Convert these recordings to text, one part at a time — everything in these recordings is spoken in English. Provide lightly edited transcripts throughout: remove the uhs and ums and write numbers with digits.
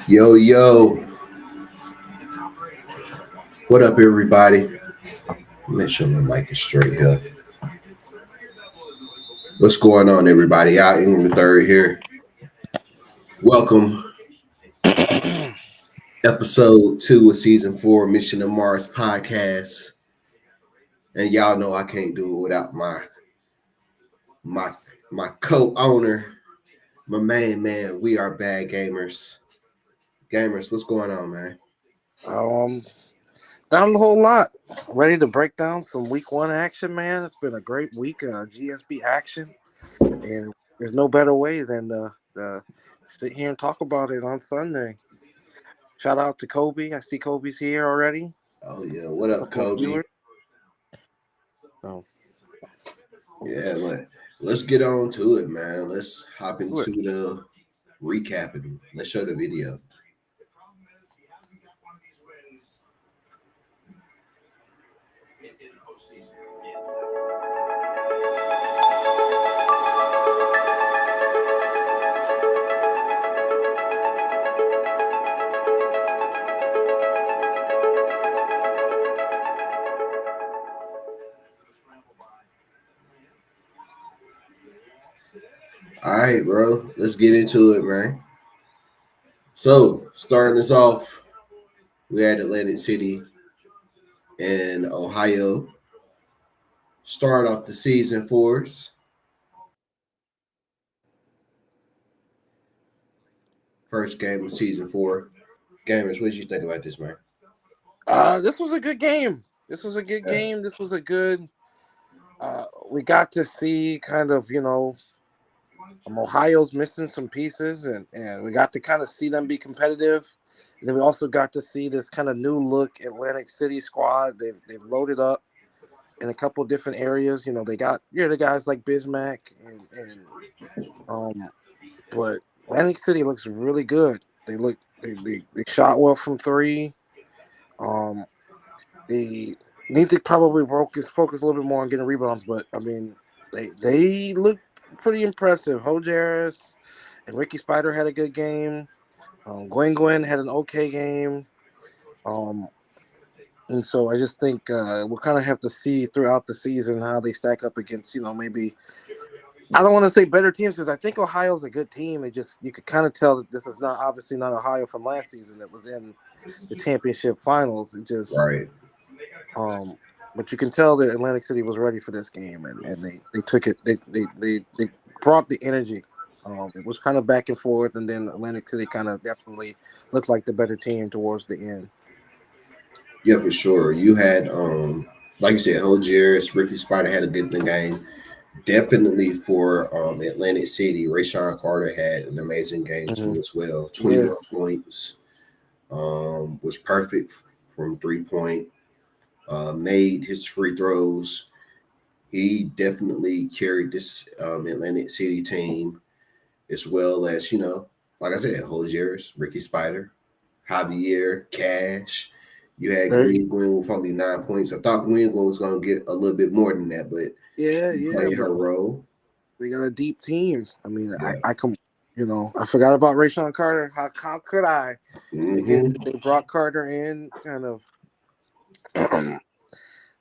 Yo, yo, what up, everybody? Make sure my mic is straight here. What's going on, everybody? Out in the third here. Welcome, episode 2 of season 4, Mission to Mars podcast. And y'all know I can't do it without my my co-owner, my main man. We are bad gamers. Gamers, what's going on, man? Um, Down the whole lot. Ready to break down some week 1 action, man. It's been a great week of GSB action, and there's no better way than to sit here and talk about it on Sunday. Shout out to Kobe. I see Kobe's here already. Oh yeah, what up, Kobe? Oh. Yeah, let's get on to it, man. Let's hop into the recapping. Let's show the video. All right, bro. Let's get into it, man. So, starting us off, we had Atlantic City and Ohio. Start off the season for us. First game of season 4. Gamers, what did you think about this, man? This was a good game. This was a good game. This was a good. We got to see kind of, Ohio's missing some pieces, and we got to kind of see them be competitive. And then we also got to see this kind of new look Atlantic City squad. They've loaded up in a couple different areas. They got the guys like Bismack but Atlantic City looks really good. They shot well from 3. They need to probably focus a little bit more on getting rebounds, but I mean they look pretty impressive. Hojaris and Ricky Spider had a good game. Gwen had an okay game. And so I just think we'll kind of have to see throughout the season how they stack up against, maybe, I don't want to say better teams, because I think Ohio's a good team. You could kind of tell that this is obviously not Ohio from last season that was in the championship finals. Right. But you can tell that Atlantic City was ready for this game, and they took it. They brought the energy. It was kind of back and forth, and then Atlantic City kind of definitely looked like the better team towards the end. Yeah, for sure. You had, like you said, Hojaris, Ricky Spider had a good game. Definitely for Atlantic City, Rayshawn Carter had an amazing game too as well. 21 points. Was perfect from 3-point. Made his free throws. He definitely carried this Atlantic City team, as well as, like I said, Hojaris, Ricky Spider, Javier, Cash. You had Gwen with only 9 points. I thought Gwen was going to get a little bit more than that, but played her role. They got a deep team. I mean, I I forgot about Rayshawn Carter. How could I? They brought Carter in, kind of,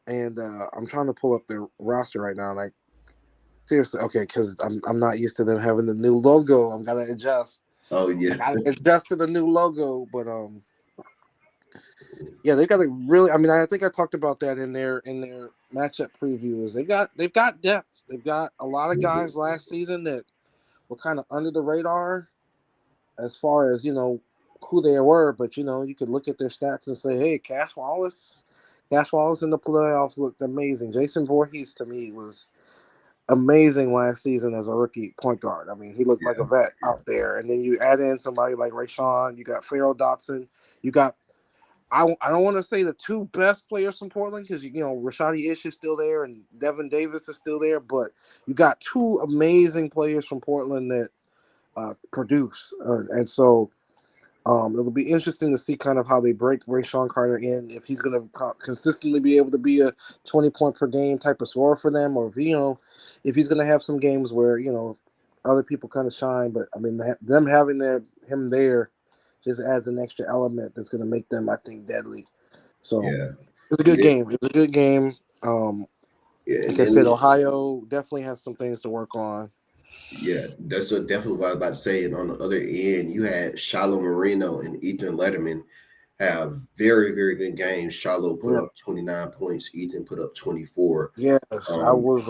and I'm trying to pull up their roster right now. Like, seriously, okay, because I'm not used to them having the new logo. I'm gonna adjust. Oh yeah, I gotta adjust to the new logo, but yeah, they got a really. I mean, I think I talked about that in their matchup previews. They've got depth. They've got a lot of guys last season that were kind of under the radar as far as who they were, but you could look at their stats and say, hey, Cash Wallace in the playoffs looked amazing. Jason Voorhees to me was amazing last season as a rookie point guard. I mean, he looked like a vet out there. And then you add in somebody like Rayshawn, you got Pharaoh Dotson, you got I don't want to say the 2 best players from Portland, because Rashadi Ish is still there and Devin Davis is still there, but you got 2 amazing players from Portland that produce, and so It'll be interesting to see kind of how they break Rayshawn Carter in, if he's going to consistently be able to be a 20-point per game type of scorer for them, or if he's going to have some games where other people kind of shine. But I mean, them having him there just adds an extra element that's going to make them, I think, deadly. So Yeah. it's a good game. It's a good game. Yeah, and Like I said, then Ohio definitely has some things to work on. yeah, that's definitely what I was about to say. And on the other end, you had Shiloh Marino and Ethan Letterman have very, very good games. Shiloh put Yeah. up 29 points, Ethan put up 24. Yes, I Um, was,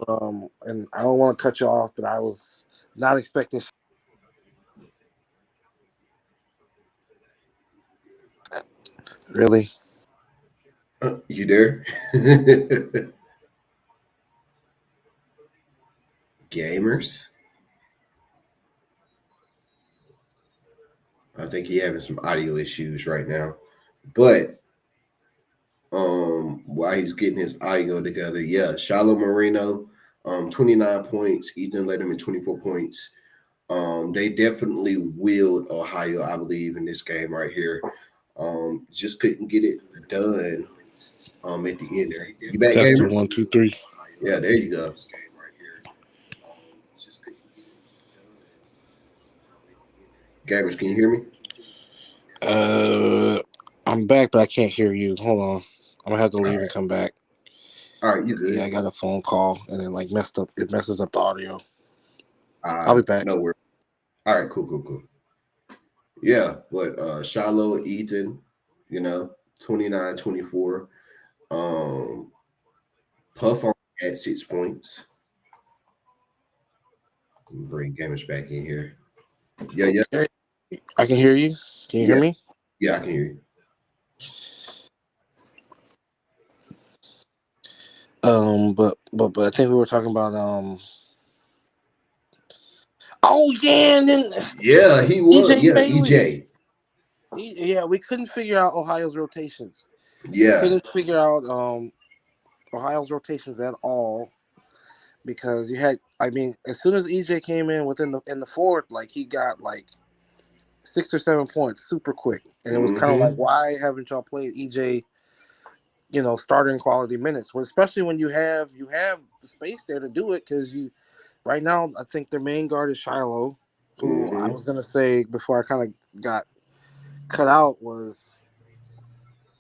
and I don't want to cut you off, but I was not expecting. Really? you there? Gamers? I think he having some audio issues right now. But while he's getting his audio together, yeah, Shiloh Marino, 29 points, Ethan Letterman, 24 points. They definitely willed Ohio, I believe, in this game right here. Just couldn't get it done at the end there. You back, Testing gamers? 1, 2, 3. Yeah, there you go. Gamers, can you hear me? I'm back, but I can't hear you. Hold on, I'm gonna have to leave and come back. All right, you good. Yeah, I got a phone call and it messes up the audio. I'll be back. No worries. All right, cool. Yeah, but Shiloh, Ethan, 29, 24. Puff on at 6 points. Bring gamers back in here. Yeah. Okay. I can hear you. Can you hear me? Yeah, I can hear you. But I think we were talking about Oh yeah, and then Yeah, he was. EJ Yeah, Bailey. EJ. Yeah, we couldn't figure out Ohio's rotations. Yeah. Couldn't figure out Ohio's rotations at all, because you had, I mean, as soon as EJ came in in the fourth, like he got like 6 or 7 points super quick, and it was kind of like, why haven't y'all played EJ? Starting quality minutes. Well, especially when you have the space there to do it, because right now I think their main guard is Shiloh, who I was gonna say before I kind of got cut out was.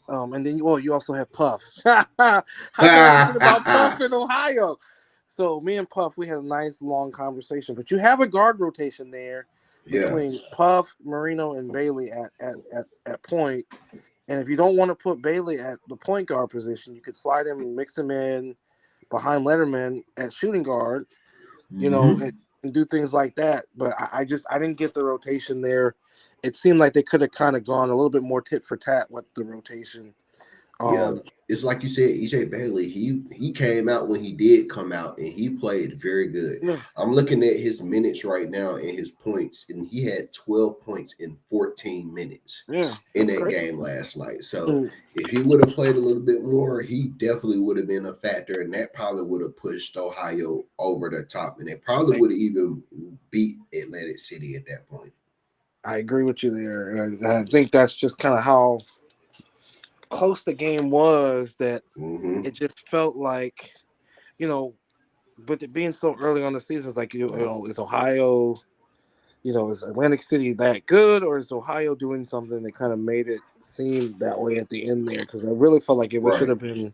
And then you also have Puff. How can I forget about Puff in Ohio? So me and Puff, we had a nice long conversation. But you have a guard rotation there between Puff, Marino, and Bailey at point. And if you don't want to put Bailey at the point guard position, you could slide him and mix him in behind Letterman at shooting guard, and do things like that. But I didn't get the rotation there. It seemed like they could have kind of gone a little bit more tit for tat with the rotation. It's like you said, EJ Bailey. He came out when he did come out, and he played very good. Yeah. I'm looking at his minutes right now and his points, and he had 12 points in 14 minutes in that game last night. So if he would have played a little bit more, he definitely would have been a factor, and that probably would have pushed Ohio over the top, and they probably would have even beat Atlantic City at that point. I agree with you there, and I think that's just kind of how close the game was, that it just felt like, but it being so early on the season, it's like, is Ohio, is Atlantic City that good, or is Ohio doing something that kind of made it seem that way at the end there? Because I really felt like it should have been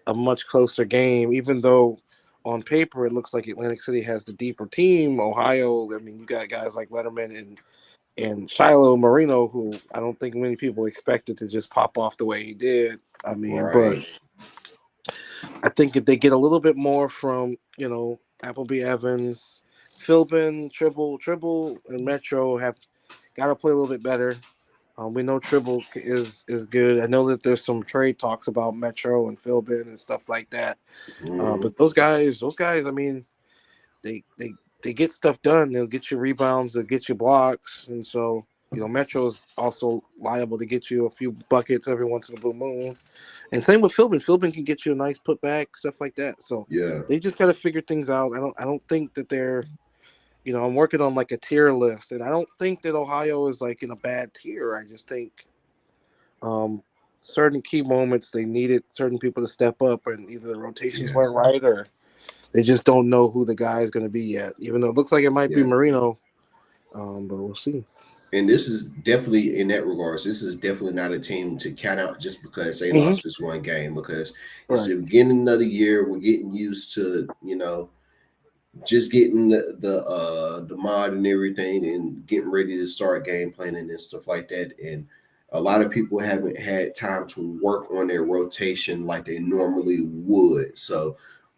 a much closer game, even though on paper it looks like Atlantic City has the deeper team. Ohio, I mean, you got guys like Letterman and Shiloh Marino, who I don't think many people expected to just pop off the way he did. I mean, but I think if they get a little bit more from, Appleby Evans, Philbin, Tribble, and Metro have got to play a little bit better. We know Tribble is good. I know that there's some trade talks about Metro and Philbin and stuff like that. But those guys, I mean, they get stuff done. They'll get you rebounds, they'll get you blocks, and so Metro is also liable to get you a few buckets every once in a blue moon. And same with Philbin. Philbin can get you a nice putback, stuff like that. So they just got to figure things out. I don't think that they're I'm working on like a tier list, and I don't think that Ohio is like in a bad tier. I just think um, certain key moments they needed certain people to step up, and either the rotations Yeah, weren't right or they just don't know who the guy is going to be yet. Even though it looks like it might be yeah. Marino, but we'll see. And this is definitely in that regards. This is definitely not a team to count out just because they Hmm. lost this one game. Because it's Right. the beginning of the year. We're getting used to just getting the mod and everything, and getting ready to start game planning and stuff like that. And a lot of people haven't had time to work on their rotation like they normally would. So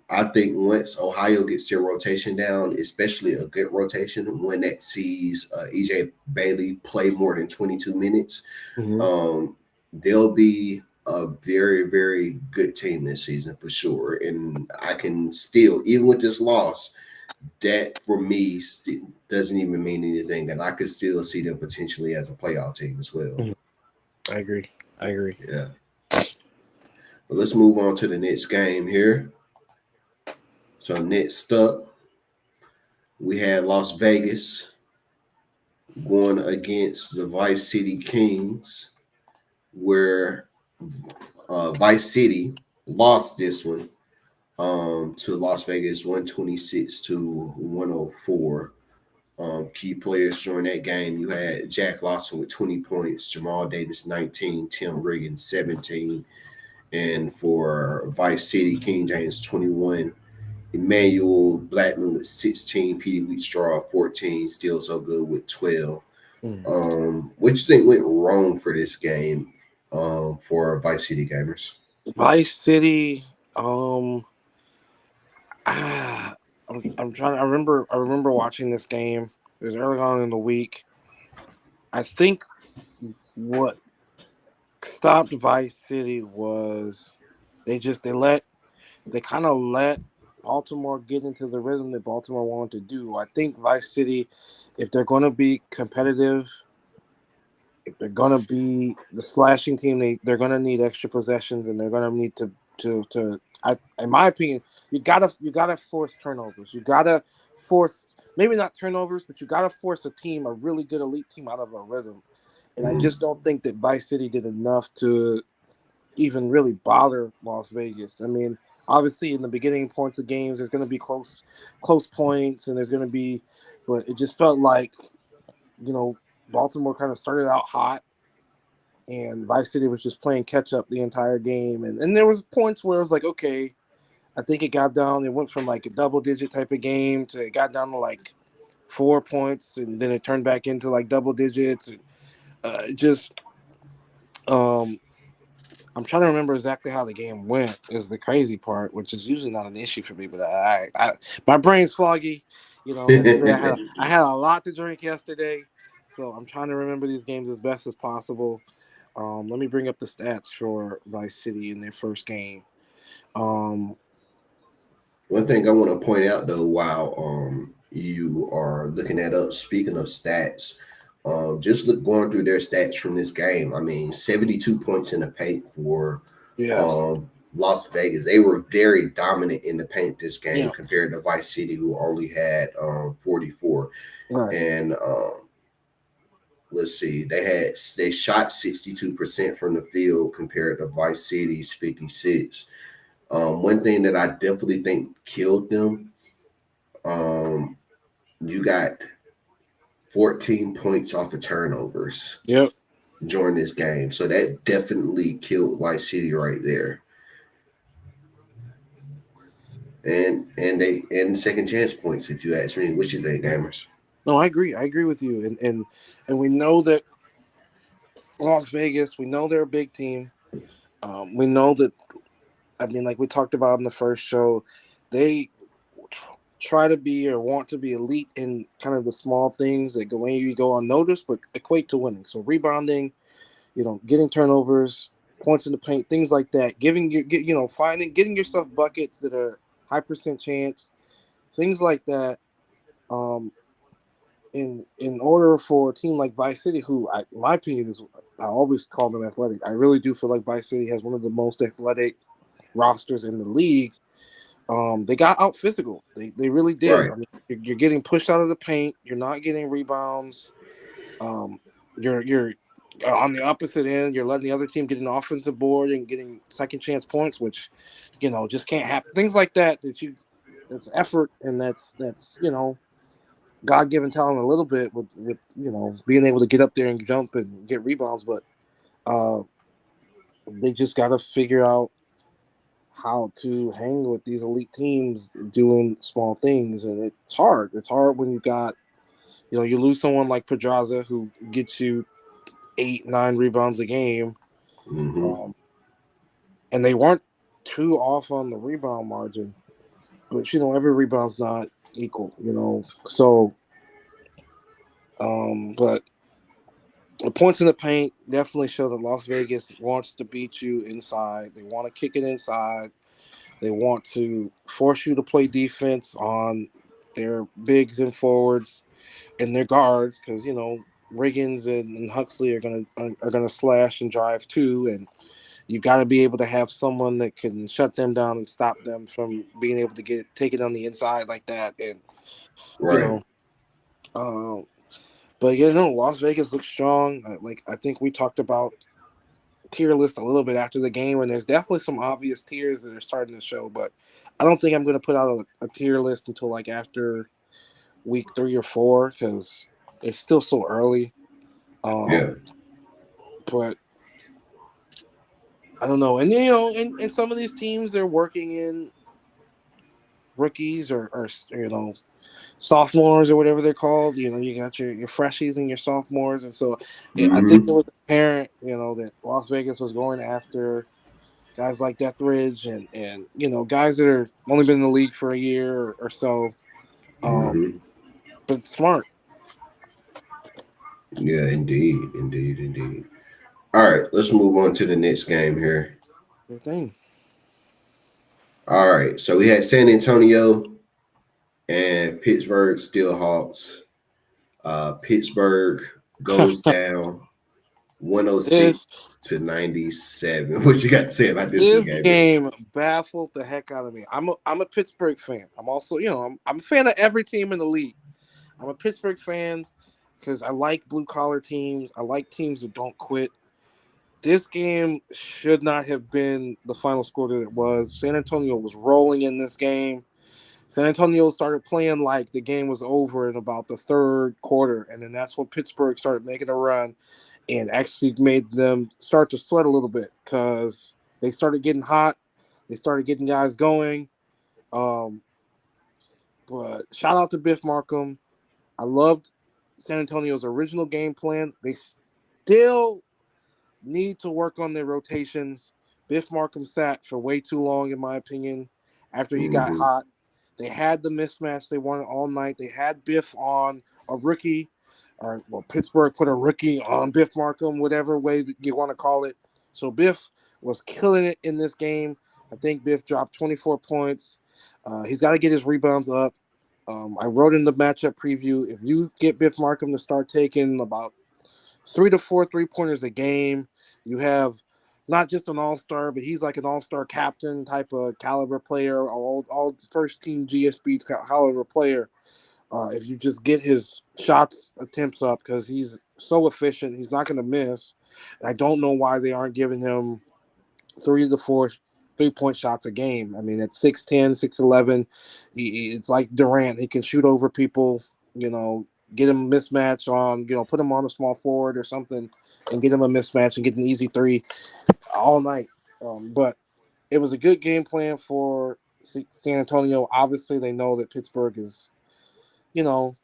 I think once Ohio gets their rotation down, especially a good rotation, when that sees EJ Bailey play more than 22 minutes, Hmm. um, they'll be a very, very good team this season for sure. And I can still, even with this loss, that for me doesn't even mean anything. And I could still see them potentially as a playoff team as well. I agree. I agree. Yeah. But let's move on to the next game here. So next up, we had Las Vegas going against the Vice City Kings, where Vice City lost this one to Las Vegas 126 to 104. Key players during that game, you had Jack Lawson with 20 points, Jamal Davis 19, Tim Riggins 17, and for Vice City, King James 21, Emmanuel Blackman with 16, Petey Wheatstraw 14, still so good with 12. Mm. What you think went wrong for this game for Vice City gamers? Vice City. Um, ah, I'm trying. I remember watching this game. It was early on in the week. I think what stopped Vice City was they kind of let Baltimore get into the rhythm that Baltimore wanted to do. I think Vice City, if they're going to be competitive, if they're going to be the slashing team, they're going to need extra possessions, and they're going to need in my opinion, you gotta force turnovers. You gotta force, maybe not turnovers, but you gotta force a really good elite team out of a rhythm. And I Mm-hmm. just don't think that Vice City did enough to even really bother Las Vegas. I mean, obviously in the beginning points of games, there's going to be close points, and there's going to be, but it just felt like you know Baltimore kind of started out hot, and Vice City was just playing catch up the entire game. And there was points where it was like, okay, I think it got down. It went from like a double digit type of game to it got down to like 4 points, and then it turned back into like double digits. And, just um, I'm trying to remember exactly how the game went. Is the crazy part, which is usually not an issue for me. But my brain's foggy. Yesterday I had a lot to drink yesterday, so I'm trying to remember these games as best as possible. Let me bring up the stats for Vice City in their first game. Um, One thing I want to point out though, while you are looking that up, speaking of stats, just look going through their stats from this game. I mean, 72 points in the paint for yes, Las Vegas. They were very dominant in the paint this game yeah, compared to Vice City, who only had 44. right. And let's see, they shot 62% from the field compared to Vice City's 56. One thing that I definitely think killed them, um, you got 14 points off of turnovers Yep. during this game. So that definitely killed White City right there. And second chance points, if you ask me. What you think, gamers? No, I agree. I agree with you. And we know that Las Vegas. We know they're a big team. We know that. I mean, like we talked about in the first show, they try to be or want to be elite in kind of the small things that go maybe go unnoticed, but equate to winning. So rebounding, getting turnovers, points in the paint, things like that. Getting yourself buckets that are high percent chance, things like that. Um, in order for a team like Vice City, who in my opinion is, I always call them athletic. I really do feel like Vice City has one of the most athletic rosters in the league. They got out physical. They really did. Right. I mean, you're getting pushed out of the paint. You're not getting rebounds. Um, you're on the opposite end. You're letting the other team get an offensive board and getting second chance points, which just can't happen. Things like that that's effort, and that's God given talent a little bit with being able to get up there and jump and get rebounds, but uh, they just got to figure out how to hang with these elite teams doing small things, and it's hard. It's hard when you got you lose someone like Pedraza who gets you 8-9 rebounds a game, Hmm. um, and they weren't too off on the rebound margin, but every rebound's not equal, so but the points in the paint definitely show that Las Vegas wants to beat you inside. They want to kick it inside. They want to force you to play defense on their bigs and forwards and their guards because Riggins and Huxley are gonna slash and drive too, and you got to be able to have someone that can shut them down and stop them from being able to take it on the inside like that, and you Right. know. Uh, but Las Vegas looks strong. I think we talked about tier list a little bit after the game, and there's definitely some obvious tiers that are starting to show. But I don't think I'm going to put out a tier list until like after week 3 or 4 because it's still so early. Yeah. But I don't know, and and some of these teams they're working in rookies or sophomores or whatever they're called. You got your freshies and your sophomores, and so I think it Hmm. was apparent, that Las Vegas was going after guys like Deathridge and guys that are only been in the league for a year or so, Hmm. but smart. Yeah, indeed, indeed, indeed. All right, let's move on to the next game here. Good thing. All right, so we had San Antonio and Pittsburgh Steelhawks. Pittsburgh goes down 106 this to 97. What you got to say about this one, this Gabby? game baffled the heck out of me. I'm a Pittsburgh fan. I'm also I'm a fan of every team in the league. I'm a Pittsburgh fan because I like blue collar teams. I like teams that don't quit. This game should not have been the final score that it was. San Antonio was rolling in this game. San Antonio started playing like the game was over in about the third quarter, and then that's when Pittsburgh started making a run and actually made them start to sweat a little bit because they started getting hot. They started getting guys going. Um, but shout out to Biff Markham. I loved San Antonio's original game plan. They still need to work on their rotations. Biff Markham sat for way too long, in my opinion, after he got Hmm. hot. They had the mismatch they wanted all night. They had Biff on a rookie, or Pittsburgh put a rookie on Biff Markham, whatever way you want to call it. So Biff was killing it in this game. I think Biff dropped 24 points. He's got to get his rebounds up. I wrote in the matchup preview, if you get Biff Markham to start taking about 3 to 4 3-pointers a game. You have not just an all-star, but he's like an all-star captain type of caliber player, all first team GSB caliber player. If you just get his shots attempts up, because he's so efficient, he's not going to miss. And I don't know why they aren't giving him 3 to 4 3-point shots a game. I mean, at 6'10", 6'11", it's like Durant. He can shoot over people, get him a mismatch on, put him on a small forward or something and get him a mismatch and get an easy three all night. But it was a good game plan for San Antonio. Obviously, they know that Pittsburgh is, you know,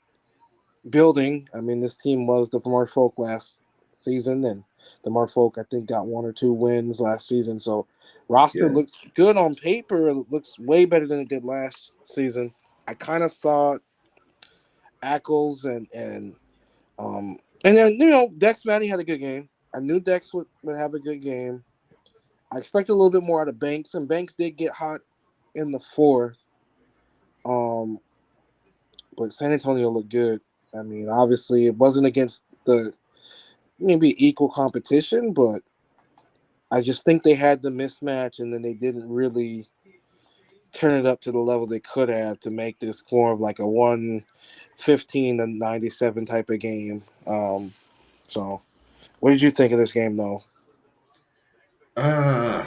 building. I mean, this team was the Merfolk last season, and the Merfolk, I think, got 1 or 2 wins last season. So, roster Yeah. looks good on paper. It looks way better than it did last season. I kind of thought Ackles and then Dex Matty had a good game. I knew Dex would have a good game. I expected a little bit more out of Banks, and Banks did get hot in the fourth. Um, but San Antonio looked good. I mean, obviously, it wasn't against the maybe equal competition, but I just think they had the mismatch, and then they didn't really turn it up to the level they could have to make this more of like a 115-97 type of game. So, what did you think of this game, though? Uh,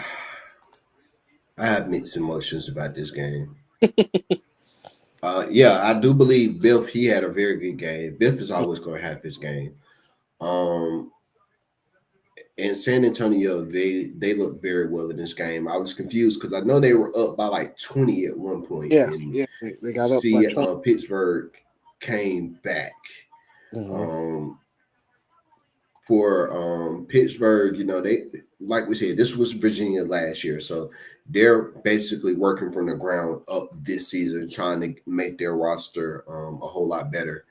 I have mixed emotions about this game. Yeah, I do believe Biff. He had a very good game. Biff is always going to have his game. Um, and San Antonio, they look very well in this game. I was confused because I know they were up by like 20 at one point, Yeah, and yeah, they got up see, like 20. Pittsburgh came back. Mhm. Um, for Pittsburgh, they like we said, this was Virginia last year, so they're basically working from the ground up this season, trying to make their roster a whole lot better.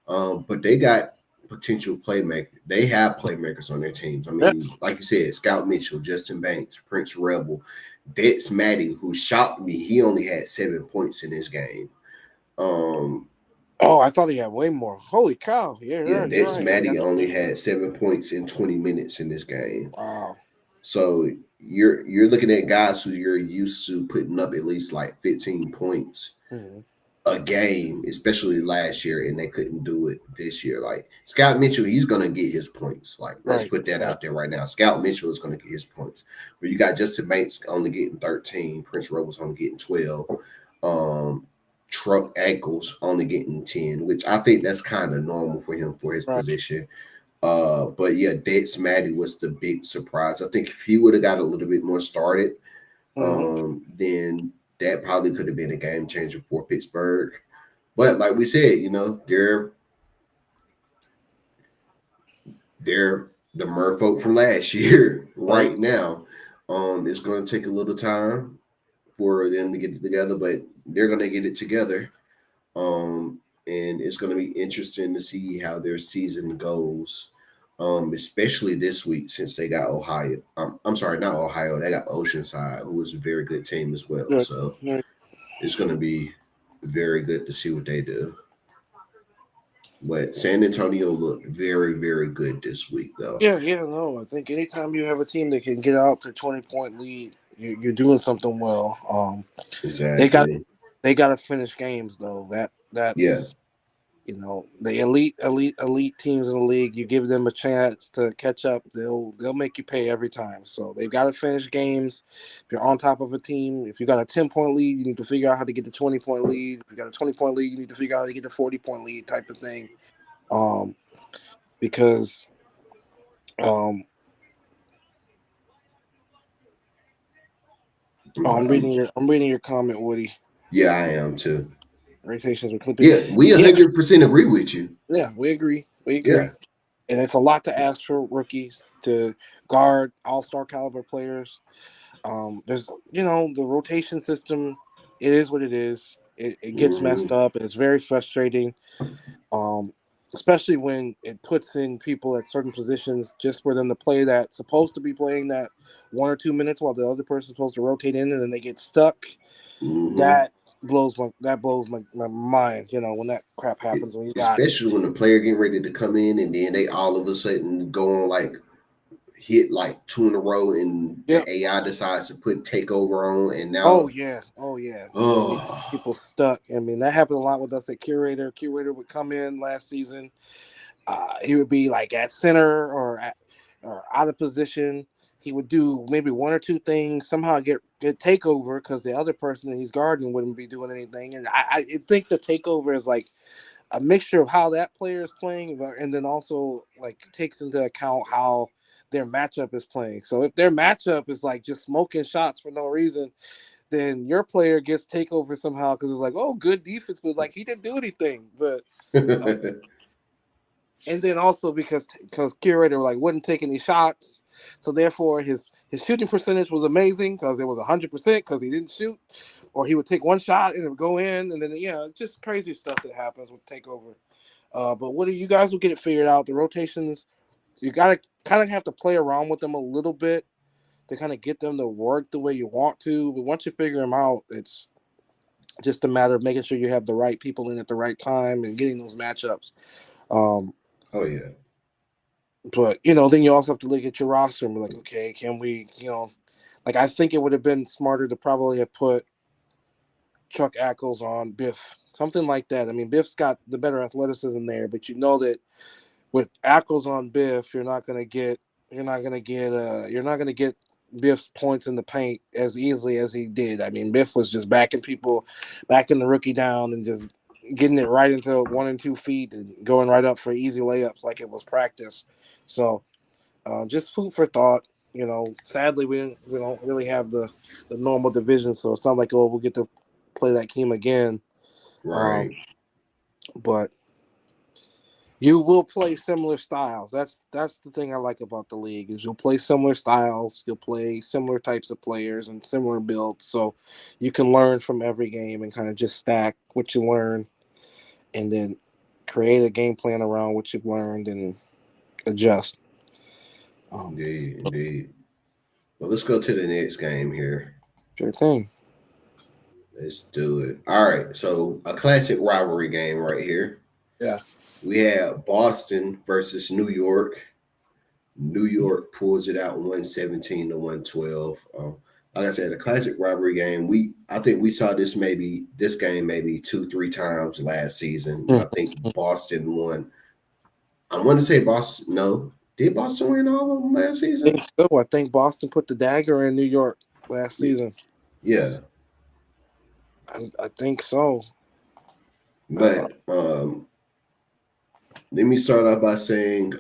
But they got potential playmakers. They have playmakers on their teams. I Yeah. mean, like you said, Scout Mitchell, Justin Banks, Prince Rebel, Dex Matty, who shocked me. He only had 7 points in this game. Um, Oh, I thought he had way more. Holy cow! Yeah, yeah, you're Dex right. I Matty got only 20. had 7 points in 20 minutes in this game. Wow. So you're looking at guys who you're used to putting up at least like 15 points Mhm. a game, especially last year, and they couldn't do it this year. Like Scout Mitchell, he's gonna get his points. Like let's Right. put that Right. out there right now. Scout Mitchell is gonna get his points. But you got Justin Banks only getting 13, Prince Rebel's only getting 12. Truck Ankles only getting 10, which I think that's kind of normal for him for his Right. position. But yeah, Dex Matty was the big surprise. I think if he would have got a little bit more started, Mhm. then that probably could have been a game changer for Pittsburgh. But like we said, they're the Merfolk from last year Right. right now. It's going to take a little time for them to get it together, but they're going to get it together. And it's going to be interesting to see how their season goes. Especially this week since they got Ohio. I'm sorry, not Ohio. They got Oceanside, who is a very good team as well. Right. So Right. it's going to be very good to see what they do. But San Antonio looked very, very good this week, though. Yeah. Yeah. No, I think anytime you have a team that can get out to 20-point lead, you're doing something well. They got Exactly. they got to finish games though. Yeah. That's the elite teams in the league. You give them a chance to catch up, they'll make you pay every time. So they've got to finish games. If you're on top of a team, if you got a 10-point lead, you need to figure out how to get the 20-point lead. If you got a 20-point lead, you need to figure out how to get the 40-point lead type of thing. Um, because um, I'm reading your comment, Woody. Yeah, I am too. Rotations with clipping. Yeah, we Yeah, 100% agree with you. yeah, we agree. We Yeah. agree. And it's a lot to ask for rookies to guard all-star caliber players. There's the rotation system. It is what it is. It gets messed Hmm. up, and it's very frustrating. Um, Especially when it puts in people at certain positions just for them to play that supposed to be playing that 1 or 2 minutes while the other person's supposed to rotate in, and then they get stuck. Hmm. That blows my mind. When that crap happens, when you got Especially when the player getting ready to come in and then they all of a sudden go on like hit like two in a row and yeah. the AI decides to put takeover on and Oh now yeah, oh yeah. And you oh people stuck. I mean, that happened a lot with us at Curator. Curator would come in last season. He would be like at center or out of position. He would do maybe one or two things. Somehow get takeover because the other person that he's guarding wouldn't be doing anything. And I think the takeover is like a mixture of how that player is playing, and then also like takes into account how their matchup is playing. So if their matchup is like just smoking shots for no reason, then your player gets takeover somehow because it's like, oh, good defense, but like he didn't do anything. But and then also because Curator like wouldn't take any shots, so therefore his shooting percentage was amazing because it was 100% because he didn't shoot, or he would take one shot and it would go in, and then just crazy stuff that happens with takeover. But what do you guys will get it figured out? The rotations, you gotta kind of have to play around with them a little bit to kind of get them to work the way you want to. But once you figure them out, it's just a matter of making sure you have the right people in at the right time and getting those matchups. Um, oh yeah. but then you also have to look at your roster and be like, okay, can we, like I think it would have been smarter to probably have put Chuck Ackles on Biff, something like that. I mean, Biff's got the better athleticism there, but you know that with Ackles on Biff, you're not gonna get Biff's points in the paint as easily as he did. I mean, Biff was just backing the rookie down and just getting it right into 1 and 2 feet and going right up for easy layups like it was practice. So just food for thought. Sadly we don't really have the normal division, so it's not like we'll get to play that team again. Right. But you will play similar styles. That's the thing I like about the league is you'll play similar styles, you'll play similar types of players and similar builds, so you can learn from every game and kind of just stack what you learn, and then create a game plan around what you've learned and adjust. Indeed. Well, let's go to the next game here. Sure thing. Let's do it. All right. So a classic rivalry game right here. Yeah. We have Boston versus New York. New York pulls it out 117 to 112. Like I said, a classic rivalry game. I think we saw this game maybe 2-3 times last season. I think Boston won. I want to say Boston. No, did Boston win all of them last season? I think Boston put the dagger in New York last season. Yeah, I think so. But let me start off by saying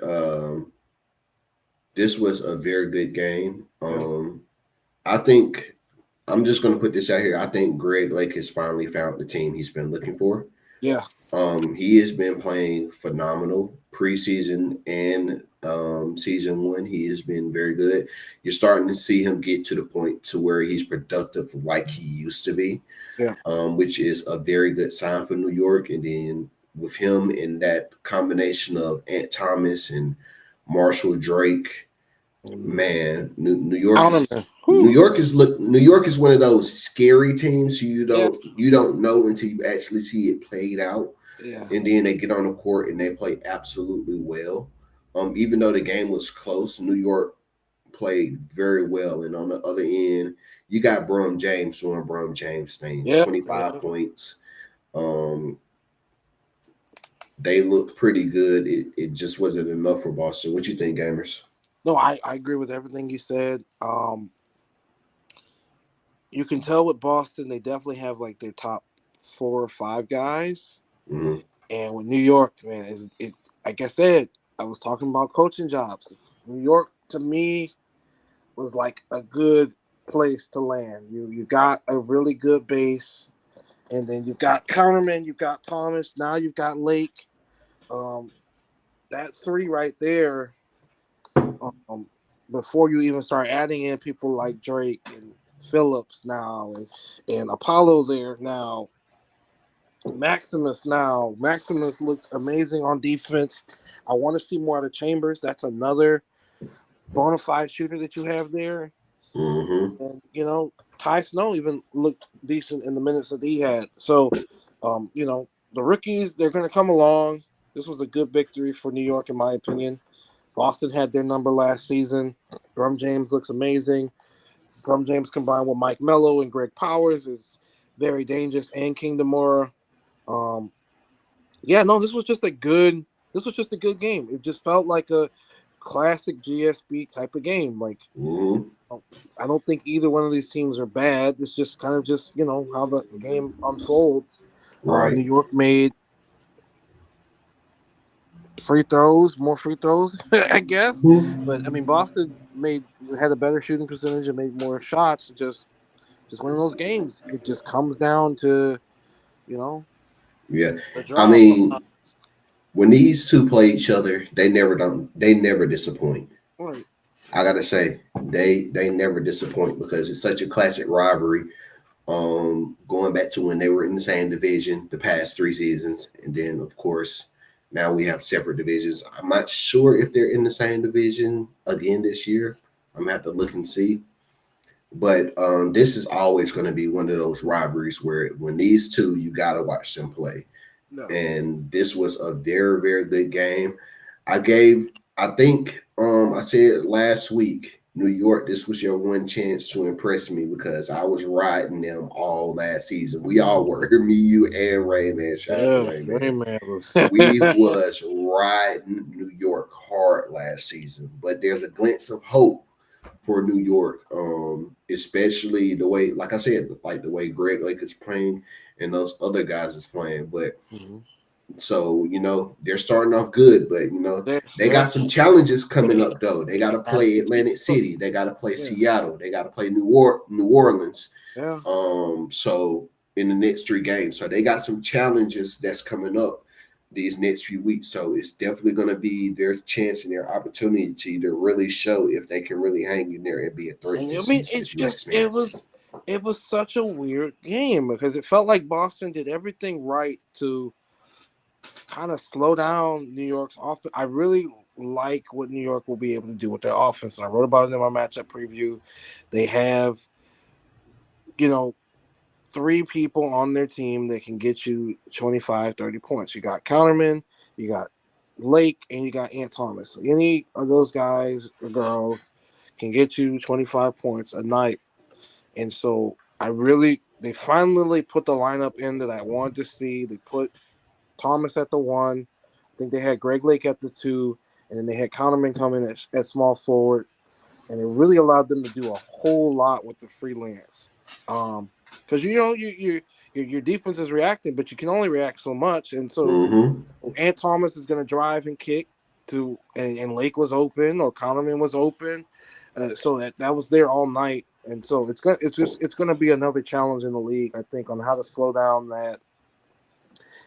this was a very good game. I think I'm just going to put this out here. I think Greg Lake has finally found the team he's been looking for. Yeah. He has been playing phenomenal preseason and season 1. He has been very good. You're starting to see him get to the point to where he's productive like he used to be, which is a very good sign for New York. And then with him in that combination of Ant Thomas and Marshall Drake, man, New York is one of those scary teams. You don't know until you actually see it played out. Yeah. And then they get on the court and they play absolutely well. Even though the game was close, New York played very well. And on the other end, you got Brum James doing Brum James things. 25 points. They looked pretty good. It just wasn't enough for Boston. What you think, gamers? No, I agree with everything you said. You can tell with Boston, they definitely have like their top 4 or 5 guys. Mm-hmm. And with New York, man, like I said, I was talking about coaching jobs. New York, to me, was like a good place to land. You got a really good base, and then you've got Counterman, you've got Thomas, now you've got Lake. That 3 right there, before you even start adding in people like Drake and Phillips now and Apollo there now, Maximus looked amazing on defense. I want to see more out of Chambers. That's another bona fide shooter that you have there. Mm-hmm. And Ty Snow even looked decent in the minutes that he had. So the rookies, they're going to come along. This was a good victory for New York, in my opinion. Boston had their number last season. Brum James looks amazing. Brum James combined with Mike Mello and Greg Powers is very dangerous, and King Demora. This was just a good game. It just felt like a classic GSB type of game. Like, I don't think either one of these teams are bad. It's just kind of how the game unfolds. Right. New York made more free throws, I guess. But I mean, Boston had a better shooting percentage and made more shots. Just one of those games. It just comes down to, Yeah. I mean, when these two play each other, they never disappoint. Right. I gotta say, they never disappoint because it's such a classic rivalry. Going back to when they were in the same division the past 3 seasons, and then of course now we have separate divisions. I'm not sure if they're in the same division again this year. I'm gonna have to look and see. But this is always going to be one of those rivalries where when these two, you got to watch them play. No. And this was a very, very good game. I said last week, New York, this was your one chance to impress me because I was riding them all last season. We all were. Me, you, and Rayman. Shout out to Yeah, Rayman. Rayman was. We was riding New York hard last season, but there's a glimpse of hope for New York, especially the way, like I said, like the way Greg Lake is playing and those other guys is playing. But Mhm. so they're starting off good, but they Yeah, got some challenges coming up though. They got to have play to keep. Atlantic City, they got to play Yeah, Seattle, they got to play New Orleans. yeah. So in the next 3 games, so they got some challenges that's coming up these next few weeks. So it's definitely going to be their chance and their opportunity to really show if they can really hang in there and be a threat And I this mean, season. it's If you ask just me, it was such a weird game because it felt like Boston did everything right to kind of slow down New York's offense. I really like what New York will be able to do with their offense, and I wrote about it in my matchup preview. They have, you know, 3 people on their team that can get you 25, 30 points. You got Counterman, you got Lake, and you got Ant Thomas. So any of those guys or girls can get you 25 points a night. And so they finally put the lineup in that I wanted to see. They put Thomas at the 1. I think they had Greg Lake at the 2, and then they had Counterman coming at small forward, and it really allowed them to do a whole lot with the freelance. Because your defense is reacting, but you can only react so much, and so mm-hmm. Ant Thomas is going to drive and kick and Lake was open or Counterman was open, so that was there all night, and so it's gonna be another challenge in the league, I think, on how to slow down that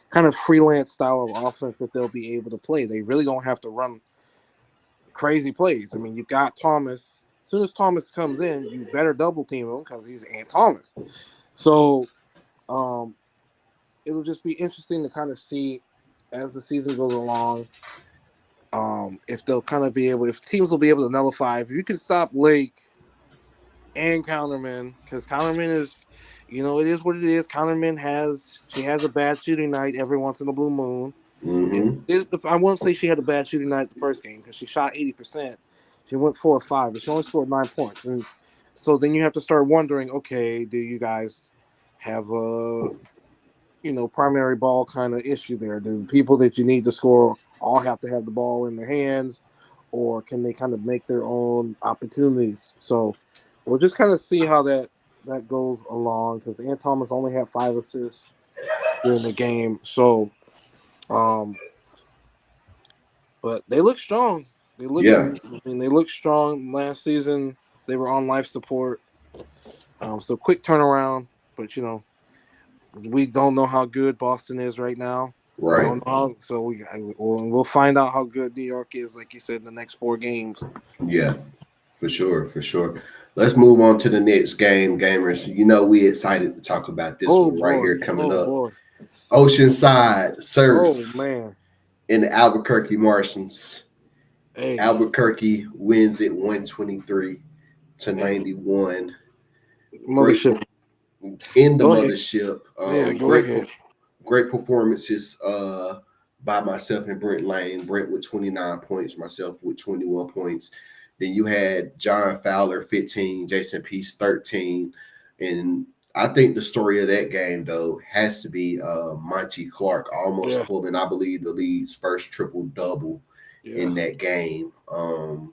kind of freelance style of offense that they'll be able to play. They really don't have to run crazy plays. I mean, you got Thomas. As soon as Thomas comes in, you better double team him because he's Ant Thomas. So um, it'll just be interesting to kind of see as the season goes along. If they'll kind of be able, if teams will be able to nullify, if you can stop Lake and Counterman, because Counterman is, it is what it is. Counterman she has a bad shooting night every once in a blue moon. Mm-hmm. I won't say she had a bad shooting night the first game because she shot 80%. She went 4 or 5, but she only scored 9 points. And so then you have to start wondering, okay, do you guys have a primary ball kind of issue there? Do the people that you need to score all have to have the ball in their hands, or can they kind of make their own opportunities? So we'll just kind of see how that goes along because Ant Thomas only had 5 assists during the game. So um, but they look strong. Yeah. They look strong last season. They were on life support. So quick turnaround, but we don't know how good Boston is right now. We Right. don't know how, so we'll find out how good New York is, like you said, in the next 4 games. Yeah. For sure. For sure. Let's move on to the next game, gamers. We excited to talk about this Oh one right boy! here coming Oh up. boy! Oceanside Oh Surfs man! in the Albuquerque Martians. Hey, Albuquerque wins it 123 to 91. Great mothership. in the Go ahead. mothership. Yeah, go Great, ahead. great performances by myself and Brent Lane. Brent with 29 points, myself with 21 points. Then you had John Fowler 15, Jason Peace 13, and I think the story of that game though has to be Monty Clark almost Yeah, pulling, I believe, the league's first triple double yeah. in that game. I'm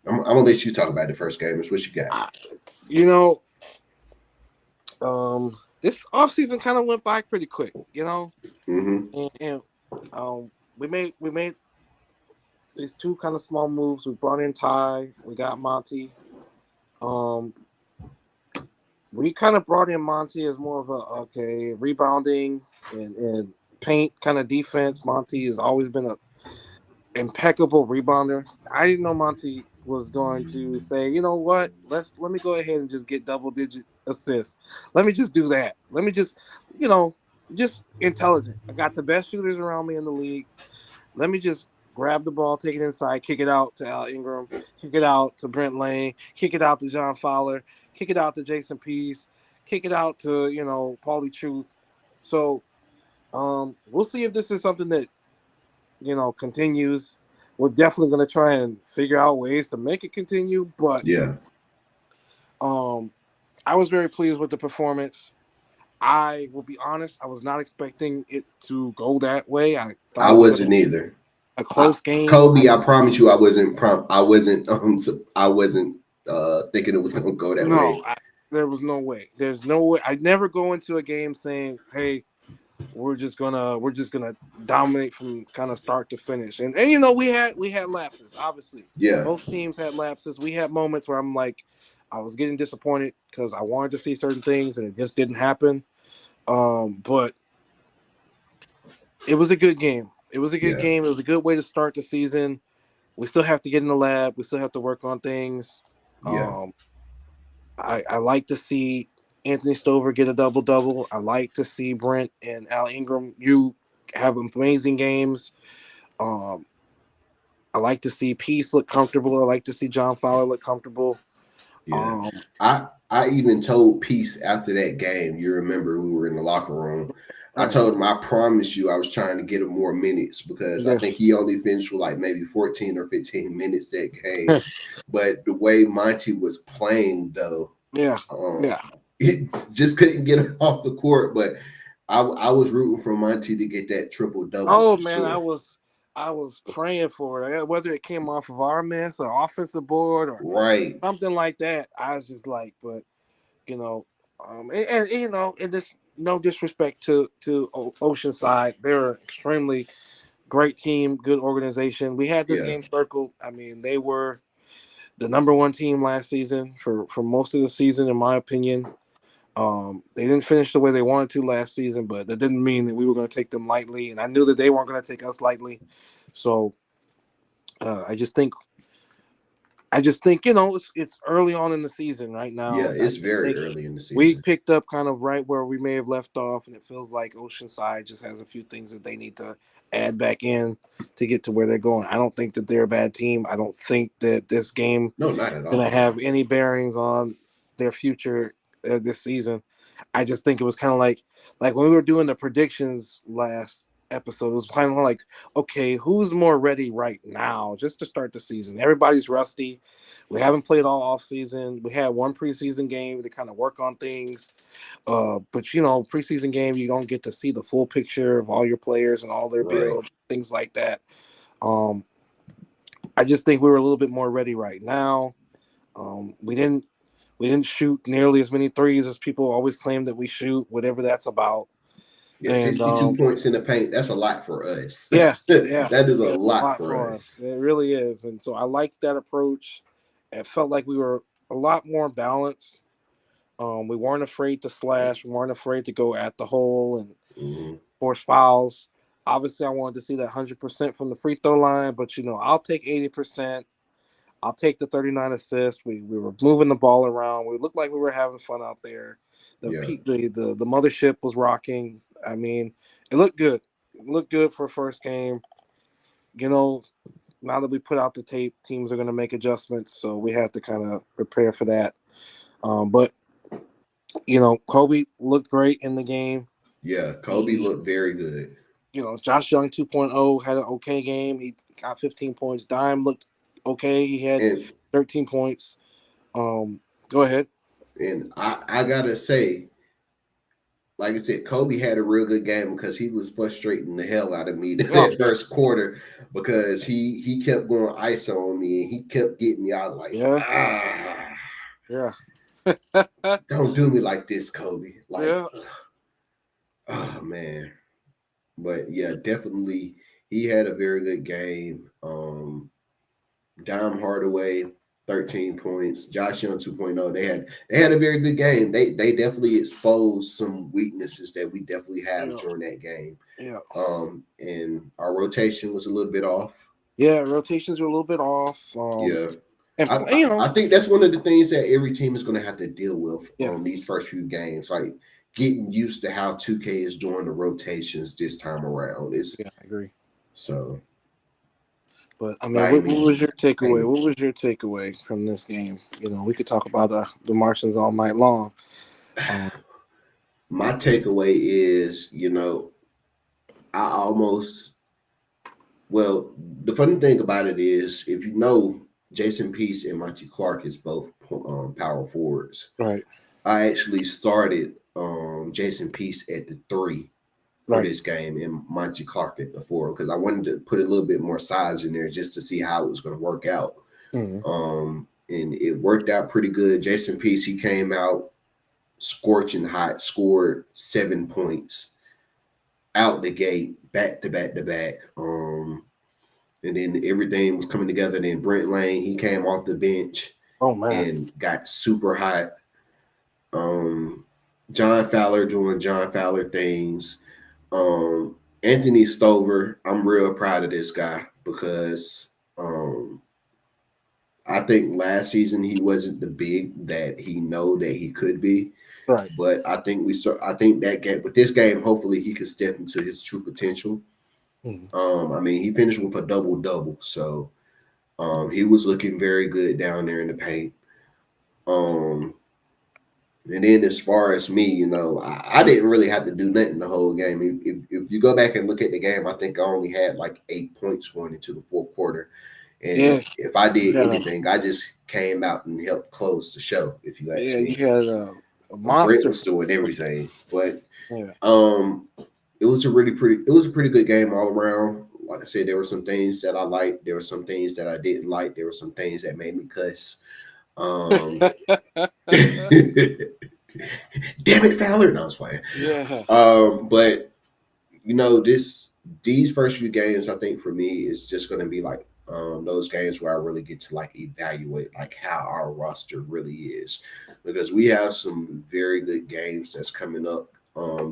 gonna let you talk about the first game. Is what you got? I, you know, this offseason kind of went by pretty quick. Mm-hmm. And we made these 2 kind of small moves. We brought in Ty. We got Monty. Um, we kind of brought in Monty as more of a rebounding and paint kind of defense. Monty has always been a impeccable rebounder. I didn't know Monty was going to say, you know what, let me go ahead and just get double-digit assists. Let me just do that. Let me just intelligent. I got the best shooters around me in the league. Let me just grab the ball, take it inside, kick it out to Al Ingram, kick it out to Brent Lane, kick it out to John Fowler, kick it out to Jason Peace, kick it out to, Paulie Truth. So we'll see if this is something that, continues. we're definitely going to try and figure out ways to make it continue. But Yeah, I was very pleased with the performance. I will be honest, I was not expecting it to go that way. I thought I it was going to wasn't be either. a close game. Kobe, I promise you, I wasn't. I wasn't thinking it was going to go that way. There was no way. There's no way. I never go into a game saying, "Hey, we're just gonna dominate from kind of start to finish." And we had lapses. Obviously, Yeah, both teams had lapses. We had moments where I'm like, I was getting disappointed because I wanted to see certain things and it just didn't happen. But it was a good game. It was a good yeah, game. It was a good way to start the season. We still have to get in the lab. We still have to work on things. yeah, Um, I like to see Anthony Stover get a double-double. I like to see Brent and Al Ingram, you have amazing games. Um, I like to see Peace look comfortable. I like to see John Fowler look comfortable. yeah. I even told Peace after that game. You remember we were in the locker room. I Right. told him, I promise you, I was trying to get him more minutes because I Yeah. think he only finished with like maybe 14 or 15 minutes that game. But the way Monty was playing, though, Yeah. um, Yeah. it just couldn't get him off the court. But I was rooting for Monty to get that triple double Oh for man, I sure. was praying for it. Whether it came off of our miss or offensive board or Right, something like that. I was just like, but you know, and this no disrespect to Oceanside, they're an extremely great team, good organization. We had this yeah, game circled. I mean, they were the number one team last season for most of the season, in my opinion. They didn't finish the way they wanted to last season, but that didn't mean that we were going to take them lightly, and I knew that they weren't going to take us lightly. So I just think it's early on in the season right yeah. now. I It's just very think early in the we season. picked up kind of right where we may have left off, and it feels like Oceanside just has a few things that they need to add back in to get to where they're going. I don't think that they're a bad team. I don't think that this game No, not at is going to all. have any bearings on their future this season. I just think it was kind of like when we were doing the predictions last episode, it was kind of like, okay, who's more ready right now just to start the season? Everybody's rusty. We haven't played all off season. We had one preseason game to kind of work on things. But preseason game, you don't get to see the full picture of all your players and all their Right, builds, things like that. Um, I just think we were a little bit more ready right now. We didn't shoot nearly as many threes as people always claim that we shoot, whatever that's about. yeah. And 62 points in the paint. That's a lot for us. yeah, yeah, That is a yeah, a lot lot for for us. us. It really is. And so I liked that approach. It felt like we were a lot more balanced. We weren't afraid to slash. We weren't afraid to go at the hole and Hmm. force fouls. Obviously, I wanted to see that 100% from the free throw line, but I'll take 80%. I'll take the 39 assists. We were moving the ball around. We looked like we were having fun out there. Yeah, The mothership was rocking. I mean, it looked good. It looked good for a first game. You know, now that we put out the tape, teams are going to make adjustments, so we have to kind of prepare for that. But Kobe looked great in the game. yeah. Kobe He, looked very good. Josh Young 2.0 had an okay game. He got 15 points. Dime looked okay. He had And 13 points. Go ahead. I gotta say, like I said, Kobe had a real good game because he was frustrating the hell out of me Oh that first quarter because he kept going ISO on me and he kept getting me out like, yeah, yeah, don't do me like this, Kobe. Like, yeah. oh man. But yeah, definitely he had a very good game. Dom Hardaway, 13 points. Josh Young 2.0. They had a very good game. They definitely exposed some weaknesses that we definitely have Yeah, during that game. yeah, And our rotation was a little bit off. yeah. Rotations are a little bit off. Yeah. And I, I, I think that's one of the things that every team is going to have to deal with yeah, on these first few games. Like getting used to how 2K is doing the rotations this time around. It's yeah, I agree. so But I mean, by what me. was your By takeaway? me. What was your takeaway from this game? We could talk about the Martians all night long. My takeaway is, I almost Well, the funny thing about it is, if you know, Jason Peace and Monty Clark is both power forwards. Right. I actually started Jason Peace at the 3 for Right. this game and Monty Clark at the 4 because I wanted to put a little bit more size in there just to see how it was going to work out. Mm-hmm. And it worked out pretty good. Jason Peace, he came out scorching hot, scored 7 points out the gate, back to back to back. And then everything was coming together. Then Brent Lane, he came off the bench Oh man. and got super hot. John Fowler doing John Fowler things. Anthony Stover, I'm real proud of this guy because I think last season he wasn't the big that he know that he could be. Right. But I think I think that game with this game, hopefully he can step into his true potential. Mm-hmm. I mean, he finished with a double, so he was looking very good down there in the paint. And then as far as me, you know, I didn't really have to do nothing the whole game. If you go back and look at the game, I think I only had like 8 points going into the fourth quarter. Yeah. And if I did Yeah. anything, I just came out and helped close the show, if you ask Yeah. me. You had a Brent monster. was doing everything. But Yeah. it was a pretty good game all around. Like I said, there were some things that I liked, there were some things that I didn't like, there were some things that made me cuss. Damn it, Fowler! No, I was playing. Yeah. But you know, these first few games, I think for me, is just going to be like those games where I really get to like evaluate like how our roster really is, because we have some very good games that's coming up.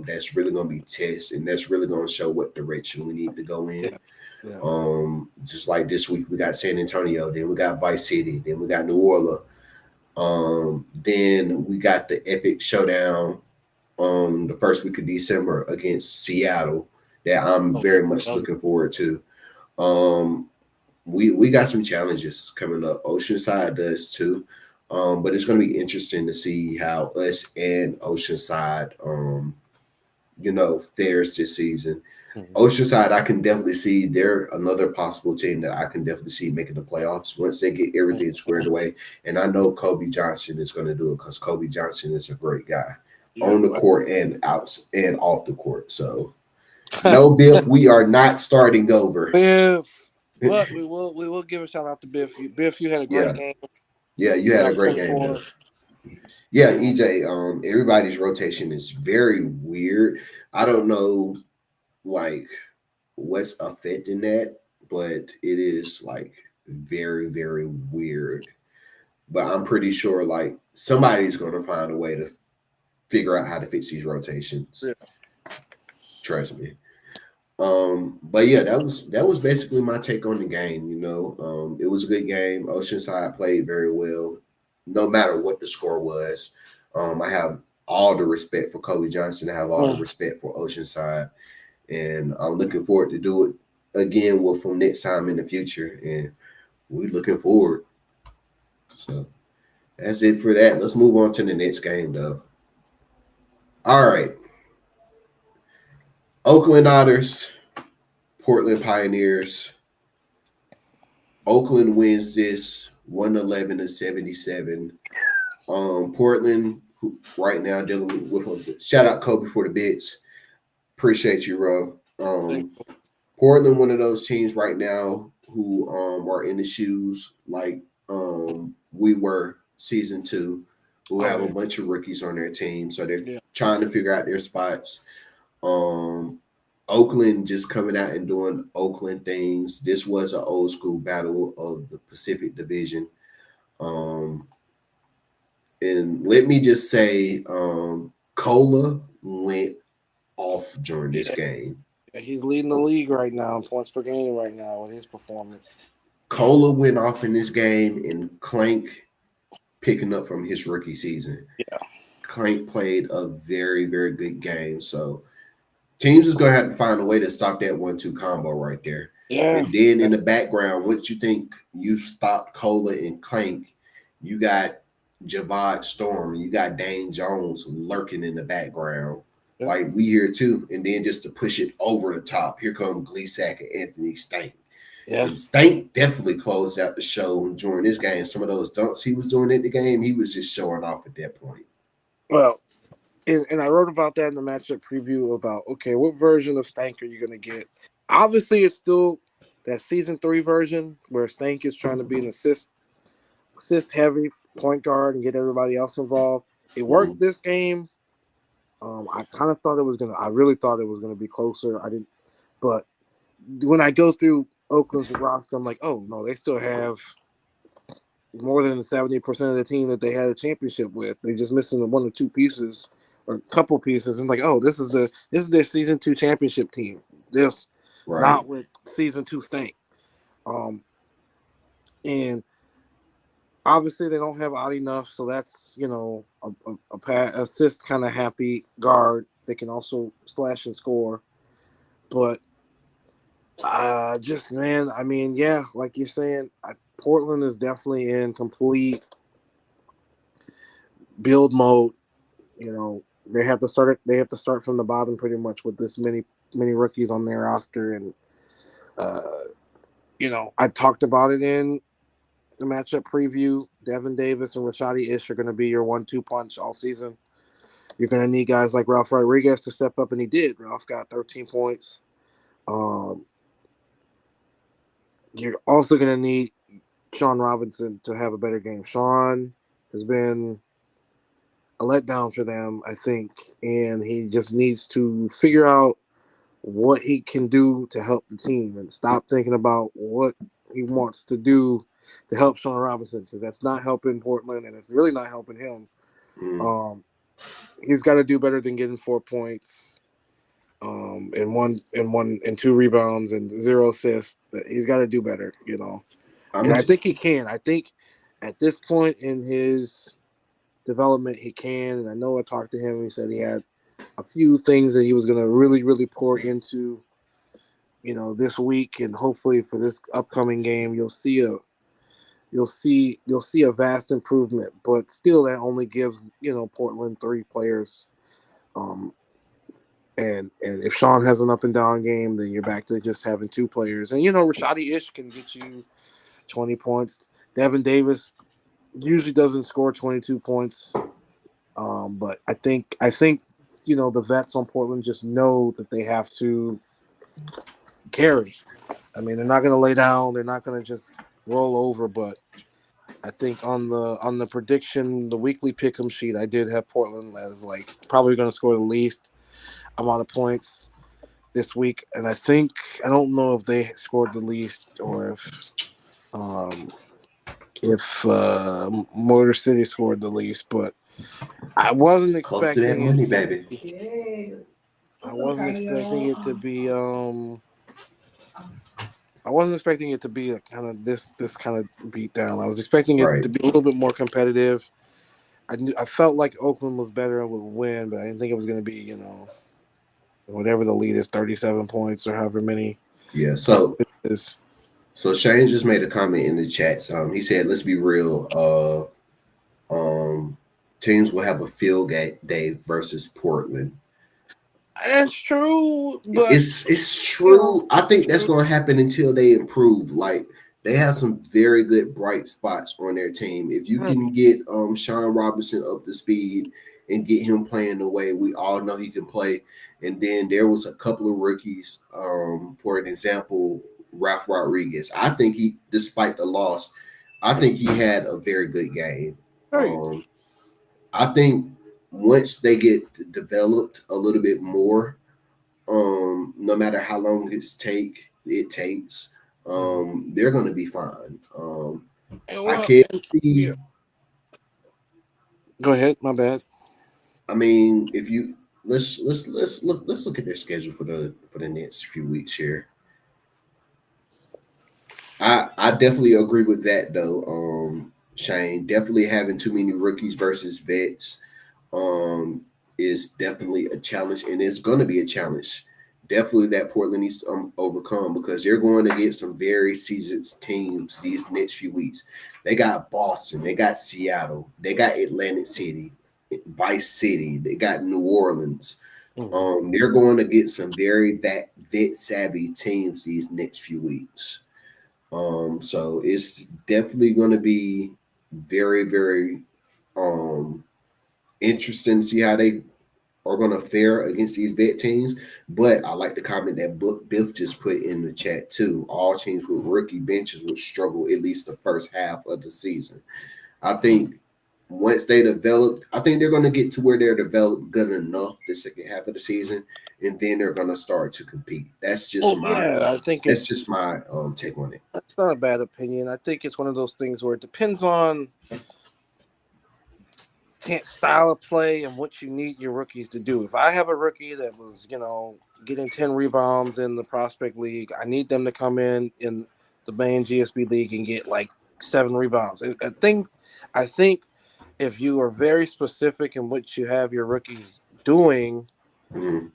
That's really going to be tests, and that's really going to show what direction we need to go in. Yeah. Just like this week, we got San Antonio, then we got Vice City, then we got New Orleans. Then we got the epic showdown the first week of December against Seattle that I'm very much looking forward to. We got some challenges coming up. Oceanside does too. But it's going to be interesting to see how us and Oceanside, fares this season. Mm-hmm. Oceanside, I can definitely see they're another possible team that I can definitely see making the playoffs once they get everything squared away. And I know Kobe Johnson is going to do it because Kobe Johnson is a great guy on the court and out and off the court. So, no, Biff, we are not starting over. Biff, but we will give a shout out to Biff. Biff, you had a great game. Yeah, you had a great game. Yeah, EJ. Everybody's rotation is very weird. I don't know like what's affecting that, but it is like very, very weird. But I'm pretty sure like somebody's going to find a way to figure out how to fix these rotations. Yeah. Trust me. But yeah, that was basically my take on the game. You know, it was a good game. Oceanside played very well, no matter what the score was. I have all the respect for Kobe Johnson. I have all the respect for Oceanside. And I'm looking forward to do it again with them next time in the future. And we're looking forward. So that's it for that. Let's move on to the next game, though. All right. Oakland Otters, Portland Pioneers. Oakland wins this 111-77. Portland right now dealing with shout out Kobe for the bits. Appreciate you, bro. Portland, one of those teams right now who are in the shoes like we were season 2, who have a bunch of rookies on their team, so they're trying to figure out their spots. Oakland just coming out and doing Oakland things. This was an old school battle of the Pacific Division. And let me just say, Cola went off during this game. He's leading the league right now in points per game right now with his performance. Cola went off in this game, and Clank picking up from his rookie season. Yeah. Clank played a very, very good game. So teams is going to have to find a way to stop that 1-2 combo right there. Yeah. And then in the background, what you think you stopped Cola and Clank, you got Javad Storm, you got Dane Jones lurking in the background. Like we here too. And then just to push it over the top, here come Gleesack and Anthony Stank. Yeah. And Stank definitely closed out the show during this game. Some of those dunks he was doing in the game, he was just showing off at that point. Well, and I wrote about that in the matchup preview about okay, what version of Stank are you going to get? Obviously, it's still that season 3 version where Stank is trying to be an assist heavy point guard and get everybody else involved. It worked Mhm. this game. I kind of thought it was gonna. I really thought it was gonna be closer. I didn't, but when I go through Oakland's roster, I'm like, oh no, they still have more than 70% of the team that they had a championship with. They're just missing one or two pieces or a couple pieces. And like, oh, this is their season 2 championship team. This Right. not with season 2 stank. Um, and obviously they don't have odd enough, so that's assist kind of happy guard. They can also slash and score, but just man, I mean, yeah, like you're saying, Portland is definitely in complete build mode. They have to start it. They have to start from the bottom pretty much with this many rookies on their roster, and uh, I talked about it in the matchup preview. Devin Davis and Rashadi Ish are going to be your 1-2 punch all season. You're going to need guys like Ralph Rodriguez to step up, and he did. Ralph got 13 points. Um, you're also going to need Sean Robinson to have a better game. Sean has been a letdown for them, I think, and he just needs to figure out what he can do to help the team and stop thinking about what he wants to do to help Sean Robinson, because that's not helping Portland and it's really not helping him. Mm. He's got to do better than getting 4 points, and 2 rebounds and 0 assists. He's got to do better, I'm and I t- think he can. I think at this point in his development, he can. And I know I talked to him. He said he had a few things that he was going to really, really pour into, this week, and hopefully for this upcoming game, you'll see a vast improvement. But still, that only gives Portland 3 players. Um, and if Sean has an up and down game, then you're back to just having 2 players. And Rashadi Ish can get you 20 points. Devin Davis usually doesn't score 22 points. But I think the vets on Portland just know that they have to carry. I mean, they're not going to lay down. They're not going to just roll over. But I think on the prediction, the weekly pick'em sheet, I did have Portland as like probably going to score the least amount of points this week. And I don't know if they scored the least or um, if Motor City scored the least, but I wasn't Close to that expecting it money, to baby. be. I wasn't expecting it to be. I wasn't expecting it to be a kind of this kind of beat down. I was expecting it Right. to be a little bit more competitive. I felt like Oakland was better and would win, but I didn't think it was going to be whatever the lead is, 37 points or however many Yeah. points So it is. so Shane just made a comment in the chat. He said, "Let's be real. Teams will have a day versus Portland. That's true, but It's you know, true. I think that's going to happen until they improve. Like they have some very good bright spots on their team. If you right. can get Sean Robinson up to speed and get him playing the way we all know he can play, and then there was a couple of rookies. For an example, Ralph Rodriguez. I think despite the loss, I think he had a very good game. Right. I think once they get developed a little bit more, no matter how long it takes, Mhm. they're gonna be fine. And I well, can't yeah. see. Go ahead. My bad. I mean, if you let's look at their schedule for the next few weeks here. I definitely agree with that though. Shane, definitely having too many rookies versus vets um, is definitely a challenge, and it's going to be a challenge. Definitely that Portland needs to overcome because they're going to get some very seasoned teams these next few weeks. They got Boston, they got Seattle, they got Atlantic City, Vice City, they got New Orleans. Mhm. They're going to get some very vet savvy teams these next few weeks. So it's definitely going to be very, very um, interesting to see how they are going to fare against these vet teams. But I like the comment that Biff just put in the chat too. All teams with rookie benches would struggle at least the first half of the season. I think once they develop, I think they're going to get to where they're developed good enough the second half of the season, and then they're going to start to compete. Oh yeah, I think that's just my take on it. that's not a bad opinion. I think it's one of those things where it depends on style of play and what you need your rookies to do. If I have a rookie that was, getting 10 rebounds in the prospect league, I need them to come in the main GSB league and get like 7 rebounds. I think if you are very specific in what you have your rookies doing, Mhm.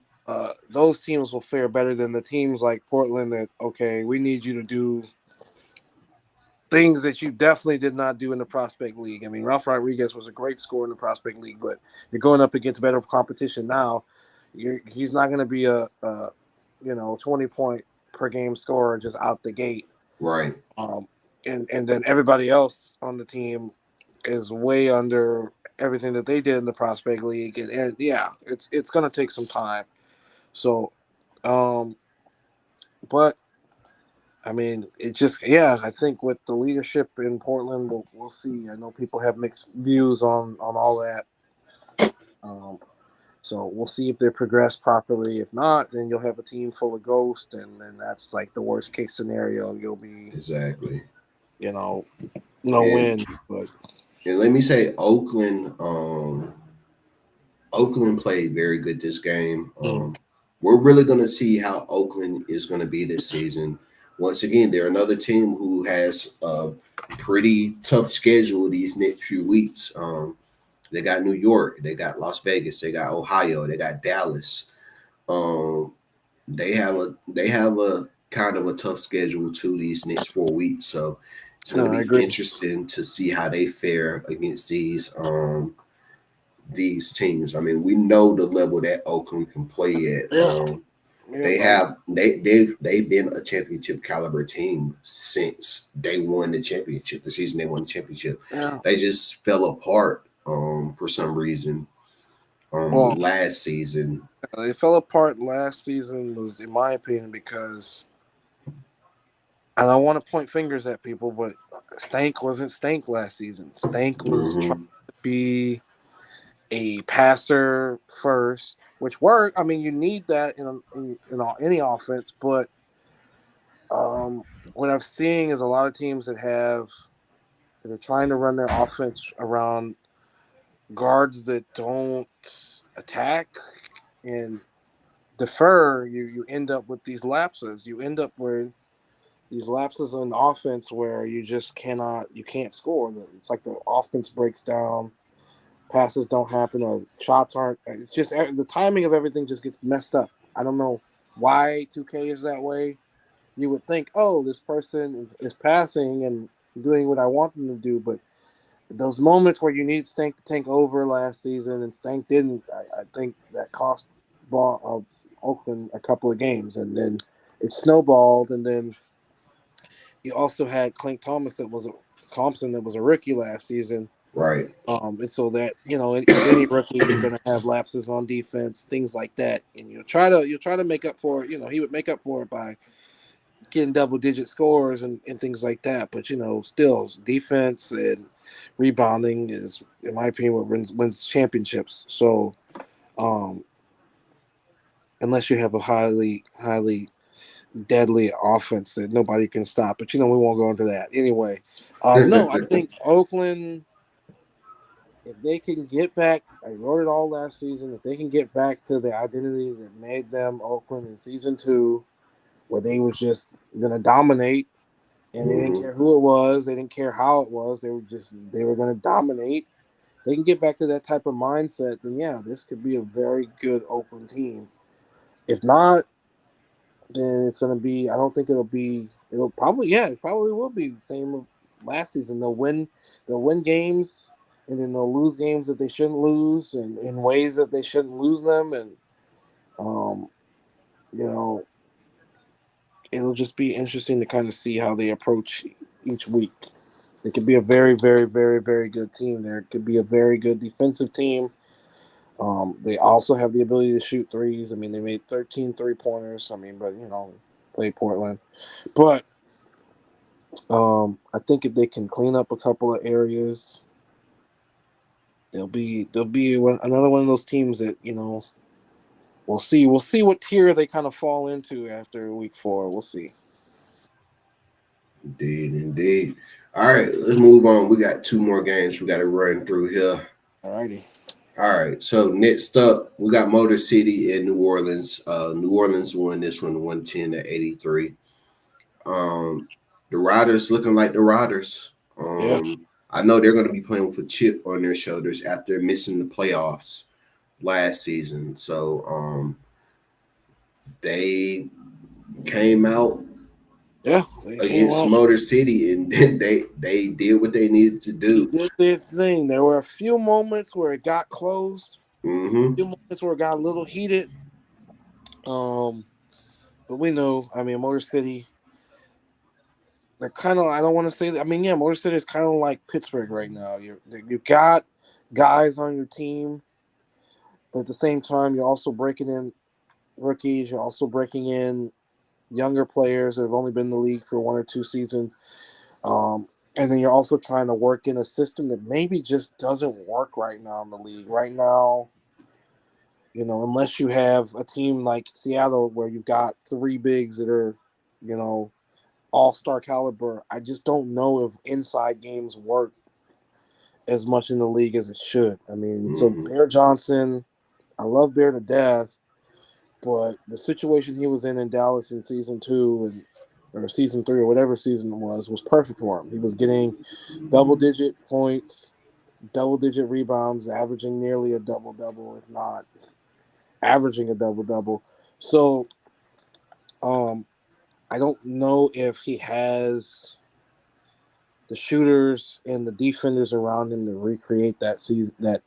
those teams will fare better than the teams like Portland that, okay, we need you to do things that you definitely did not do in the prospect league. I mean, Ralph Rodriguez was a great scorer in the prospect league, but you're going up against better competition now. He's not going to be a 20-point per game scorer just out the gate. Right. Um, and then everybody else on the team is way under everything that they did in the prospect league, and yeah, it's going to take some time. So, um, but I mean, I think with the leadership in Portland, we'll see. I know people have mixed views on all that. Um, so we'll see if they progress properly. If not, then you'll have a team full of ghosts, and then that's like the worst case scenario. You'll be, Exactly. you know, no And win. But let me say, Oakland played very good this game. We're really going to see how Oakland is going to be this season. Once again, they're another team who has a pretty tough schedule these next few weeks. They got New York, they got Las Vegas, they got Ohio, they got Dallas. Um, they have a kind of a tough schedule too these next 4 weeks. So it's going no, to I be agree. interesting to see how they fare against these teams. I mean, we know the level that Oakland can play at. Yeah, yeah, They I, have they've been a championship caliber team since they won the championship. The season they won the championship, yeah. they just fell apart for some reason Well, last season. they fell apart last season was, in my opinion, because I don't want to point fingers at people, but Stank wasn't Stank last season. Stank was trying Hmm. to be a passer first, which worked. I mean, you need that any offense, but um, what I'm seeing is a lot of teams that are trying to run their offense around guards that don't attack and defer. You end up with these lapses. You end up with these lapses in offense where you can't score. It's like the offense breaks down, passes don't happen, or shots aren't. It's just the timing of everything just gets messed up. I don't know why 2K is that way. You would think, oh, this person is passing and doing what I want them to do, but those moments where you need Stank to take over last season and Stank didn't, I think that cost Oakland a couple of games, and then it snowballed, and then you also had Clint Thompson that was a rookie last season. Right. And so that with any rookie, you're going to have lapses on defense, things like that, and you'll try to make up for it. He would make up for it by getting double digit scores and things like that. But still defense and rebounding is, in my opinion, what wins championships. So um, unless you have a highly deadly offense that nobody can stop, but we won't go into that anyway. No, I think Oakland, if they can get back, I wrote it all last season. If they can get back to the identity that made them Oakland in season 2, where they was just gonna dominate, and they didn't Hmm. care who it was, they didn't care how it was, they were gonna dominate. They can get back to that type of mindset, then yeah, this could be a very good Oakland team. If not, then it's gonna be. I don't think it'll be. It probably will be the same last season. They'll win games, and then they'll lose games that they shouldn't lose, and in ways that they shouldn't lose them. And um, you know, it'll just be interesting to kind of see how they approach each week. It could be a very, very, very, very good team. There could be a very good defensive team. They also have the ability to shoot threes. I mean, they made 13 3-pointers. I mean, but played Portland. But I think if they can clean up a couple of areas, another one of those teams that we'll see. We'll see what tier they kind of fall into after week 4. We'll see. Indeed, indeed. All right, let's move on. We got 2 more games we got to run through here. Alrighty. All right, so next up, we got Motor City in New Orleans. New Orleans won this one 110-83. The Riders looking like the Riders. Yeah. I know they're going to be playing with a chip on their shoulders after missing the playoffs last season. So they came out Yeah. They came against out. Motor City and they did what they needed to They do. did their thing. There were a few moments where it got close. A few Mm-hmm. moments where it got a little heated. But we know. I mean, Motor City. They're kind of. I don't want to say that. I mean, yeah, Motor City is kind of like Pittsburgh right now. You got guys on your team, but at the same time, you're also breaking in rookies. You're also breaking in younger players that have only been in the league for 1 or 2 seasons. And then you're also trying to work in a system that maybe just doesn't work right now in the league. Right now, unless you have a team like Seattle where you've got 3 bigs that are, you know, all-star caliber, I just don't know if inside games work as much in the league as it should. I mean, so Mm-hmm. Bear Johnson, I love Bear to death, but the situation he was in Dallas in season 2 or season 3 or whatever season it was perfect for him. He was getting double-digit points, double-digit rebounds, averaging nearly a double-double, if not averaging a double-double. So, um, I don't know if he has the shooters and the defenders around him to recreate that season, that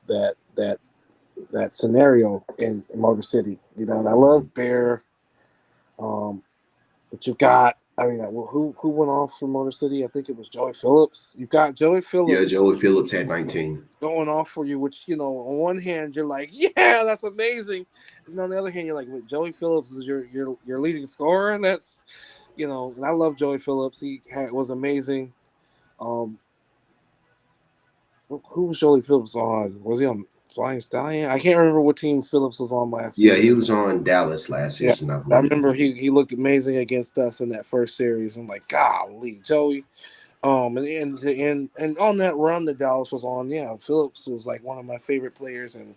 scenario in Motor City. And I love Bear, but you've got. I mean, who went off from Motor City? I think it was Joey Phillips. You've got Joey Yeah, Phillips Joey Phillips had 19. going off for you, which on one hand you're like, yeah, that's amazing, and on the other hand you're like, wait, Joey Phillips is your leading scorer, and that's and I love Joey Phillips. Was amazing. Um, who was Joey Phillips on? Was he on Flying Stallion? I can't remember what team Phillips was on last Yeah, he season. was on Dallas last Yeah, season, I I believe. remember he looked amazing against us in that first series. I'm like, golly, Joey. And on that run that Dallas was on, yeah, Phillips was like one of my favorite players, and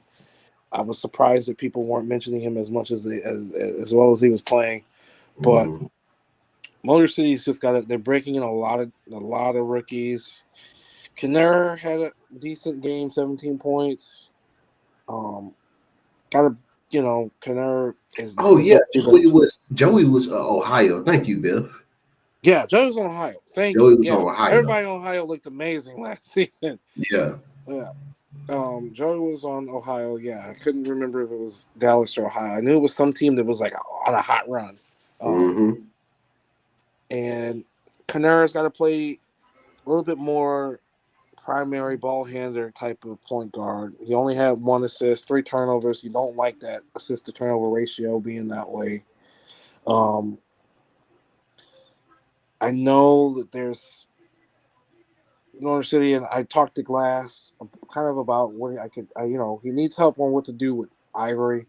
I was surprised that people weren't mentioning him as much as well as he was playing. But Mm-hmm. Motor City's just got it. They're breaking in a lot of rookies. Kenner had a decent game, 17 points. Um, got to Kenner Oh is yeah, going to be better. Joey was Ohio. Thank you, Bill. Yeah, Joey's on Ohio. Thank Joey you. was Yeah, on Ohio. everybody in Ohio looked amazing last season. Yeah. Yeah. Joey was on Ohio. Yeah, I couldn't remember if it was Dallas or Ohio. I knew it was some team that was like on a hot run. Um, Mm-hmm. and Canara's got to play a little bit more primary ball handler type of point guard. He only had 1 assist, 3 turnovers. You don't like that assist to turnover ratio being that way. Um, I know that there's Northern City, and I talked to Glass kind of about what he needs help on what to do with Ivory.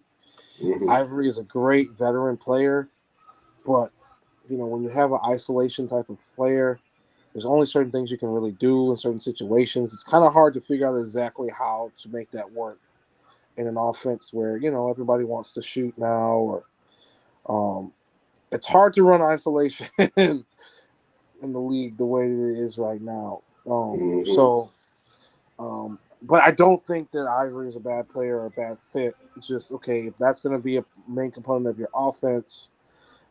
Mm-hmm. Ivory is a great veteran player, but when you have an isolation type of player, there's only certain things you can really do in certain situations. It's kind of hard to figure out exactly how to make that work in an offense where everybody wants to shoot now, or um, it's hard to run isolation in the league the way that it is right now. Mm-hmm. But I don't think that Ivory is a bad player or a bad fit. It's just okay if that's going to be a main component of your offense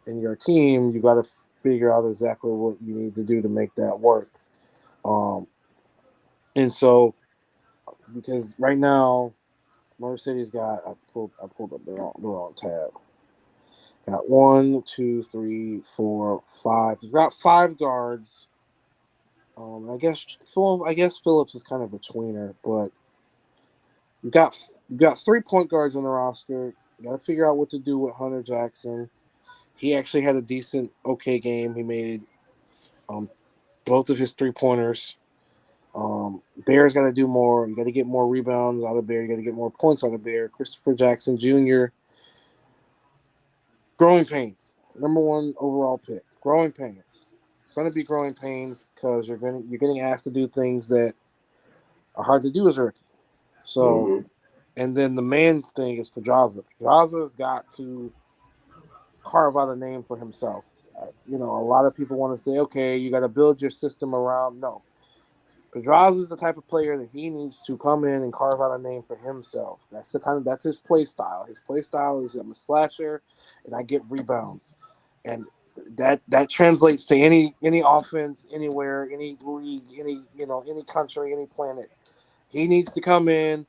and your team. You got to figure out exactly what you need to do to make that work. Um, and so because right now Motor City's got I pulled up the wrong tab. Got 1, 2, 3, 4, 5. They've got 5 guards. I guess Phillips is kind of a tweener, but you got 3 point guards on the roster. You got to figure out what to do with Hunter Jackson. He actually had a decent, okay game. He made um, both of his 3 pointers. Bear's got to do more. You got to get more rebounds out of Bear. You got to get more points out of Bear. Christopher Jackson Jr. Growing pains. #1 overall pick. Growing pains. It's going to be growing pains because you're getting asked to do things that are hard to do as a rookie. So, Mm-hmm. and then the main thing is Pedraza. Pedraza's got to carve out a name for himself. A lot of people want to say, okay, you got to build your system around. No, Pedraza is the type of player that he needs to come in and carve out a name for himself. That's his play style. His play style is I'm a slasher, and I get rebounds, and that translates to any offense anywhere, any league, any country, any planet. He needs to come in,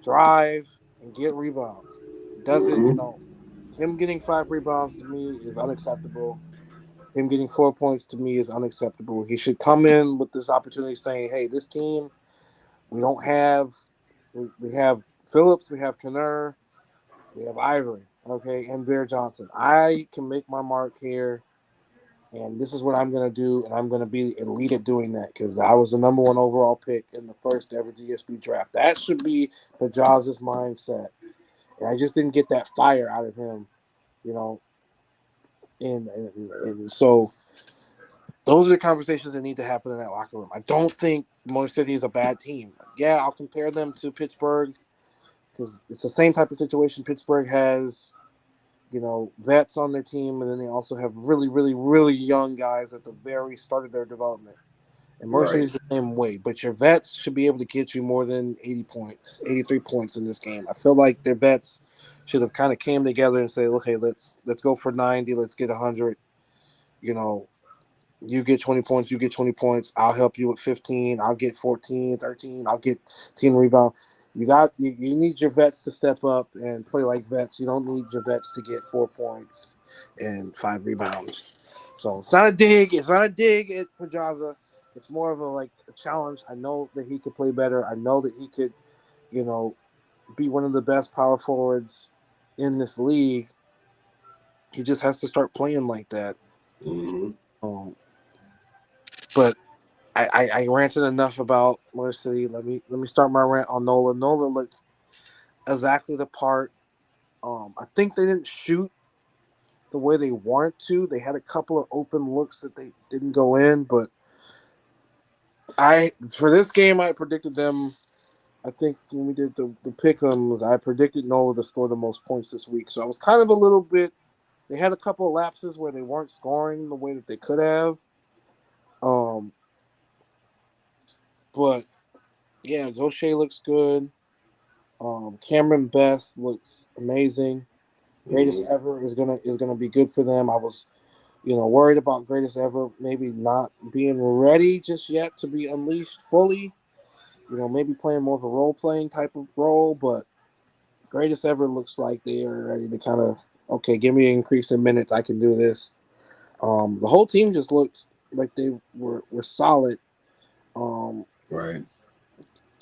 drive, and get rebounds. He doesn't, Mm-hmm. him getting 5 rebounds to me is unacceptable. Him getting 4 points to me is unacceptable. He should come in with this opportunity saying, hey, this team, we don't have, we have Phillips, we have Kenner, we have Ivory, okay, and Bear Johnson. I can make my mark here, and this is what I'm going to do, and I'm going to be elite at doing that because I was the #1 overall pick in the first ever GSP draft. That should be Pedraza's mindset. And I just didn't get that fire out of him, you know. And so those are the conversations that need to happen in that locker room. I don't think Motor City is a bad team. Yeah, I'll compare them to Pittsburgh because it's the same type of situation. Pittsburgh has, vets on their team, and then they also have really, really, really young guys at the very start of their development. And Motor City Right. is the same way. But your vets should be able to get you more than 80 points, 83 points in this game. I feel like their vets should have kind of came together and say, okay, let's go for 90, let's get 100. You know, you get 20 points, you get 20 points. I'll help you with 15. I'll get 14, 13. I'll get 10 rebound. You need your vets to step up and play like vets. You don't need your vets to get 4 points and 5 rebounds. So it's not a dig. It's not a dig at Pedraza. It's more of a challenge. I know that he could play better. I know that he could, you know, be one of the best power forwards in this league. He just has to start playing like that. Mm-hmm. Um, but I ranted enough about Motor City. Let me start my rant on Nola. Nola looked exactly the part. I think they didn't shoot the way they wanted to. They had a couple of open looks that they didn't go in, but I for this game I predicted them. I think when we did the pick'ems, I predicted Nola to score the most points this week. So I was kind of a little bit. They had a couple of lapses where they weren't scoring the way that they could have. Um, but yeah, Gaucher looks good. Cameron Best looks amazing. Greatest Mm-hmm. ever is gonna be good for them. I was, worried about greatest ever maybe not being ready just yet to be unleashed fully. Maybe playing more of a role playing type of role, but greatest ever looks like they are ready to kind of okay, give me an increase in minutes. I can do this. The whole team just looked like they were solid. Um, Right.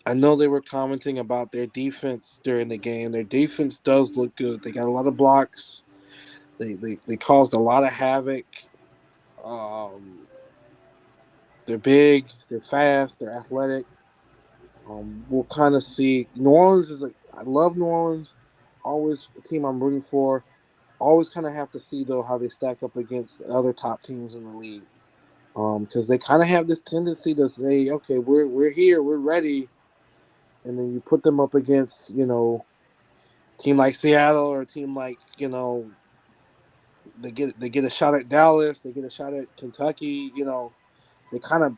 I know they were commenting about their defense during the game. Their defense does look good. They got a lot of blocks. They caused a lot of havoc. Um, they're big. They're fast. They're athletic. We'll kind of see. New Orleans is I love New Orleans. Always a team I'm rooting for. Always kind of have to see though how they stack up against the other top teams in the league. Because they kind of have this tendency to say, okay, we're here, we're ready, and then you put them up against team like Seattle or a team like they get a shot at Dallas, they get a shot at Kentucky. They kind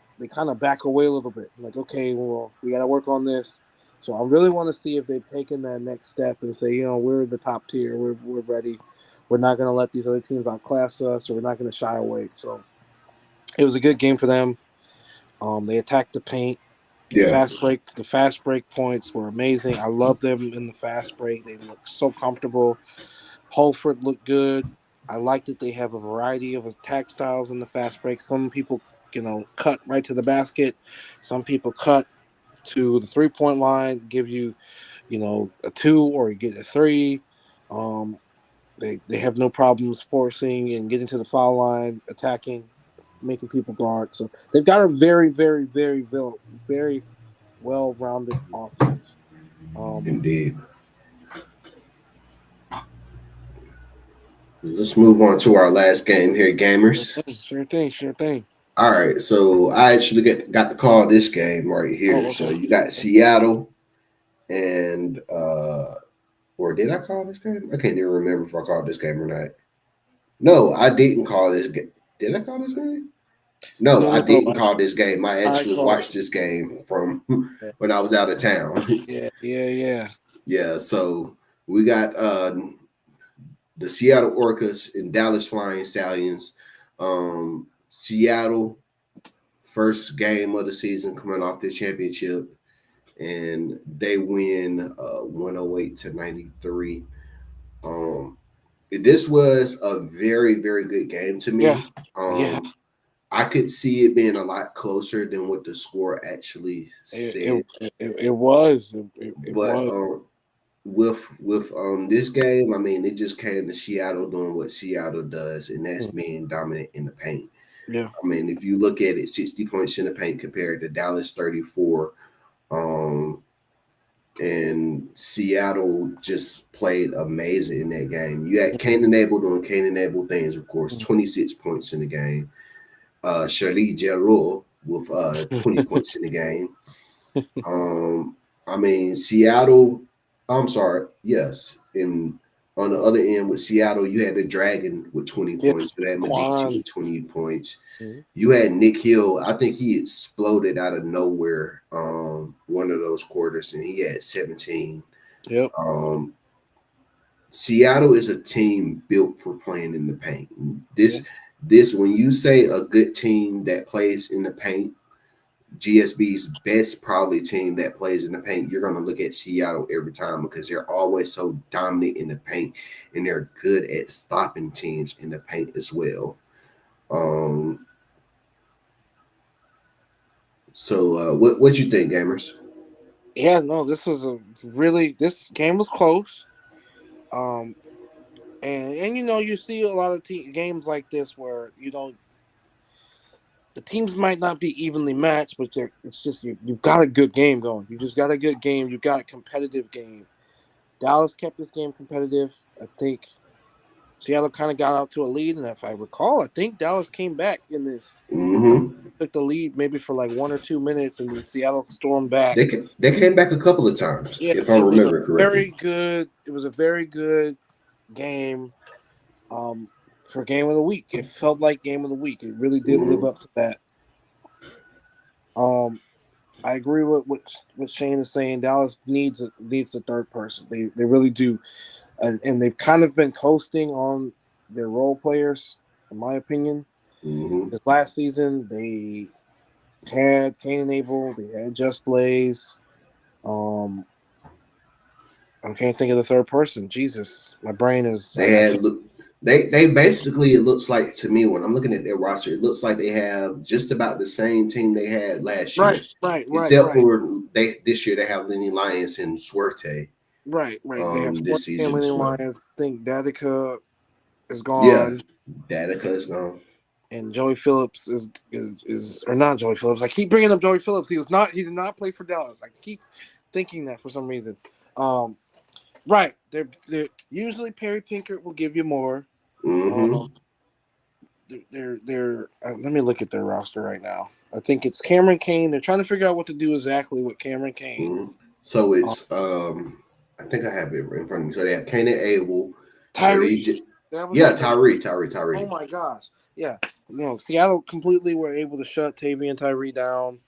of back away a little bit. Like, okay, well, we got to work on this. So I really want to see if they've taken that next step and say, we're the top tier, we're ready. We're not going to let these other teams outclass us, or we're not going to shy away. So it was a good game for them. They attacked the paint. Yeah. The fast break points were amazing. I love them in the fast break. They look so comfortable. Holford looked good. I like that they have a variety of attack styles in the fast break. Some people, cut right to the basket. Some people cut to the 3-point line, give you, a two or you get a three. Um, they have no problems forcing and getting to the foul line, attacking, making people guard. So they've got a very, very, very, very well-rounded offense. Um, Indeed. Let's move on to our last game here, gamers. sure thing, sure thing. All right, so I actually got to call this game right here. Oh, So okay. you got Seattle and or did I call this game? I can't even remember if I called this game or not. No, I didn't call this game. Did I call this game? No, No, I no, no. didn't call this game. I I actually called it. watched this game from Yeah, when I was out of town. yeah. Yeah, so we got the Seattle Orcas and Dallas Flying Stallions. Seattle, first game of the season coming off the championship, and they win 108-93. Um, this was a very, very good game to Yeah, me. yeah. I could see it being a lot closer than what the score actually It said. it was. It But was. with this game, I mean, it just came to Seattle doing what Seattle does, and that's Mm, being dominant in the paint. Yeah. I mean, if you look at it, 60 points in the paint compared to Dallas 34. And Seattle just played amazing in that game. You had Mhm, Canan Abel doing Canan Abel things, of course, 26 points in the game. Charlie Giroux with 20 points in the game. Um, I mean, Seattle, I'm sorry, yes. And on the other end with Seattle, you had the Dragon with 20 Yeah. points. You had Medici Quan. with 20 points. Mhm. You had Nick Hill. I think he exploded out of nowhere one of those quarters, and he had 17. Yep. Um, Seattle is a team built for playing in the paint. Yeah. This when you say a good team that plays in the paint, GSB's best probably team that plays in the paint, you're going to look at Seattle every time because they're always so dominant in the paint and they're good at stopping teams in the paint as well. Um, so what you think, gamers? Yeah. No, this game was close. Um, and you see a lot of games like this where the teams might not be evenly matched, but it's just you've got a good game going. You just got a good game. You got a competitive game. Dallas kept this game competitive. I think Seattle kind of got out to a lead, and if I recall, I think Dallas came back in this. Mm-hmm. Took the lead maybe for like 1 or 2 minutes, and then Seattle stormed back. They came back a couple of times, Yeah, if I remember correctly. it was a very good game. Um, for game of the week, it felt like game of the week. It really did live Mm-hmm. up to that. Um, I agree with what Shane is saying. Dallas needs a third person. They really do, and they've kind of been coasting on their role players, in my opinion. Mm-hmm. This last season, they had Cain Abel, they had Just Blaze. Um, I can't think of the third person. Jesus, my brain is. They I had can't. look. They basically, it looks like to me when I'm looking at their roster, it looks like they have just about the same team they had last year, except Right, for they this year they have Lenny Lyons and Suerte right. They have this Sporting season Lenny as well. Lyons. I think Datica is Yeah, gone. Danica is gone. And Joey Phillips is or not Joey Phillips. I keep bringing up Joey Phillips. He did not play for Dallas. I keep thinking that for some reason. Right. They're usually Perry Pinkert will give you more. Um, Mm-hmm. they're let me look at their roster right now. I think it's Cameron Kane. They're trying to figure out what to do exactly with Cameron Kane. Mm-hmm. So Um, it's I think I have it in front of me. So they have Kanan Abel, Shirley. Tyree. That was Yeah, it. Tyree. Oh my gosh. Yeah. Seattle completely were able to shut Tavian Tyree down.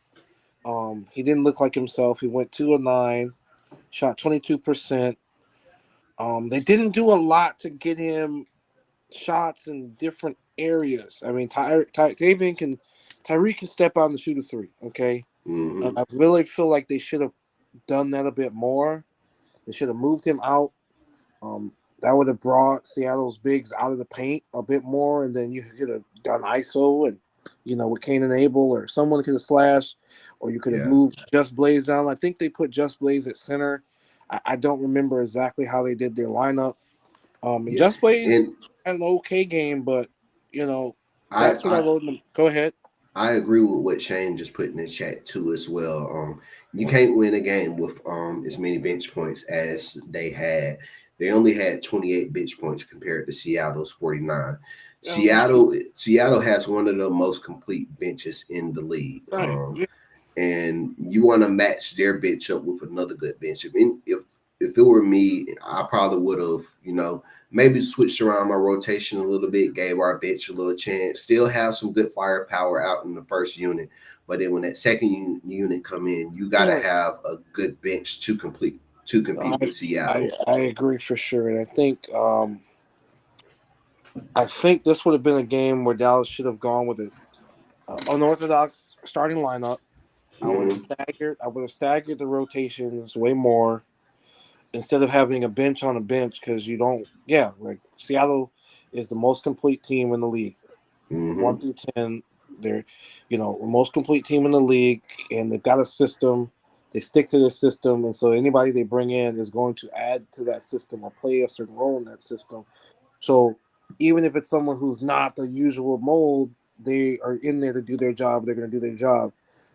He didn't look like himself. He went 2 of 9, shot 22%. They didn't do a lot to get him shots in different areas. I mean, Tyree can step out and shoot a three. Okay, and Mm-hmm. I really feel like they should have done that a bit more. They should have moved him out. that would have brought Seattle's bigs out of the paint a bit more, and then you could have done ISO and with Kane and Abel, or someone could have slashed, or you could have Yeah, moved Just Blaze down. I think they put Just Blaze at center. I don't remember exactly how they did their lineup. And yeah. Just Blaze And had an okay game, but you know I that's what I I wrote. In the, go ahead. I agree with what Shane just put in the chat too as well. You can't win a game with as many bench points as they had. They only had 28 bench points compared to Seattle's 49. Seattle has one of the most complete benches in the league. Right. And you want to match their bench up with another good bench. If it were me, I probably would have, maybe switched around my rotation a little bit, gave our bench a little chance, still have some good firepower out in the first unit. But then when that second unit come in, you got to Yeah. have a good bench to compete with Seattle. I agree for sure, and I think this would have been a game where Dallas should have gone with it. Unorthodox starting lineup. Mm-hmm. I would have staggered the rotations way more instead of having a bench on a bench, because you don't. Yeah, like Seattle is the most complete team in the league, Mm-hmm. 1 through 10. They're the most complete team in the league, and they've got a system. They stick to their system, and so anybody they bring in is going to add to that system or play a certain role in that system. So even if it's someone who's not the usual mold, they are in there to do their job. They're going to do their job.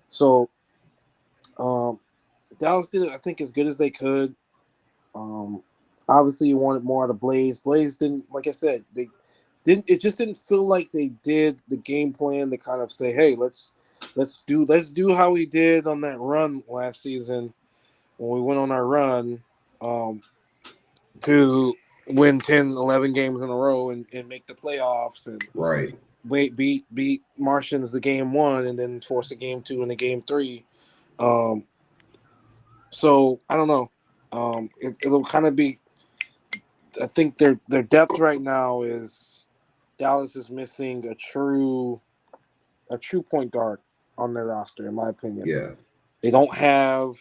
So um, Dallas did, I think, as good as they could. Um, Obviously, you wanted more out of Blaze. Blaze didn't, like I said, they didn't. It just didn't feel like they did the game plan to kind of say, "Hey, let's do how we did on that run last season when we went on our run um, to win 10, 11 games in a row and make the playoffs and Right. beat Martians the game one and then force a game two and a game three." Um, so I don't know. It'll kind of be. I think their depth right now is Dallas is missing a true point guard on their roster, in my opinion. Yeah. They don't have,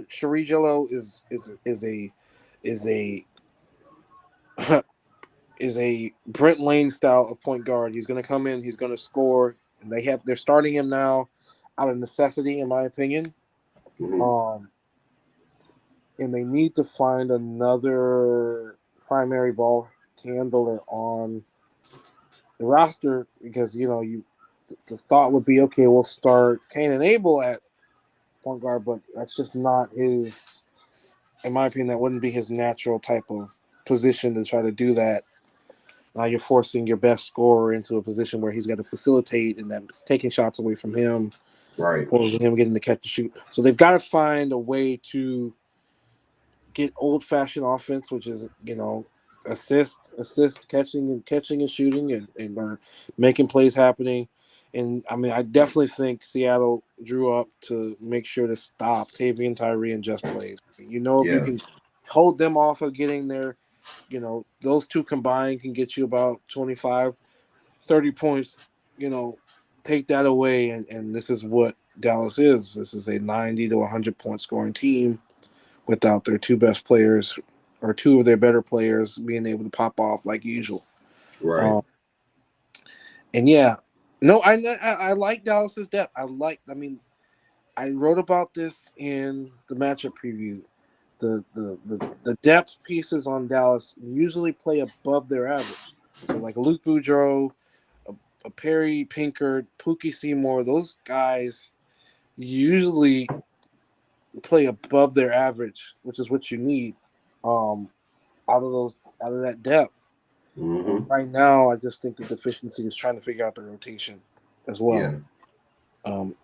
Sherry Jello is a is a Brent Lane style of point guard. He's going to come in, he's going to score, and they're starting him now out of necessity, in my opinion. Mm-hmm. Um, and they need to find another primary ball handler on the roster, because the thought would be, okay, we'll start Kane and Abel at point guard, but that's just not his. In my opinion, that wouldn't be his natural type of position to try to do that. Now you're forcing your best scorer into a position where he's got to facilitate, and that's taking shots away from him, Right. opposed to him getting the catch and shoot. So they've got to find a way to get old fashioned offense, which is assist, catching and shooting, and making plays happening. And I mean, I definitely think Seattle drew up to make sure to stop Tavian Tyree and Just Blaze. If you Yeah. can hold them off of getting their, those two combined can get you about 25, 30 points. Take that away, and this is what Dallas is. This is a 90 to 100 point scoring team without their two best players or two of their better players being able to pop off like usual. Right. Um, and yeah, no, I like Dallas's depth. I mean, I wrote about this in the matchup preview. The depth pieces on Dallas usually play above their average. So like Luke Boudreau, a Perry Pinkard, Pookie Seymour, those guys usually play above their average, which is what you need um, out of that depth. And Mm-hmm. right now, I just think the deficiency is trying to figure out the rotation as well. Yeah. Um,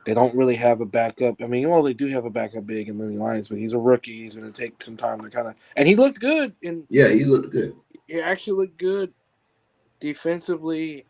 they don't really have a backup. I mean, well, they do have a backup big in Lenny Lyons, but he's a rookie. He's going to take some time to kind of. And he looked good, and Yeah. He looked good. he actually looked good defensively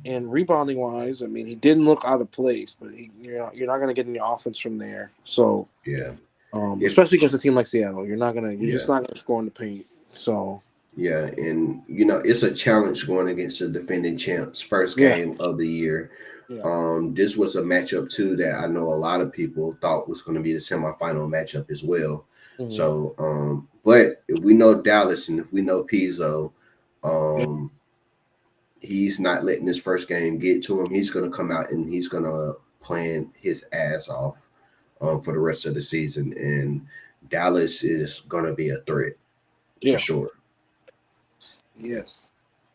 and rebounding wise. I mean, he didn't look out of place, but you're not going to get any offense from there. So, Yeah. If especially against a team like Seattle, you're just yeah. not going to score in the paint. So, Yeah, and it's a challenge going against the defending champs first yeah, game of the year. yeah, This was a matchup too that I know a lot of people thought was going to be the semifinal matchup as well. Mhm. So, but if we know Dallas and if we know Pizzo, Yeah. um, he's not letting this first game get to him. He's going to come out and he's going to plan his ass off for the rest of the season. And Dallas is going to be a threat for Yeah. sure. Yes.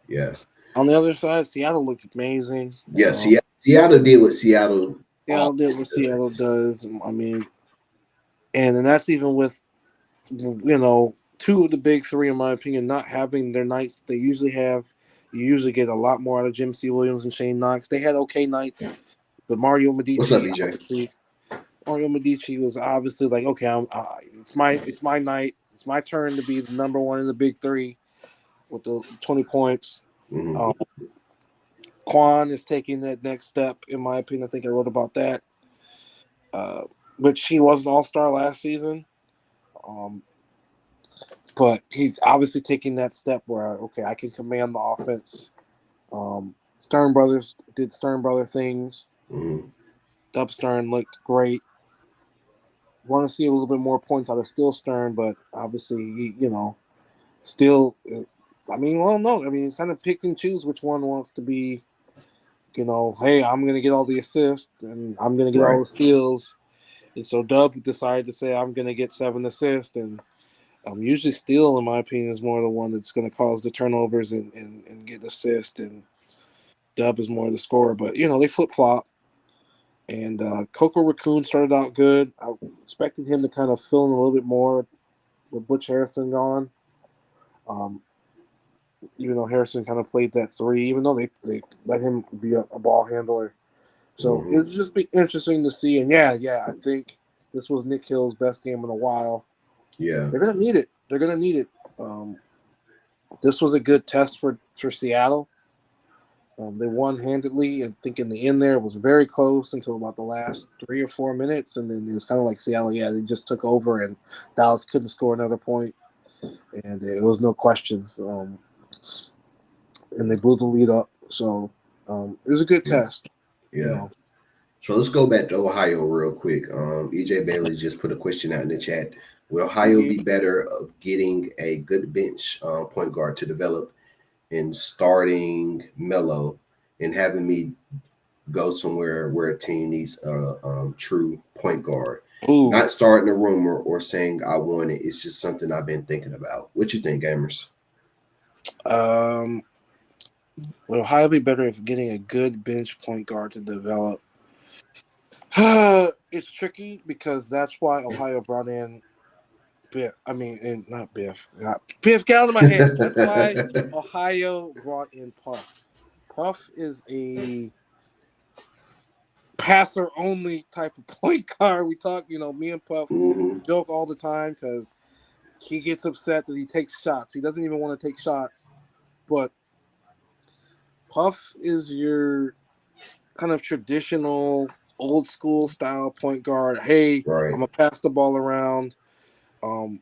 Yeah. On the other side, Seattle looked amazing. Yeah. Seattle did what Seattle Seattle did always what Seattle does. does. I mean, and that's even with two of the big three, in my opinion, not having their nights they usually have. You usually get a lot more out of Jim C. Williams and Shane Knox. They had okay nights, but What's up, Medici EJ? obviously Mario Medici was obviously like, okay, it's my night. It's my turn to be the number one in the big three with the 20 points. Mm-hmm. Um, Quan is taking that next step, in my opinion. I think I wrote about that. Uh, but she was an all star last season. Um, but he's obviously taking that step where, okay, I can command the offense. Stern Brothers did Stern Brother things. Mm-hmm. Dub Stern looked great. Want to see a little bit more points out of Still Stern, but obviously, still, I mean, well, no. I mean, he's kind of pick and choose which one wants to be, hey, I'm going to get all the assists and I'm going to get all Right. the steals. And so Dub decided to say, I'm going to get 7 assists. And usually Steele, in my opinion, is more the one that's going to cause the turnovers and get assists. And Dub is more the scorer. But, they flip flop. And Coco Raccoon started out good. I expected him to kind of fill in a little bit more with Butch Harrison gone. Um, even though Harrison kind of played that three, even though they let him be a ball handler. So Mm-hmm. it'll just be interesting to see. And yeah, I think this was Nick Hill's best game in a while. Yeah. They're gonna need it. They're gonna need it. This was a good test for Seattle. They won handedly, and I think in the end there it was very close until about the last 3 or 4 minutes, and then it was kind of like Seattle. Yeah, they just took over, and Dallas couldn't score another point, and it was no questions. And they blew the lead up. So it was a good Yeah. test. You Yeah. know, So let's go back to Ohio real quick. EJ Bailey just put a question out in the chat. Would Ohio Mhm. be better of getting a good bench point guard to develop and starting Melo and having me go somewhere where a team needs a true point guard? Ooh, Not starting a rumor or saying I want it. It's just something I've been thinking about. What you think, gamers? um, would Ohio be better if getting a good bench point guard to develop? It's tricky because that's why Ohio brought in Biff. I mean, and not Biff. Not Biff. Get out of my head. That's why Ohio brought in Puff. Puff is a passer only type of point guard. We talk, me and Puff Hmm. joke all the time because he gets upset that he takes shots. He doesn't even want to take shots. But Puff is your kind of traditional, old school style point guard. Hey, I'm Right. gonna pass the ball around. Um,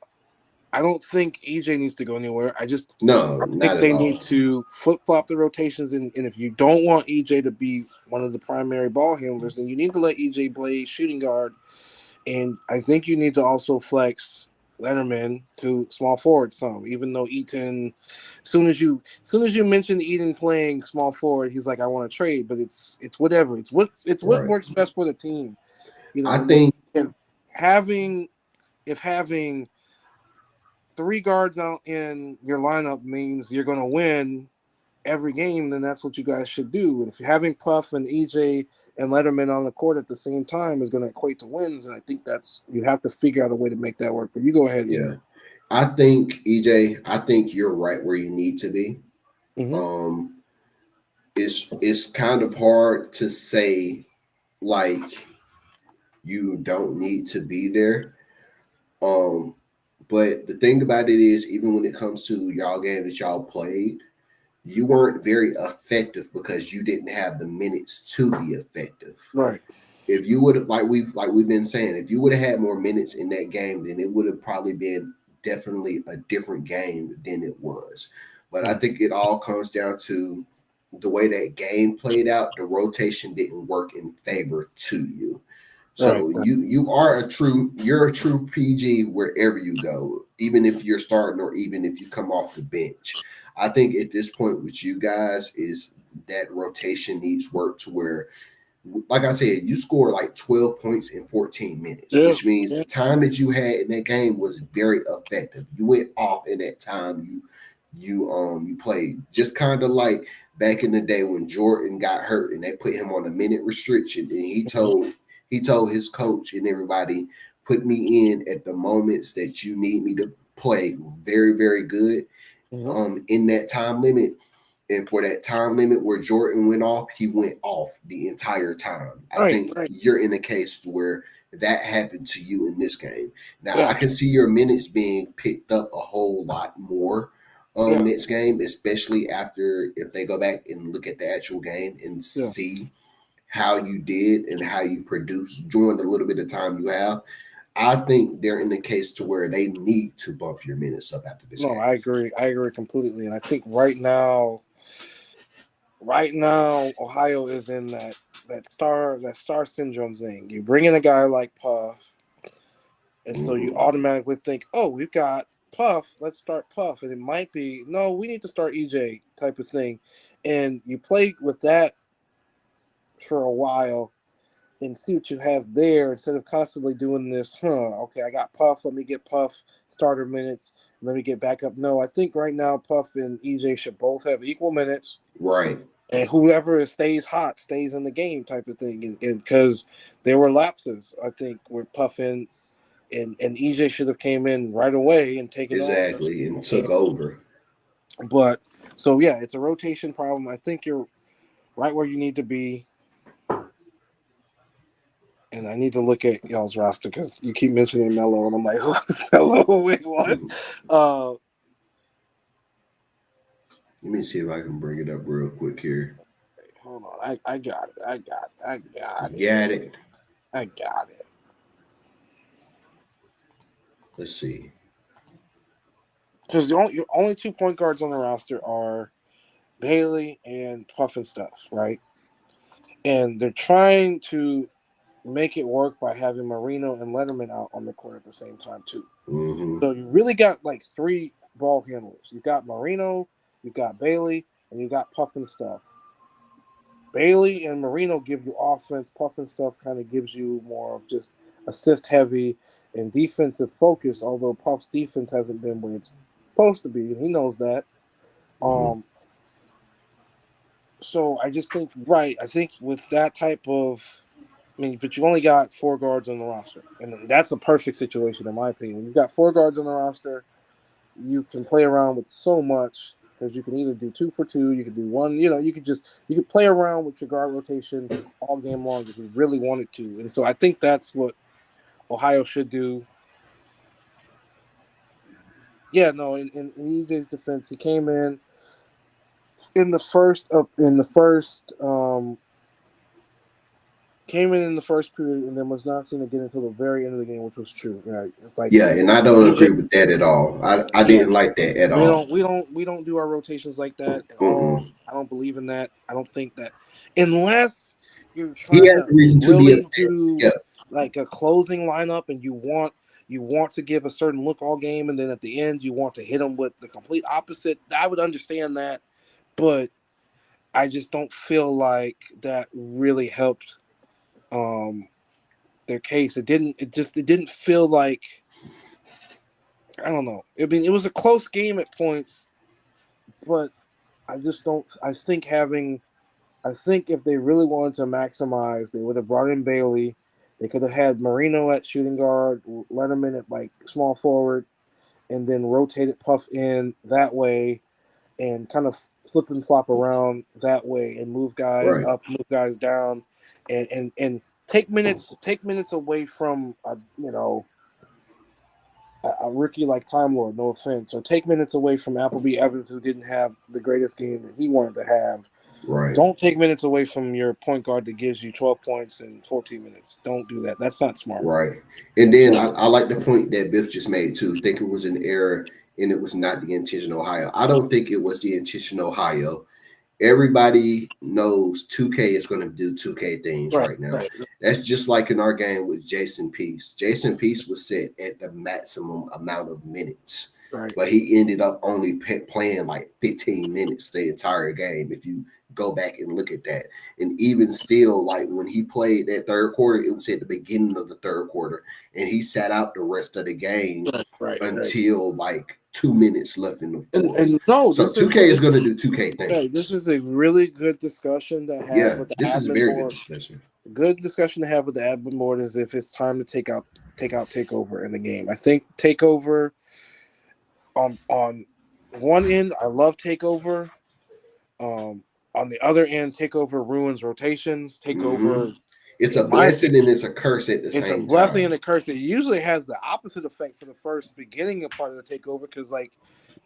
I don't think EJ needs to go anywhere. No, I not think at they need all. to flip flop the rotations, and if you don't want EJ to be one of the primary ball handlers, then you need to let EJ play shooting guard. And I think you need to also flex Letterman to small forward some, even though Eaton, as soon as you mentioned Eaton playing small forward, he's like, I want to trade, but it's whatever. It's what Right. works best for the team, I and if think if having if having three guards out in your lineup means you're going to win every game, then that's what you guys should do. And if having Puff and EJ and Letterman on the court at the same time is going to equate to wins, and I think that's you have to figure out a way to make that work. But you go ahead, yeah. EJ. I think EJ, I think you're right where you need to be. Mm-hmm. Um, it's kind of hard to say like you don't need to be there. Um, but the thing about it is, even when it comes to y'all games that y'all played, you weren't very effective because you didn't have the minutes to be effective. Right. If you would have like we've been saying, if you would have had more minutes in that game, then it would have probably been definitely a different game than it was. But I think it all comes down to the way that game played out. The rotation didn't work in favor to you. Right. So you're a true PG wherever you go, even if you're starting or even if you come off the bench. I think at this point with you guys is that rotation needs work to where, like I said, you scored like 12 points in 14 minutes, Yeah. which means Yeah. the time that you had in that game was very effective. You went off in that time you played. Just kind of like back in the day when Jordan got hurt and they put him on a minute restriction, and he told his coach and everybody, put me in at the moments that you need me to play very, very good Mhm. in that time limit. And for that time limit where Jordan went off, he went off the entire time. I Right. think Right. you're in a case where that happened to you in this game. Now I Yeah. can see your minutes being picked up a whole lot more Yeah. next game, especially after if they go back and look at the actual game and Yeah. see how you did and how you produced during the little bit of time you have. I think they're in the case to where they need to bump your minutes up after this No, game. I agree. I agree completely. And I think right now, Ohio is in that star syndrome thing. You bring in a guy like Puff, and so you Mhm. automatically think, oh, we've got Puff. Let's start Puff, and it might be no, we need to start EJ type of thing, and you play with that for a while and see what you have there instead of constantly doing this. Okay, I got Puff. Let me get Puff starter minutes. Let me get back up. No, I think right now Puff and EJ should both have equal minutes, Right. and whoever stays hot stays in the game type of thing. And because there were lapses, I think where Puff and EJ should have came in right away and taken over. Exactly. And And, took over. but so yeah, it's a rotation problem. I think you're right where you need to be. And I need to look at y'all's roster because you keep mentioning Melo, and I'm like, who's Melo? Wait, what? Mhm. Uh, Let me see if I can bring it up real quick here. hold on. I got it. I got it. I got You it. got it. I got it. Let's see. Because the only 2 point guards on the roster are Bailey and Puff and Stuff, right? And they're trying to make it work by having Marino and Letterman out on the court at the same time too. Mm-hmm. So you really got like 3 ball handlers. You got Marino, you got Bailey, and you got Puff and Stuff. Bailey and Marino give you offense. Puff and Stuff kind of gives you more of just assist heavy and defensive focus. Although Puff's defense hasn't been where it's supposed to be, and he knows that. Mm-hmm. Um, so I just think right. I think with that type of, I mean, but you only got 4 guards on the roster, and that's a perfect situation in my opinion. You've got 4 guards on the roster. You can play around with so much because you can either do 2 for 2, you can do one. You could play around with your guard rotation all game long if you really wanted to. And so I think that's what Ohio should do. Yeah, no. In EJ's defense, he came in the first period and then was not seen again until the very end of the game, which was true. Right? It's like Yeah, and I don't EJ. agree with that at all. I Yeah, didn't like that at we all. don't we don't we don't do our rotations like that at all. Mm-mm. I don't believe in that. I don't think that unless you're He trying has to a reason to be really upset. do Yeah. like a closing lineup and you want to give a certain look all game and then at the end you want to hit them with the complete opposite. I would understand that, but I just don't feel like that really helped um their case. It didn't feel like, I don't know. I mean, it was a close game at points, but I just don't. I think if they really wanted to maximize, they would have brought in Bailey. They could have had Marino at shooting guard, Letterman at like small forward, and then rotated Puff in that way, and kind of flip and flop around that way, and move guys Right. up, move guys down, and take minutes away from a rookie like Time Lord, no offense, or take minutes away from Appleby Evans, who didn't have the greatest game that he wanted to have. Right. Don't take minutes away from your point guard that gives you 12 points in 14 minutes. Don't do that. That's not smart. Right. And then So, I like the point that Biff just made too. Think it was an error and it was not the intention of Ohio. I don't think it was the intention of Ohio. everybody knows 2K is going to do 2K things Right, right now. right. That's just like in our game with Jason Peace. Jason Peace was set at the maximum amount of minutes, Right. but he ended up only playing like 15 minutes the entire game. If you go back and look at that, and even still, like when he played that third quarter, it was at the beginning of the third quarter, and he sat out the rest of the game Right. until like 2 minutes left in the fourth. And no, So this is 2K is going to do 2K okay, this things. is a really good discussion to have Yeah, with the this is a admin very good board. discussion. Good discussion to have with the admin board is if it's time to take out takeover in the game. I think takeover on one end, I love takeover. On the other end, takeover ruins rotations. Takeover, It's a in my blessing opinion, and it's a curse at the it's a same blessing time. and a curse. It usually has the opposite effect for the first beginning of part of the takeover because like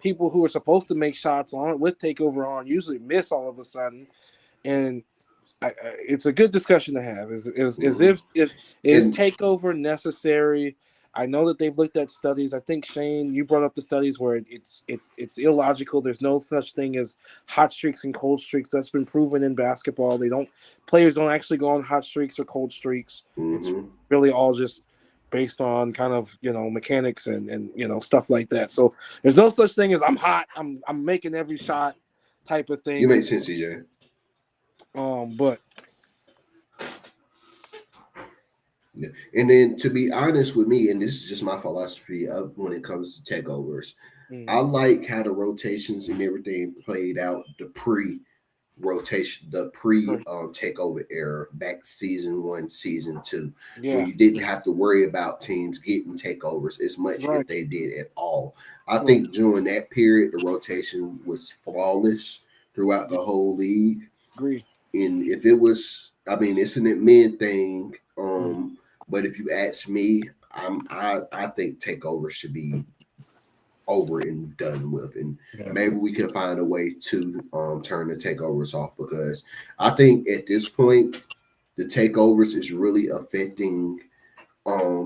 people who are supposed to make shots on with takeover on usually miss all of a sudden, and it's a good discussion to have. Is if is And takeover necessary? I know that they've looked at studies. I think Shane, you brought up the studies where it's illogical. There's no such thing as hot streaks and cold streaks. That's been proven in basketball. Players don't actually go on hot streaks or cold streaks. It's really all just based on kind of mechanics and stuff like that. So there's no such thing as I'm hot. I'm making every shot type of you thing. make sense, CJ. But Yeah. And then to be honest with me, and this is just my philosophy of when it comes to takeovers, I like how the rotations and everything played out the pre-rotation, the takeover era back season 1, season 2, when you didn't have to worry about teams getting takeovers as much if they did at all. I think during that period, the rotation was flawless throughout the whole league. Agree. And if it was, I mean, it's an admin thing. But if you ask me, I think takeover should be over and done with, and maybe we can find a way to turn the takeovers off, because I think at this point the takeovers is really affecting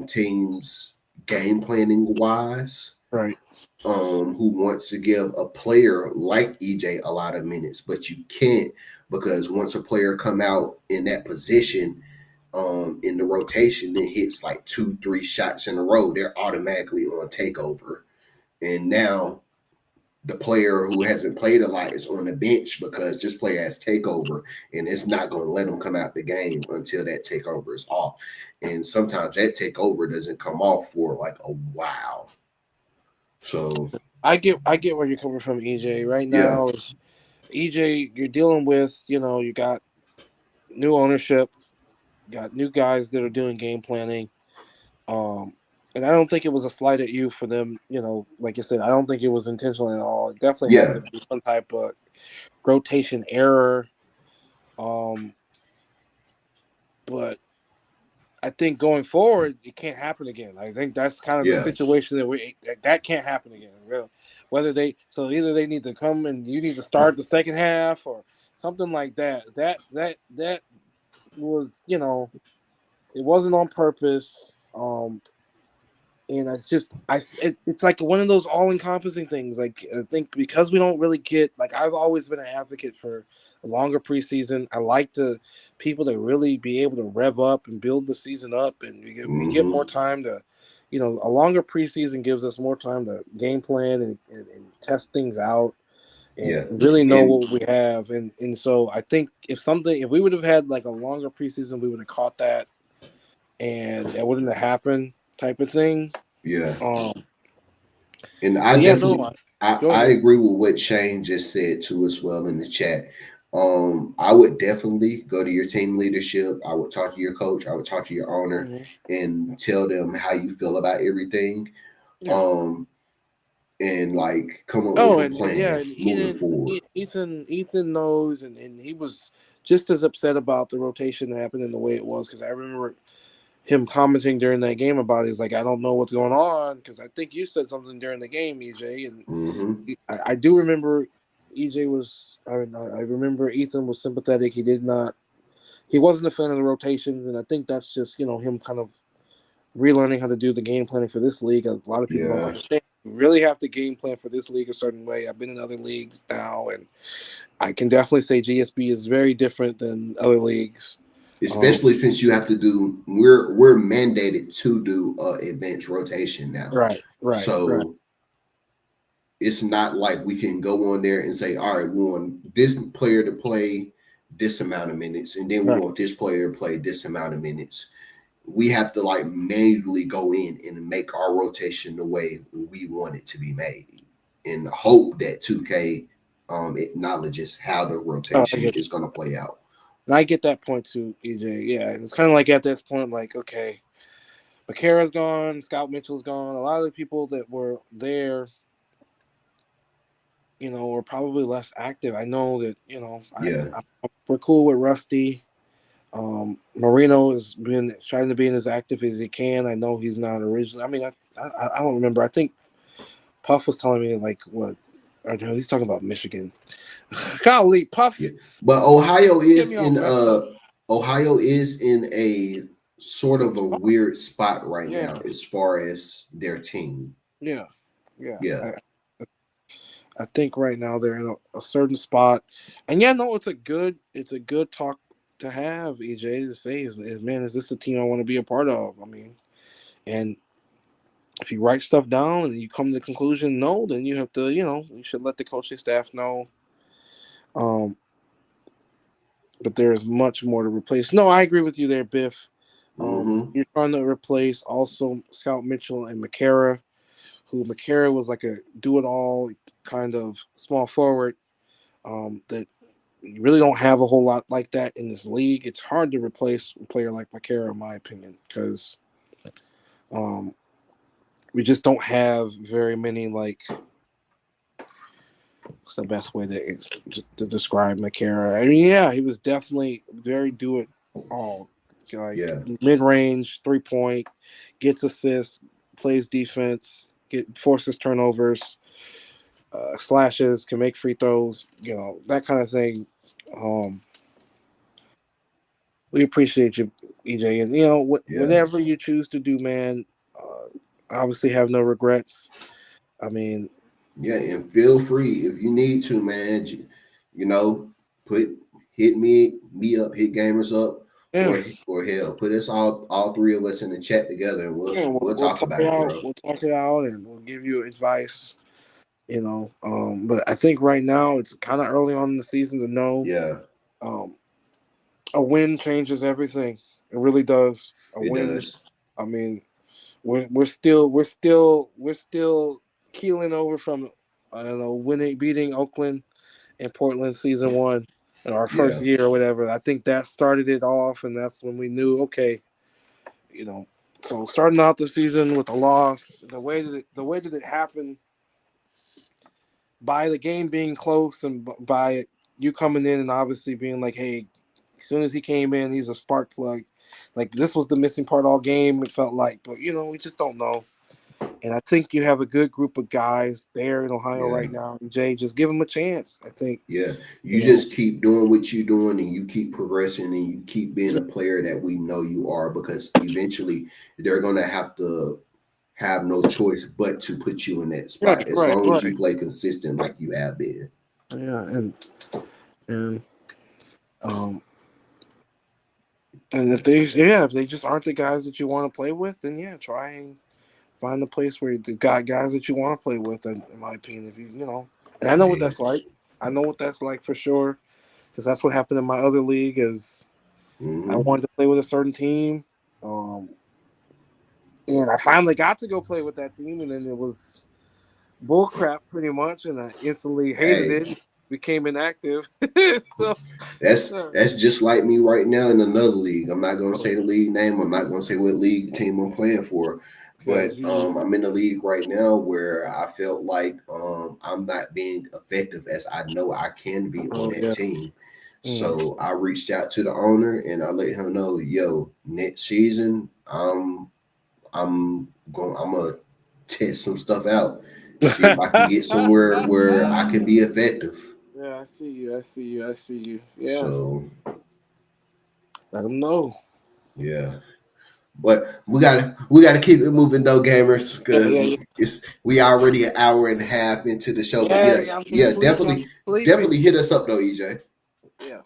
teams game planning wise. Right. Who wants to give a player like EJ a lot of minutes, but you can't, because once a player come out in that position in the rotation, then hits like 2-3 shots in a row, they're automatically on takeover. And now the player who hasn't played a lot is on the bench because this player has takeover, and it's not going to let them come out the game until that takeover is off. And sometimes that takeover doesn't come off for like a while. So I get where you're coming from, EJ. Right now, EJ, you're dealing with, you got new ownership, got new guys that are doing game planning. And I don't think it was a slight at you for them, like I said, I don't think it was intentional at all. It definitely had to be some type of rotation error. But I think going forward, it can't happen again. I think that's kind of the situation that can't happen again. Really, either they need to come and you need to start the second half or something like that. That was, it wasn't on purpose. And it's just it's like one of those all-encompassing things. Like I think because we don't really get, like, I've always been an advocate for a longer preseason. I like the people to really be able to rev up and build the season up, and we get more time to, a longer preseason gives us more time to game plan and test things out and really know what we have. And so I think if we would have had like a longer preseason, we would have caught that, and that wouldn't have happened, type of thing. And I definitely I agree with what Shane just said too as well in the chat. I would definitely go to your team leadership. I would talk to your coach. I would talk to your owner and tell them how you feel about everything. And like come up with a plan moving forward. Ethan knows, and he was just as upset about the rotation happening the way it was, because I remember him commenting during that game about it. He's like, I don't know what's going on, because I think you said something during the game, EJ, and I do remember EJ was. I remember Ethan was sympathetic. He wasn't a fan of the rotations, and I think that's just him kind of relearning how to do the game planning for this league. A lot of people don't understand really have to game plan for this league a certain way. I've been in other leagues now, and I can definitely say GSB is very different than other leagues. Especially since you have to do, we're mandated to do advanced rotation now. Right. So it's not like we can go on there and say, all right, we want this player to play this amount of minutes, and then we Right. want this player to play this amount of minutes. We have to like manually go in and make our rotation the way we want it to be made, and hope that 2K acknowledges how the I rotation get, is going to play out. and I get that point too, EJ. Yeah, it's kind of like at this point, like okay, McCarra's gone, Scout Mitchell's gone. A lot of the people that were there, are probably less active. I know that Yeah, we're cool with Rusty. Marino has been trying to be as active as he can. I know he's not originally. I mean, I don't remember. I think Puff was telling me like what. Or no, he's talking about Michigan. Golly, Puff, yeah. But get me all messed up. Ohio is in a sort of a weird spot right Yeah, now as far as their team. yeah, yeah. Yeah, I think right now they're in a certain spot, and yeah, no, it's a good talk to have, EJ, to say man, is this the team I want to be a part of? I mean, and if you write stuff down and you come to the conclusion no, then you have to, you should let the coaching staff know. Um, but there is much more to replace. No, I agree with you there, Biff. mm-hmm. You're trying to replace also Scout Mitchell and McCarra, who McCarra was like a do-it-all kind of small forward. That you really don't have a whole lot like that in this league. It's hard to replace a player like McCarra, in my opinion, because um, we just don't have very many like. What's the best way to describe McCarra? I mean, yeah, he was definitely very do it all, like Yeah, mid range, 3-point, gets assists, plays defense, forces turnovers, slashes, can make free throws, that kind of thing. Um, we appreciate you, EJ, and yeah, whatever you choose to do, man. Obviously, have no regrets. I mean, yeah. And feel free if you need to, man. You know, put hit me up, hit gamers up, yeah, or hell, put us all three of us in the chat together, and we'll yeah, we'll we'll talk talk about it it, out. bro. We'll talk it out, and we'll give you advice. But I think right now it's kind of early on in the season to know. Yeah, Um, a win changes everything. It really does. A it win. does. I mean, we're still keeling over from I don't know winning beating Oakland and Portland season one in our first Yeah, year or whatever. I think that started it off, and that's when we knew okay, you know. So starting out the season with a loss, the way that it happened by the game being close and by you coming in and obviously being like, hey, as soon as he came in, he's a spark plug. Like this was the missing part all game. It felt like, but we just don't know. And I think you have a good group of guys there in Ohio yeah. right now. Jay, just give them a chance. I think, Yeah, you you know, just keep doing what you're doing and you keep progressing and you keep being a player that we know you are because eventually they're going to have to have no choice but to put you in that right, spot as right, long as right. you play consistent like you have been. Yeah, and um and if they just aren't the guys that you want to play with, then yeah, try and find a place where you got guys that you want to play with. In my opinion, if and I know what Yeah. that's like. I know what that's like for sure, because that's what happened in my other league. Is I Hmm. wanted to play with a certain team, um, and I finally got to go play with that team, and then it was bull crap pretty much, and I instantly hated Hey, it. Became inactive. So, that's just like me right now in another league. I'm not going to say the league name. I'm not going to say what league team I'm playing for. because But you was I'm in a league right now where I felt like I'm not being effective as I know I can be on oh that yeah. team. Mm. So I reached out to the owner and I let him know, yo, next season I'm gonna test some stuff out, see if I can get somewhere where I can be effective. Yeah, I see you. I see you. I see you. Yeah, So let them know. yeah. But we gotta keep it moving though, gamers, Yeah, because yeah, yeah. we already an hour and a half into the show. But Yeah, yeah, I'm getting sleepy. definitely hit us up though, EJ. Yeah.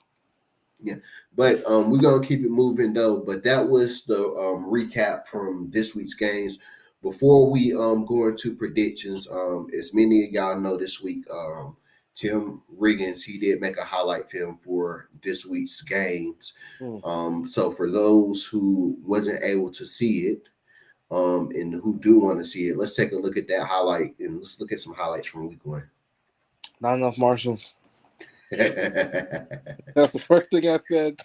Yeah. But we're gonna keep it moving though. But that was the recap from this week's games. Before we go into predictions, as many of y'all know this week, Tim Riggins, he did make a highlight film for this week's games. So for those who wasn't able to see it, and who do want to see it, let's take a look at that highlight and let's look at some highlights from week one. Not enough Martians. That's the first thing I said.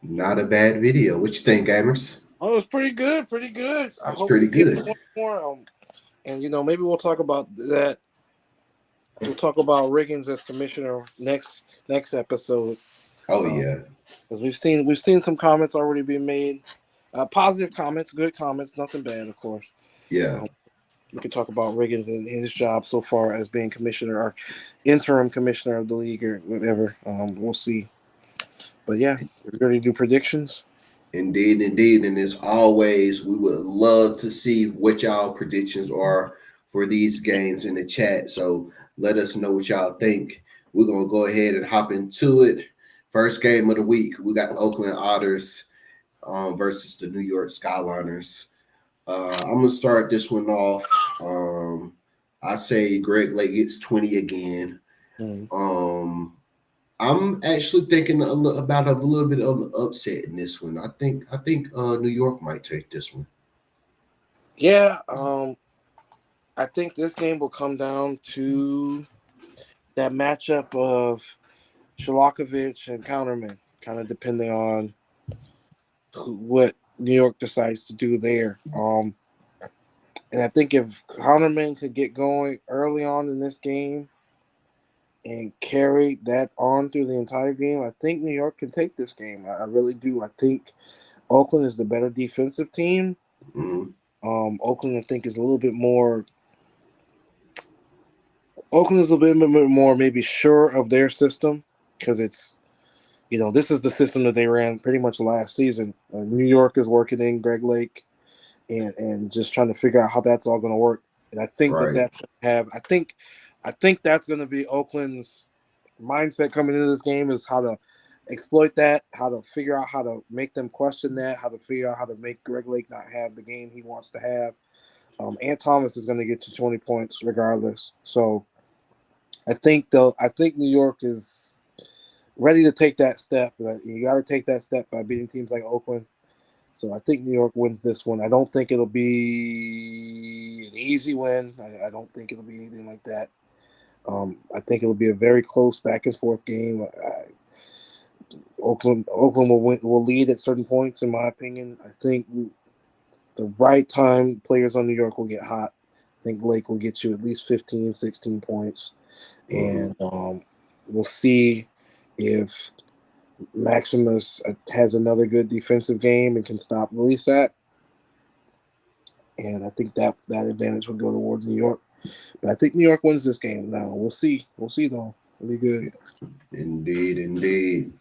Not a bad video. What you think, gamers? Oh, it was pretty good, pretty good. I It's hope pretty we get good. one more. And maybe we'll talk about that. We'll talk about Riggins as commissioner next episode. Oh yeah, because we've seen some comments already being made, positive comments, good comments, nothing bad, of course. yeah. We could talk about Riggins and his job so far as being commissioner or interim commissioner of the league or whatever. We'll see. But yeah, we're ready to do predictions. Indeed. And as always, we would love to see what y'all predictions are for these games in the chat. So let us know what y'all think. We're gonna go ahead and hop into it. First game of the week, we got Oakland Otters versus the New York Skyliners. I'm gonna start this one off. I say Greg Lake gets 20 again. Mm. I'm actually thinking about a little bit of an upset in this one. I think New York might take this one. Yeah, I think this game will come down to that matchup of Shalakovich and Counterman, kind of depending on what New York decides to do there. And I think if Counterman could get going early on in this game and carry that on through the entire game, I think New York can take this game. I really do. I think Oakland is the better defensive team. Mm-hmm. Oakland, I think, is a little bit more. Oakland is a little bit more maybe sure of their system because it's, this is the system that they ran pretty much last season. New York is working in Greg Lake and just trying to figure out how that's all going to work. And I think that Right. that's going to have. I think that's going to be Oakland's mindset coming into this game is how to exploit that, how to figure out how to make them question that, how to figure out how to make Greg Lake not have the game he wants to have. Ant Thomas is going to get you 20 points regardless. So I think New York is ready to take that step. You got to take that step by beating teams like Oakland. So I think New York wins this one. I don't think it'll be an easy win. I don't think it'll be anything like that. I think it'll be a very close back and forth game. Oakland will lead at certain points, in my opinion. I think the right time players on New York will get hot. I think Lake will get you at least 15, 16 points. Mm-hmm. And we'll see if Maximus has another good defensive game and can stop Vlisat. And I think that advantage would go towards New York. But I think New York wins this game. Now we'll see. We'll see though. It'll be good. Indeed, indeed.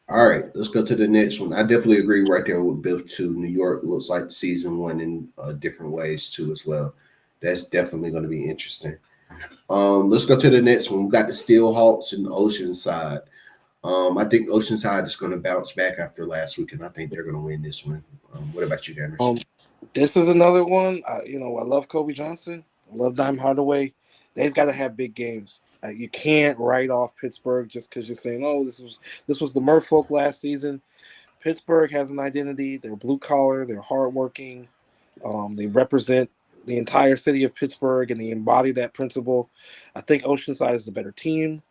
All right, let's go to the next one. I definitely agree right there with Biff too. New York looks like season one in different ways too as well. That's definitely going to be interesting. Let's go to the next one. We got the Steelhawks and Oceanside. I think Oceanside is going to bounce back after last week, and I think they're going to win this one. What about you, Gamers? This is another one. I love Kobe Johnson. I love Dime Hardaway. They've got to have big games. You can't write off Pittsburgh just because you're saying, "Oh, this was the Merfolk last season." Pittsburgh has an identity. They're blue collar. They're hardworking. They represent the entire city of Pittsburgh, and they embody that principle. I think Oceanside is the better team.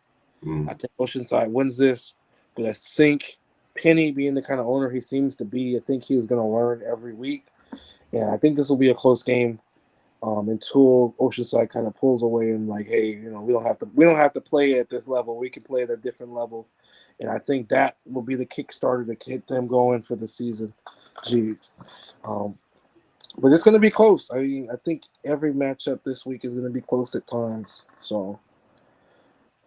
Mm. I think Oceanside wins this, but I think Penny, being the kind of owner he seems to be, I think he is going to learn every week. And I think this will be a close game until Oceanside kind of pulls away and like, hey, we don't have to play at this level. We can play at a different level. And I think that will be the Kickstarter to get them going for the season. Gee. But it's going to be close. I mean, I think every matchup this week is going to be close at times. So,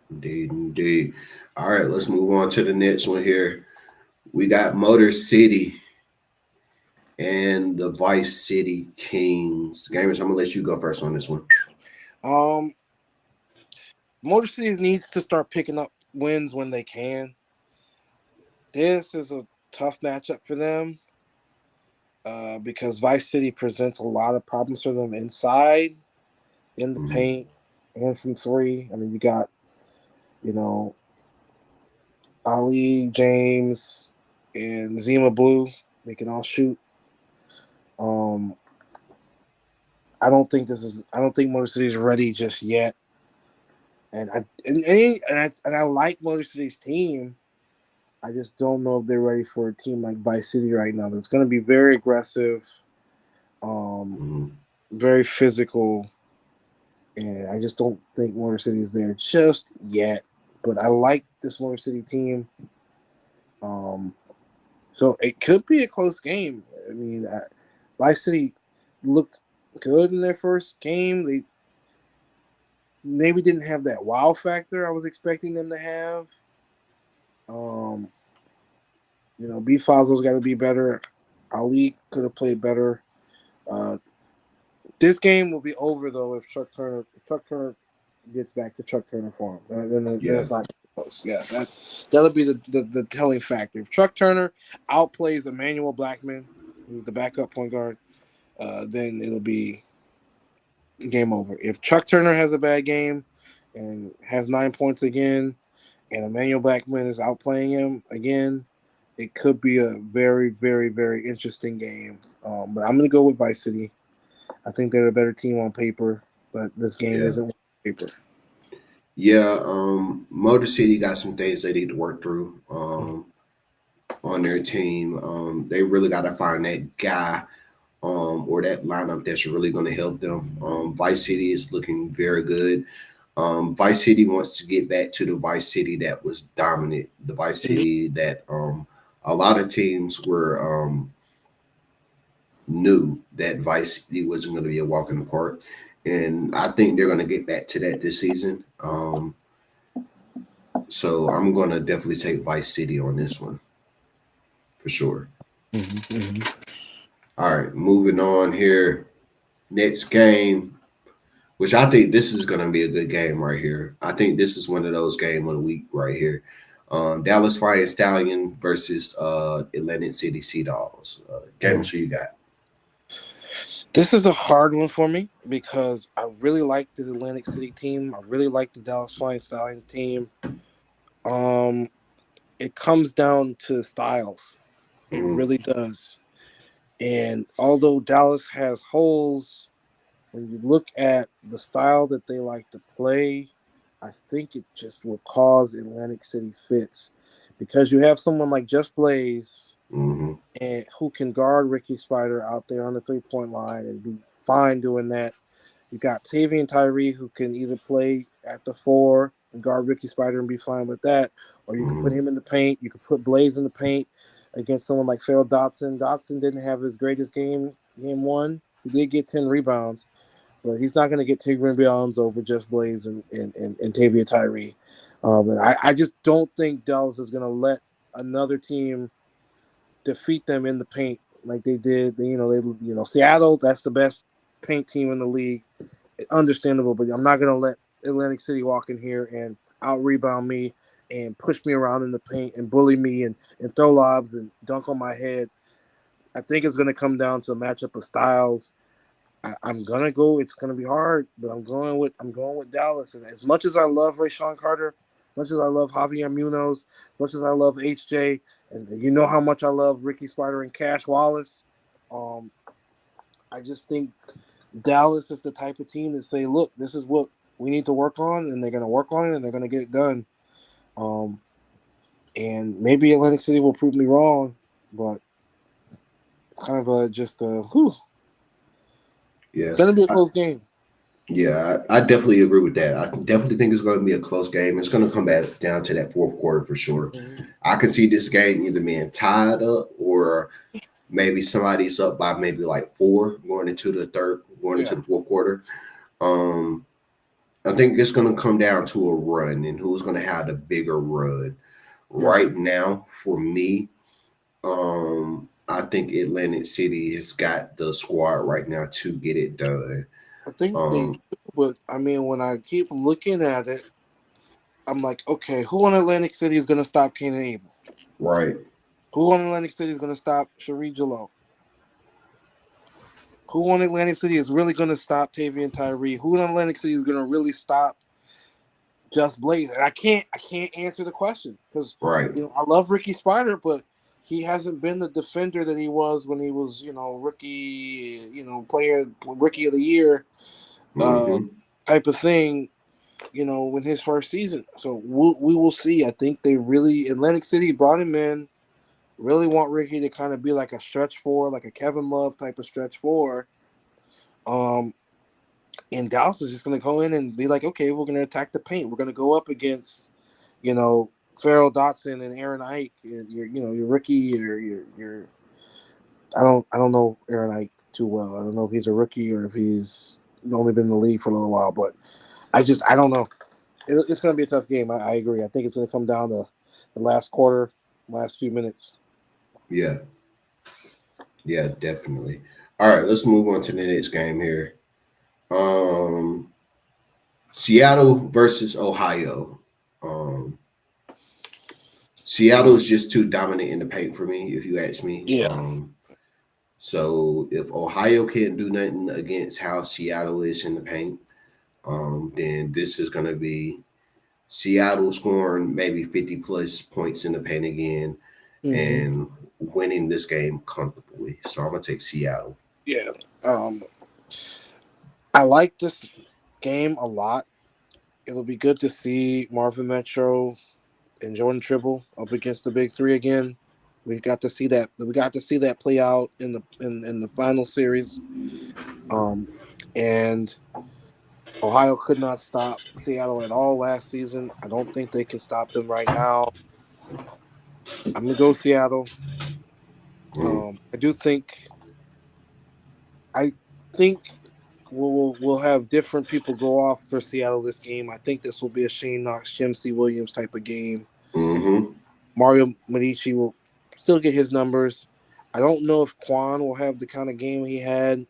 Indeed, indeed. All right, let's move on to the next one here. We got Motor City and the Vice City Kings. Gamers, I'm gonna let you go first on this one. um, Motor Cities needs to start picking up wins when they can. This is a tough matchup for them because Vice City presents a lot of problems for them inside, in the Mhm. paint, and from three. I mean, you got, you know, Ali, James, and Zima Blue. They can all shoot. Um, I don't think Motor City is ready just yet. And I like Motor City's team. I just don't know if they're ready for a team like Vice City right now. That's going to be very aggressive, um, Mhm. very physical, and I just don't think Motor City is there just yet. But I like this Motor City team. Um, so it could be a close game. I mean, Vice City looked good in their first game. They maybe didn't have that wow factor I was expecting them to have. Um, B Fazio's got to be better. Ali could have played better. Uh, this game will be over though if Chuck Turner gets back to Chuck Turner form. Then Yeah, it's not. Yeah, that'll be the telling factor. If Chuck Turner outplays Emmanuel Blackman, who's the backup point guard, then it'll be game over. If Chuck Turner has a bad game and has 9 points again, and Emmanuel Blackman is outplaying him again, it could be a very, very, very interesting game. But I'm going to go with Vice City. I think they're a better team on paper, but this game Yeah. isn't on paper. Yeah, Motor City got some things they need to work through on their team. They really got to find that guy or that lineup that's really going to help them. Vice City is looking very good. Vice City wants to get back to the Vice City that was dominant, the Vice City that a lot of teams were knew that Vice City wasn't going to be a walk in the park. And I think they're going to get back to that this season. So I'm going to definitely take Vice City on this one for sure. All right, moving on here. Next game, which I think this is going to be a good game right here. I think this is one of those game of the week right here. Dallas Fire Stallion versus Atlantic City Sea Dogs. Game, who you got? This is a hard one for me because I really like the Atlantic City team. I really like the Dallas Flying Stallion team. It comes down to styles. It really does. And although Dallas has holes, when you look at the style that they like to play, I think it just will cause Atlantic City fits because you have someone like Just Blaze and who can guard Ricky Spider out there on the 3-point line and be fine doing that. You got Tavian Tyree who can either play at the 4 and guard Ricky Spider and be fine with that, or you can put him in the paint. You can put Blaze in the paint against someone like Farrell Dotson. Dotson didn't have his greatest game 1. He did get 10 rebounds, but he's not going to get 10 rebounds over Just Blaze and Tavian Tyree. And I just don't think Dallas is going to let another team defeat them in the paint like they did. Seattle, that's the best paint team in the league. Understandable, but I'm not going to let Atlantic City walk in here and out-rebound me and push me around in the paint and bully me and throw lobs and dunk on my head. I think it's going to come down to a matchup of styles. I'm gonna go. It's gonna be hard, but I'm going with Dallas. And as much as I love Rayshawn Carter, as much as I love Javier Munoz, as much as I love HJ, and you know how much I love Ricky Spider and Cash Wallace, I just think Dallas is the type of team that say, look, this is what we need to work on, and they're gonna work on it, and they're gonna get it done. And maybe Atlantic City will prove me wrong, but it's kind of just a whew. Yeah, It's gonna be a close game. Yeah, I definitely agree with that. I definitely think it's going to be a close game. It's going to come back down to that fourth quarter for sure. I can see this game either being tied up or maybe somebody's up by maybe like 4 going into the fourth quarter. I think it's going to come down to a run and who's going to have the bigger run. Right now, for me, I think Atlantic City has got the squad right now to get it done. I think they do, but I mean, when I keep looking at it, I'm like, okay, who on Atlantic City is going to stop Kanan Abel? Right. Who on Atlantic City is going to stop Cherie Jalot? Who on Atlantic City is really going to stop Tavian Tyree? Who on Atlantic City is going to really stop Just Blaze? And I can't answer the question because right. I love Ricky Spider, but he hasn't been the defender that he was when he was, rookie, rookie of the year type of thing, in his first season. So we will see. I think they really, Atlantic City brought him in, really want Ricky to kind of be like a stretch 4, like a Kevin Love type of stretch 4. And Dallas is just going to go in and be like, okay, we're going to attack the paint. We're going to go up against, Farrell Dotson and Aaron Ike, your rookie, your I don't know Aaron Ike too well. I don't know if he's a rookie or if he's only been in the league for a little while, but I don't know. It's going to be a tough game. I agree. I think it's going to come down to the last quarter, last few minutes. Yeah. Yeah, definitely. All right, let's move on to the next game here. Seattle versus Ohio. Seattle is just too dominant in the paint for me, if you ask me. Yeah. So if Ohio can't do nothing against how Seattle is in the paint, then this is going to be Seattle scoring maybe 50 plus points in the paint again Hmm. and winning this game comfortably. So I'm going to take Seattle. Yeah. I like this game a lot. It'll be good to see Marvin Metro and Jordan Tribble up against the big three again. We got to see that. We got to see that play out in the final series. And Ohio could not stop Seattle at all last season. I don't think they can stop them right now. I'm gonna go Seattle. Mm, I do think. I think we'll have different people go off for Seattle this game. I think this will be a Shane Knox, Jim C. Williams type of game. mm-hmm. Mario Medici will still get his numbers. I don't know if Quan will have the kind of game he had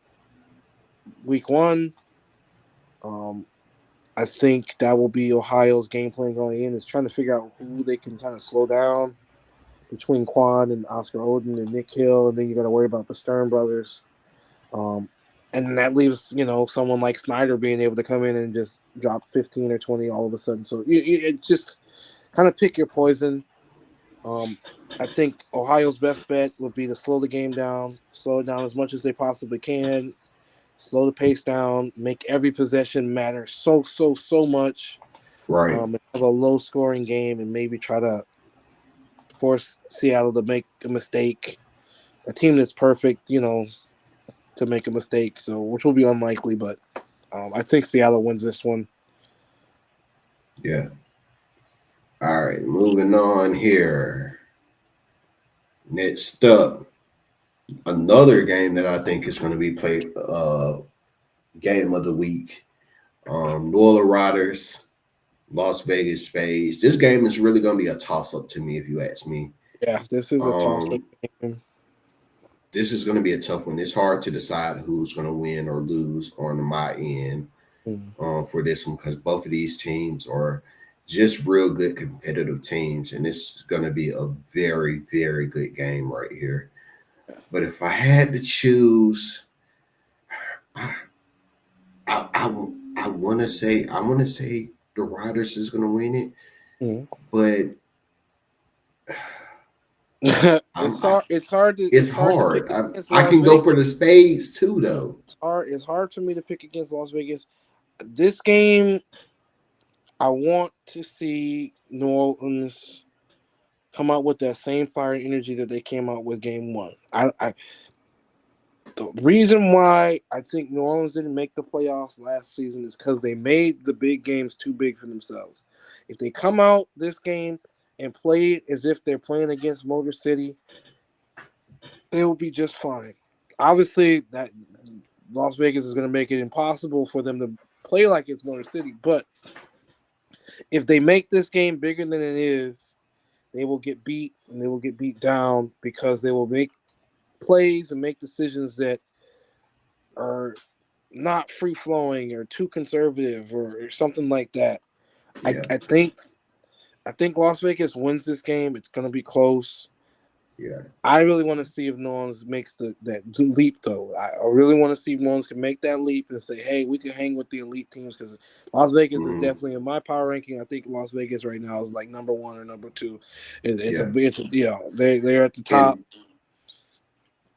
week one. Um, I think that will be Ohio's game plan going in, is trying to figure out who they can kind of slow down between Quan and Oscar Oden and Nick Hill, and then you got to worry about the Stern brothers. Um, and that leaves, someone like Snyder being able to come in and just drop 15 or 20 all of a sudden. So it's just kind of pick your poison. Um, I think Ohio's best bet would be to slow the game down, slow it down as much as they possibly can, slow the pace down, make every possession matter so much. Right, And have a low scoring game and maybe try to force Seattle to make a mistake. A team that's perfect, to make a mistake, so which will be unlikely, but I think Seattle wins this one. yeah. All right, moving on here. Next up, another game that I think is going to be played, game of the week. New Orleans Riders, Las Vegas Spades. This game is really going to be a toss up to me, if you ask me. Yeah, this is a toss-up Um, game. this is going to be a tough one. It's hard to decide who's going to win or lose on my end Mm. for this one because both of these teams are just real good competitive teams, and this is going to be a very, very good game right here. But if I had to choose, I I want to say the Riders is going to win it, Mm. but it's I'm hard. It's hard to. it's It's hard to pick hard. against I Las can go for Vegas. the Spades too, though. It's hard. It's hard for me to pick against Las Vegas. This game, I want to see New Orleans come out with that same fire and energy that they came out with game one. The reason why I think New Orleans didn't make the playoffs last season is because they made the big games too big for themselves. If they come out this game and play it as if they're playing against Motor City, they will be just fine. Obviously, that Las Vegas is going to make it impossible for them to play like it's Motor City. But if they make this game bigger than it is, they will get beat and they will get beat down because they will make plays and make decisions that are not free flowing or too conservative or something like that. I, Yeah, I think I think Las Vegas wins this game. It's going to be close. yeah. I really want to see if New Orleans makes that leap, though. I really want to see if New Orleans can make that leap and say, "Hey, we can hang with the elite teams." Because Las Vegas is Mm, definitely in my power ranking. I think Las Vegas right now is like number one or number two. yeah. They're at the top.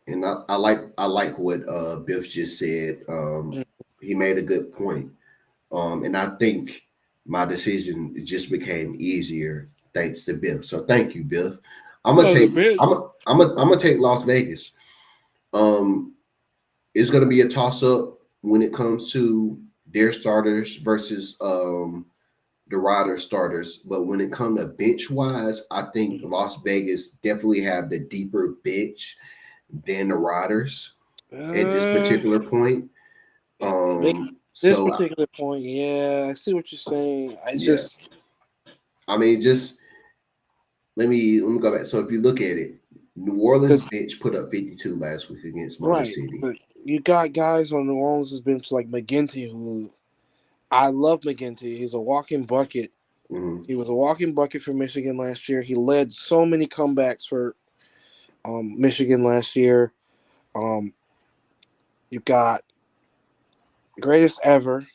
And I like what Biff just said. He made a good point. And I think my decision just became easier thanks to Biff. So thank you, Biff. I'm gonna Oh, the take bench. I'm gonna take Las Vegas. Um, it's gonna be a toss up when it comes to their starters versus the Rider starters. But when it comes to bench wise, I think Las Vegas definitely have the deeper bench than the Riders at this Uh, particular point. they, this So particular point, yeah, I see what you're saying. I yeah, just I mean, just let me go back. So if you look at it, New Orleans the bench put up 52 last week against Motor right, City. but you got guys on New Orleans' bench like McGinty, who I love McGinty. He's a walking bucket. Mhm. He was a walking bucket for Michigan last year. He led so many comebacks for Michigan last year. Um, you've got greatest ever,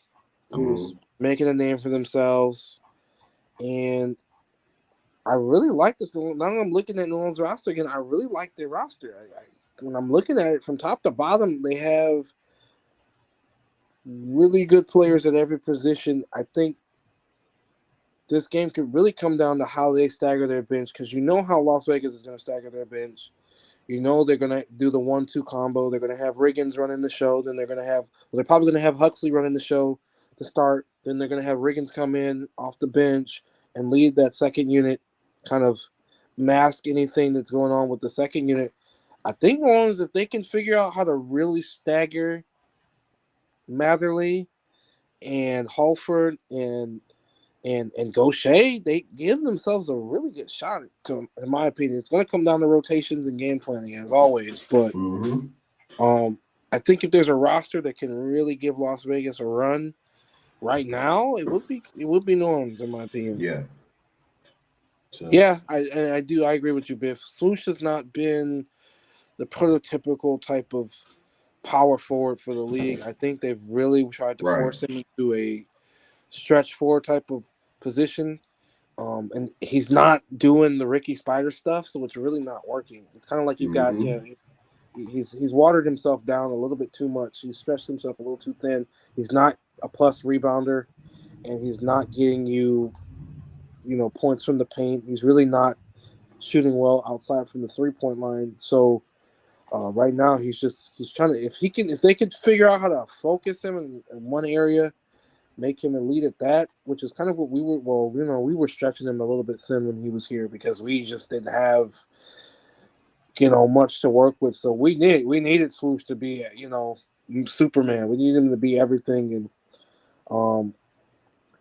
who's Mhm. making a name for themselves, and I really like this. Now that I'm looking at New Orleans roster again, I really like their roster. When I'm looking at it from top to bottom, they have really good players at every position. I think this game could really come down to how they stagger their bench, because you know how Las Vegas is going to stagger their bench. You know they're going to do the 1-2 combo. They're going to have Riggins running the show. Then they're probably going to have Huxley running the show to start. Then they're going to have Riggins come in off the bench and lead that second unit, kind of mask anything that's going on with the second unit. I think New Orleans, if they can figure out how to really stagger Matherly and Halford and Gaucher, they give themselves a really good shot. In my opinion, it's going to come down to rotations and game planning as always. But Mhm. um, I think if there's a roster that can really give Las Vegas a run right now, it would be New Orleans, in my opinion. Yeah. So Yeah, I agree with you, Biff. Swoosh has not been the prototypical type of power forward for the league. I think they've really tried to right. force him into a stretch four type of position. And he's not doing the Ricky Spider stuff, so it's really not working. It's kind of like you've got, Mhm. he's watered himself down a little bit too much. He's stretched himself a little too thin. He's not a plus rebounder, and he's not getting you, points from the paint. He's really not shooting well outside from the 3-point line. So right now he's trying to, if they could figure out how to focus him in one area, make him elite at that, which is kind of what we were. Well, we were stretching him a little bit thin when he was here because we just didn't have much to work with. So we needed Swoosh to be Superman. We needed him to be everything, and um,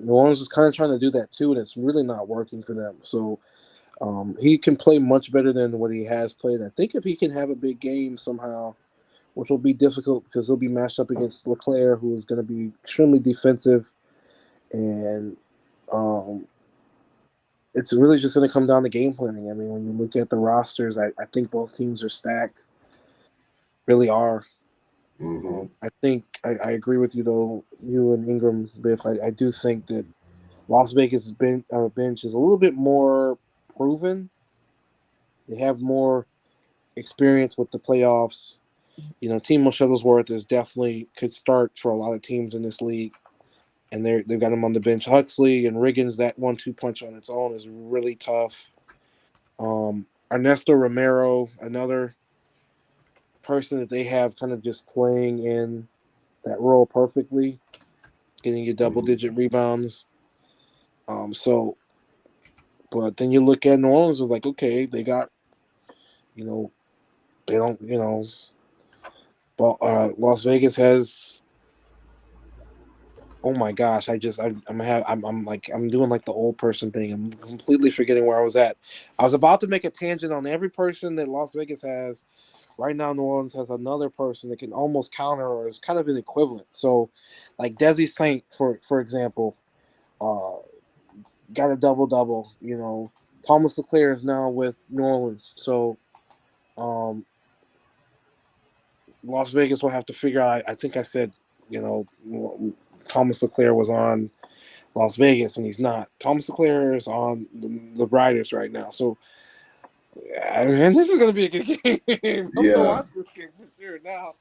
New Orleans is kind of trying to do that too, and it's really not working for them. So he can play much better than what he has played. I think if he can have a big game somehow, which will be difficult because he'll be matched up against LeClaire, who is going to be extremely defensive, and um, it's really just going to come down to game planning. I mean, when you look at the rosters, I think both teams are stacked, really are. Mhm. I think I agree with you though, you and Ingram, Biff. I do think that Las Vegas' bench is a little bit more proven. They have more experience with the playoffs. Timo Shuttlesworth is definitely could start for a lot of teams in this league, and they've got him on the bench. Huxley and Riggins, that 1-2 punch on its own is really tough. Ernesto Romero, another person that they have kind of just playing in that role perfectly, getting you double Mhm. digit rebounds. So, but then you look at New Orleans, was like, okay, they got, you know, they don't, Las Vegas has. Oh my gosh! I'm doing like the old person thing. I'm completely forgetting where I was at. I was about to make a tangent on every person that Las Vegas has. Right now, New Orleans has another person that can almost counter or is kind of an equivalent. So, like Desi Saint, for example, uh, got a double double. Thomas LeClaire is now with New Orleans. So, um, Las Vegas will have to figure out. I think I said, you know, Thomas LeClaire was on Las Vegas, and he's not. Thomas LeClaire is on the Riders right now. So, man, this is going to be a good game. I'm going to Yeah. watch this game for sure now.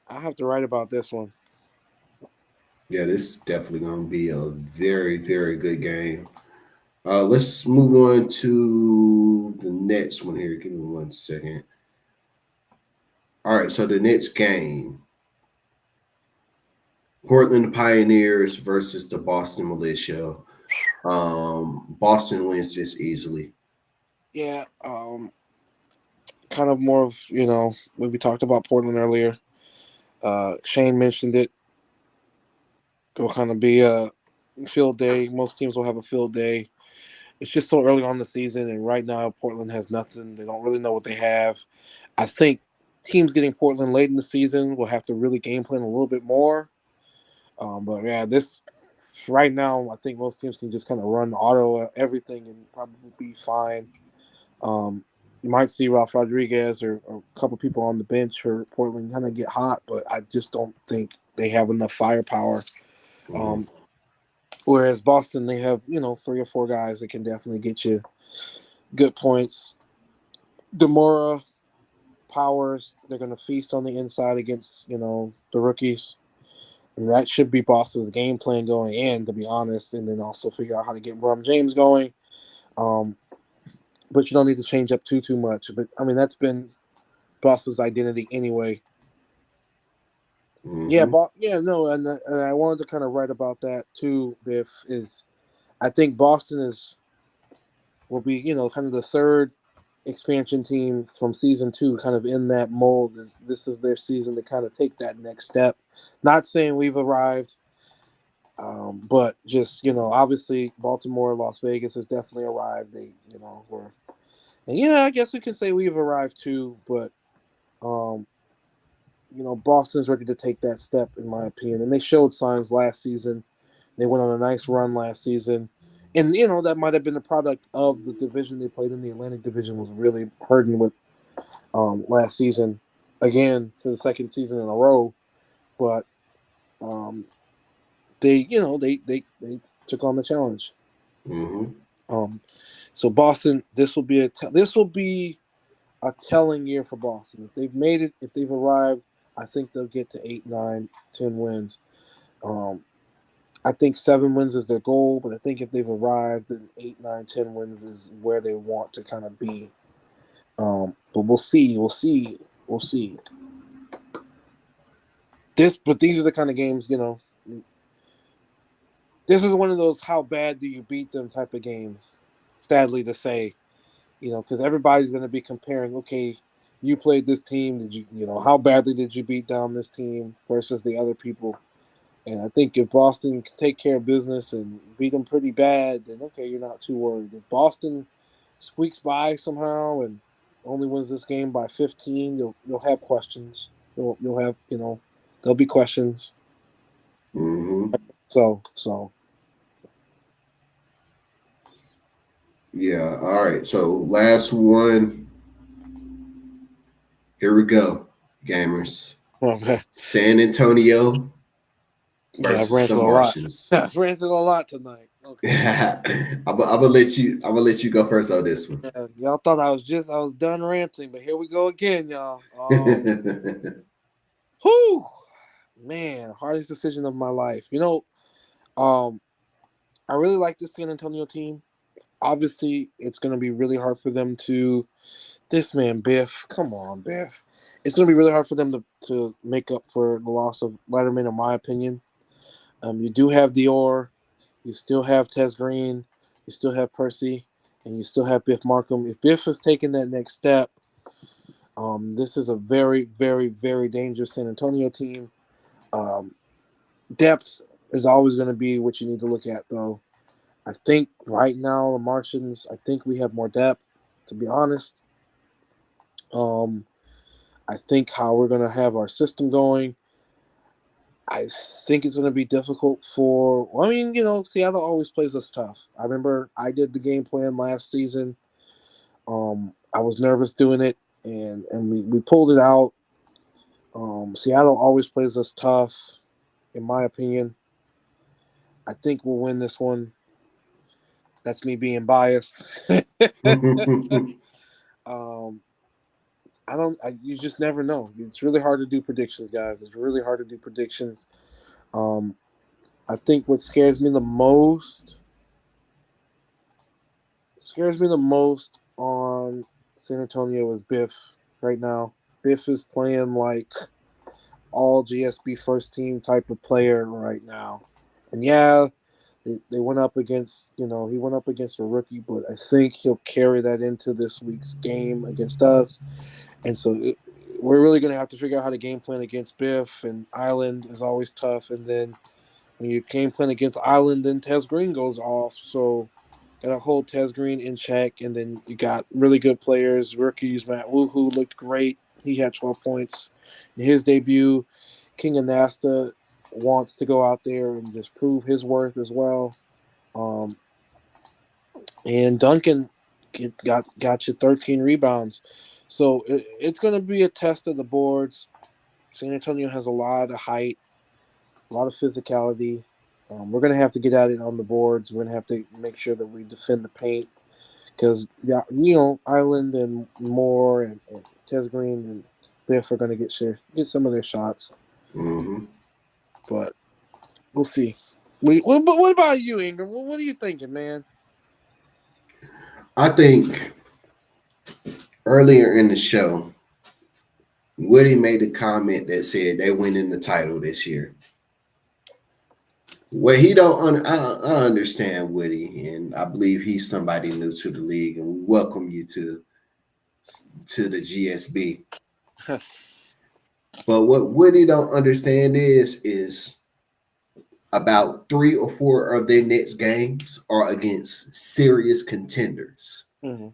I have to write about this one. Yeah. This is definitely gonna be a very, very good game. Let's move on to the next one here. Give me 1 second. All right, so the next game, Portland Pioneers versus the Boston Militia. Boston wins this easily. Yeah, kind of more of, when we talked about Portland earlier. Shane mentioned it. It'll kind of be a field day. Most teams will have a field day. It's just so early on in the season, and right now Portland has nothing. They don't really know what they have. I think teams getting Portland late in the season will have to really game plan a little bit more. But yeah, this right now, I think most teams can just kind of run auto everything and probably be fine. You might see Ralph Rodriguez or a couple people on the bench for Portland kind of get hot, but I just don't think they have enough firepower. Mm-hmm. Whereas Boston, they have 3 or 4 guys that can definitely get you good points. Demora, Powers, they're going to feast on the inside against the rookies. And that should be Boston's game plan going in, to be honest, and then also figure out how to get Brum James going. But you don't need to change up too much. But I mean, that's been Boston's identity anyway. Yeah, Mm-hmm. no, and I wanted to kind of write about that too. Biff is, I think Boston will be kind of the third expansion team from season 2, kind of in that mold. This is their season to kind of take that next step. Not saying we've arrived. But just obviously Baltimore, Las Vegas has definitely arrived. They were, and I guess we can say we've arrived too. But Boston's ready to take that step, in my opinion, and they showed signs last season. They went on a nice run last season, and that might have been the product of the division they played in. The Atlantic Division was really hurting with last season, again for the second season in a row, but they took on the challenge. Mm-hmm. So Boston, this will be a telling year for Boston. If they've made it, if they've arrived, I think they'll get to 8, 9, 10 wins. I think 7 wins is their goal, but I think if they've arrived, then 8, 9, 10 wins is where they want to kind of be. But we'll see. But these are the kind of games, this is one of those how bad do you beat them type of games, sadly to say, because everybody's going to be comparing, okay, you played this team, did you, how badly did you beat down this team versus the other people? And I think if Boston can take care of business and beat them pretty bad, then okay, you're not too worried. If Boston squeaks by somehow and only wins this game by 15, you'll have questions. You'll have, there'll be questions. Mm-hmm. So Yeah. All right. So last one. Here we go, gamers. yeah, San Antonio I've versus the ranted a lot. Martians. I've ranted a lot tonight. Okay. I'm gonna let you. I'm gonna let you go first on this one. Yeah, y'all thought I was done ranting, but here we go again, y'all. Whew, man, hardest decision of my life. Um, I really like this San Antonio team. Obviously, it's going to be really hard for them to. This man, Biff, come on, Biff. It's going to be really hard for them to make up for the loss of Letterman, in my opinion. You do have Dior, you still have Tez Green, you still have Percy, and you still have Biff Markham. If Biff is taking that next step, this is a very, very, very dangerous San Antonio team. Depth is always going to be what you need to look at, though. I think right now the Martians, I think we have more depth, to be honest. I think how we're going to have our system going, I think it's going to be difficult Seattle always plays us tough. I remember I did the game plan last season. I was nervous doing it, and we pulled it out. Seattle always plays us tough, in my opinion. I think we'll win this one. That's me being biased. You just never know. It's really hard to do predictions, guys. It's really hard to do predictions. I think what scares me the most on San Antonio is Biff right now. Biff is playing like all GSB first team type of player right now. And yeah, they went up against, he went up against a rookie, but I think he'll carry that into this week's game against us. And so we're really going to have to figure out how to game plan against Biff, and Island is always tough. And then when you game plan against Island, then Tez Green goes off. So got to hold Tez Green in check. And then you got really good players, rookies. Matt Woohoo looked great. He had 12 points in his debut. King of Nasta, wants to go out there and just prove his worth as well. And Duncan got you 13 rebounds. So it's going to be a test of the boards. San Antonio has a lot of height, a lot of physicality. We're going to have to get at it on the boards. We're going to have to make sure that we defend the paint because, Island and Moore and Tez Green and Biff are going to get some of their shots. Mm-hmm. But we'll see. But what about you, Ingram? What are you thinking, man? I think earlier in the show, Woody made a comment that said they winning the title this year. Well, he don't. I understand Woody, and I believe he's somebody new to the league, and we welcome you to the GSB. But what Woody don't understand is about 3 or 4 of their next games are against serious contenders. Mm-hmm.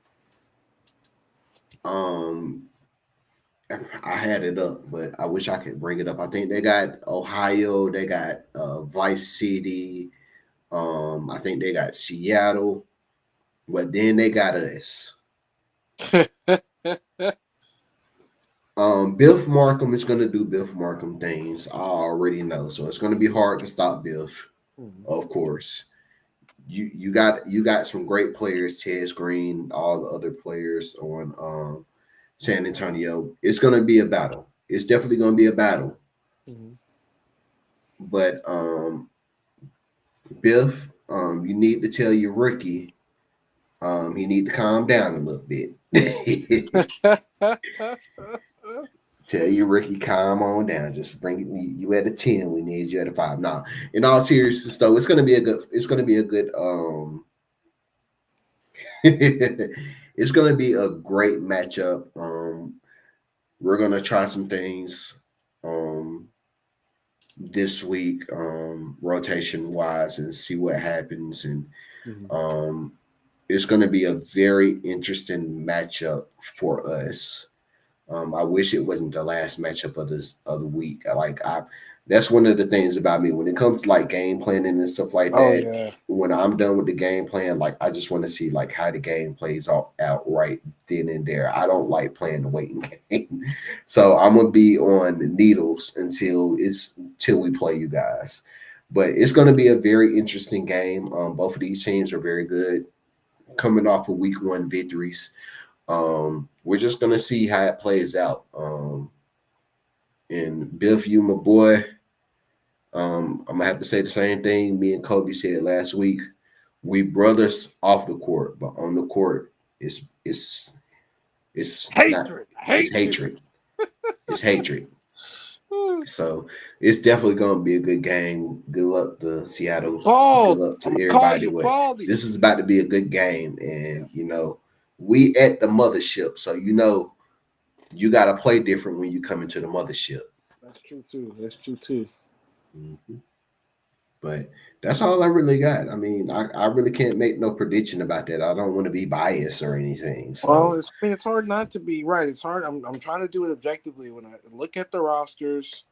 I had it up, but I wish I could bring it up. I think they got Ohio, they got Vice City, I think they got Seattle, but then they got us. Biff Markham is going to do Biff Markham things. I already know, so it's going to be hard to stop Biff. Mm-hmm. Of course, you got some great players, Tez Green, all the other players on San Antonio. It's going to be a battle. It's definitely going to be a battle. Mm-hmm. But Biff, you need to tell your rookie, he need to calm down a little bit. Tell your rookie, calm on down. Just bring you at a 10. We need you at a 5. Nah, in all seriousness, though, it's gonna be a good. It's gonna be a good. It's gonna be a great matchup. We're gonna try some things this week, rotation wise, and see what happens. And it's gonna be a very interesting matchup for us. I wish it wasn't the last matchup of the week. That's one of the things about me when it comes to like game planning and stuff like that. Oh, yeah. When I'm done with the game plan, like I just want to see like how the game plays out right then and there. I don't like playing the waiting game, so I'm gonna be on needles until we play you guys. But it's gonna be a very interesting game. Both of these teams are very good, coming off of week 1 victories. We're just gonna see how it plays out. And Biff, you my boy. I'm gonna have to say the same thing me and Kobe said last week. We brothers off the court, but on the court, it's hatred. It's hatred. It's hatred. So it's definitely gonna be a good game. Good luck to Seattle. Good luck to everybody. This is about to be a good game, and we at the mothership, so you got to play different when you come into the mothership. That's true too. Mm-hmm. But that's all I really got. I mean, I really can't make no prediction about that. I don't want to be biased or anything. So. Well, it's hard not to be right. It's hard. I'm trying to do it objectively when I look at the rosters.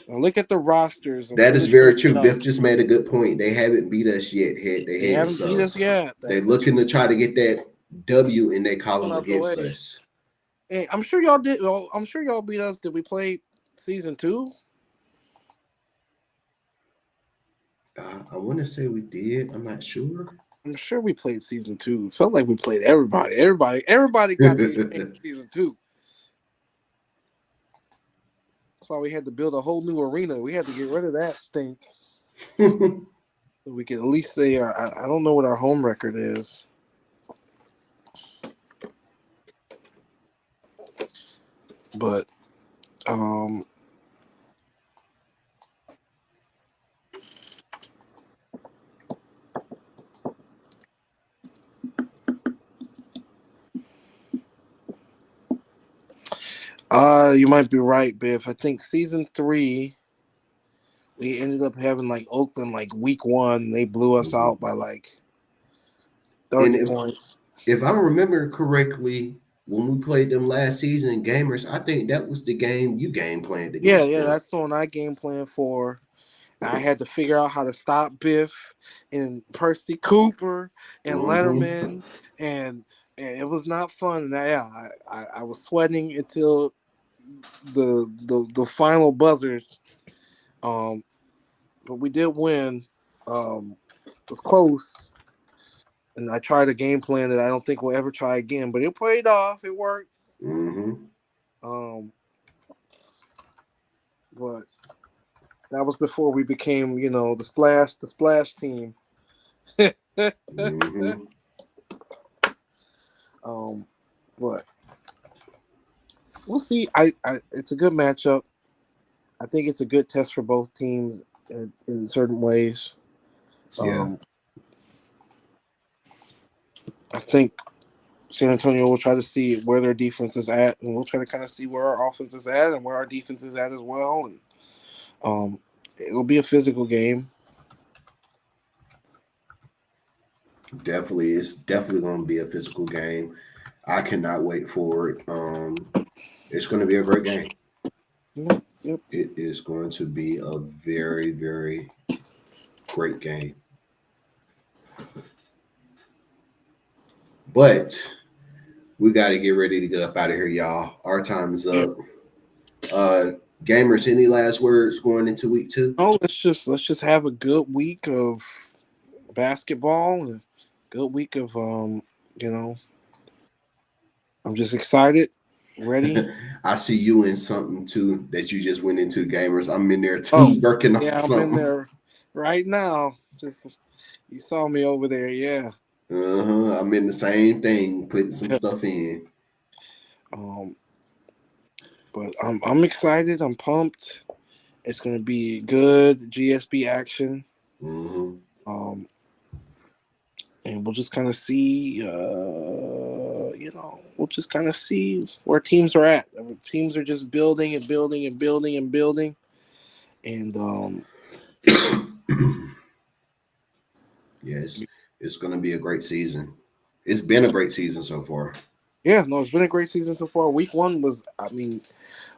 That is very true. Biff just made a good point. They haven't beat us yet. They haven't beat us yet. They're looking to try to get that W in their column against us. Hey, I'm sure y'all did. Well, I'm sure y'all beat us. Did we play season 2? I want to say we did. I'm not sure. I'm sure we played season 2. Felt like we played everybody. Everybody got in season 2. That's why we had to build a whole new arena. We had to get rid of that stink. So we could at least say, I don't know what our home record is. But, you might be right, Biff. I think season 3, we ended up having like Oakland like week 1. They blew us out by like 30 points. If I remember correctly, when we played them last season in Gamers, I think that was the game you game planned Yeah, against yeah, them. that's the one I game plan for. I had to figure out how to stop Biff and Percy Cooper and Mm-hmm. Letterman, and and it was not fun. And I was sweating until the final buzzer. Um, but we did win. It was close, and I tried a game plan that I don't think we'll ever try again. But it paid off. It worked. Mm-hmm. Um, but that was before we became, the splash team. Mm-hmm. um, but we'll see. It's a good matchup. I think it's a good test for both teams in certain ways. Yeah. Um, I think San Antonio will try to see where their defense is at, and we'll try to kind of see where our offense is at and where our defense is at as well. And it'll be a physical game. Definitely. It's definitely going to be a physical game. I cannot wait for it. It's going to be a great game. Yep. Yep. It is going to be a very, very great game. But we got to get ready to get up out of here, y'all. Our time is Yep. up. Uh, Gamers, any last words going into week 2? Oh, let's just have a good week of basketball and good week of you know, I'm just excited, ready. I see you in something too that you just went into, Gamers. I'm in there Oh, too, working on yeah, I'm in something. there right now. Just you saw me over there, yeah. I'm in the same thing, putting some stuff in. Um, but I'm excited. I'm pumped. It's gonna be good GSB action. hmm Um, and we'll just kind of see. We'll just kind of see where teams are at. Teams are just building and building and building and building, and Yes, it's going to be a great season. It's been a great season so far. yeah, no, it's been a great season so far. Week one was, I mean,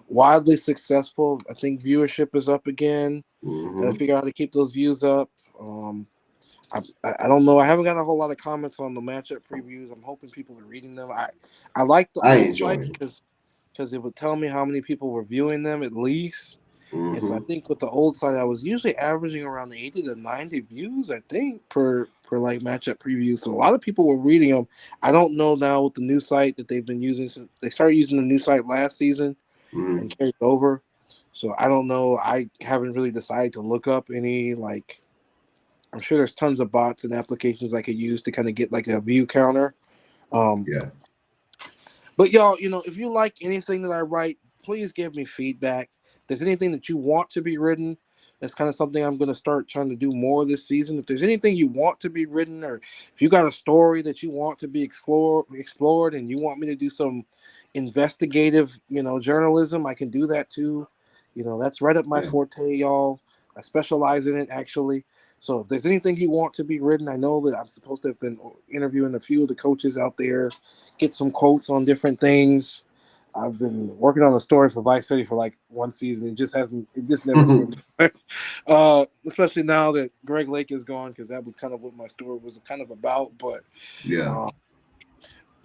wildly successful. I think viewership is up again. Got to hmm figure out how to keep those views up. I don't know. I haven't got a whole lot of comments on the matchup previews. I'm hoping people are reading them. I like the I old enjoy site it. because it would tell me how many people were viewing them at least. And so I hmm think with the old site, I was usually averaging around 80 to 90 views, I think, per like matchup previews. So a lot of people were reading them. I don't know now with the new site that they've been using since they started using the new site last season hmm and carried over. So I don't know. I haven't really decided to look up any like. I'm sure there's tons of bots and applications I could use to kind of get like a view counter. Um, Yeah. but y'all, if you like anything that I write, please give me feedback. If there's anything that you want to be written, that's kind of something I'm going to start trying to do more this season. If there's anything you want to be written, or if you got a story that you want to be explored, and you want me to do some investigative, journalism, I can do that too. That's right up my Yeah. forte, y'all. I specialize in it actually. So if there's anything you want to be written, I know that I'm supposed to have been interviewing a few of the coaches out there, get some quotes on different things. I've been working on a story for Vice City for like one season. It just never came to especially now that Greg Lake is gone, because that was kind of what my story was kind of about. yeah. Uh,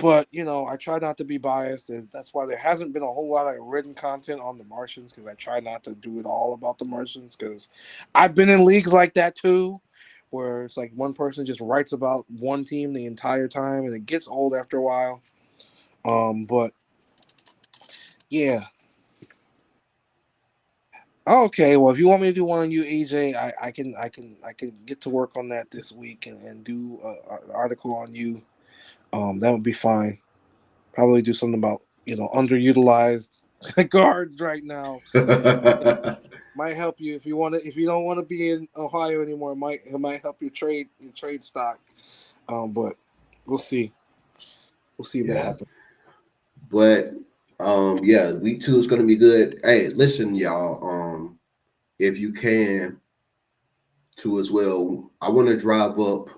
I try not to be biased. That's why there hasn't been a whole lot of written content on the Martians, because I try not to do it all about the Martians, because I've been in leagues like that too, where it's like one person just writes about one team the entire time, and it gets old after a while. But yeah. Okay, well, if you want me to do one on you, AJ, I can get to work on that this week and do an article on you. That would be fine. Probably do something about underutilized guards right now. Might help you if you want to. If you don't want to be in Ohio anymore, it might help your trade stock. But we'll see. We'll see if that yeah. happens. But yeah, week 2 is gonna be good. Hey, listen, y'all. If you can too as well, I want to drive up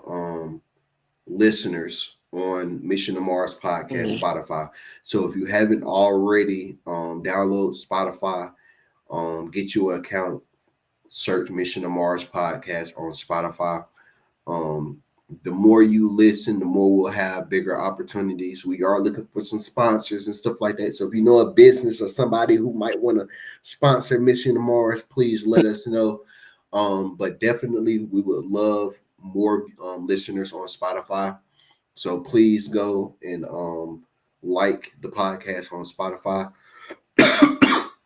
listeners on Mission to Mars podcast, Spotify. So if you haven't already, download Spotify, get you an account, search Mission to Mars podcast on Spotify. The more you listen, the more we'll have bigger opportunities. We are looking for some sponsors and stuff like that. So if you know a business or somebody who might want to sponsor Mission to Mars, please let us know. But definitely we would love more listeners on Spotify. So please go and like the podcast on Spotify.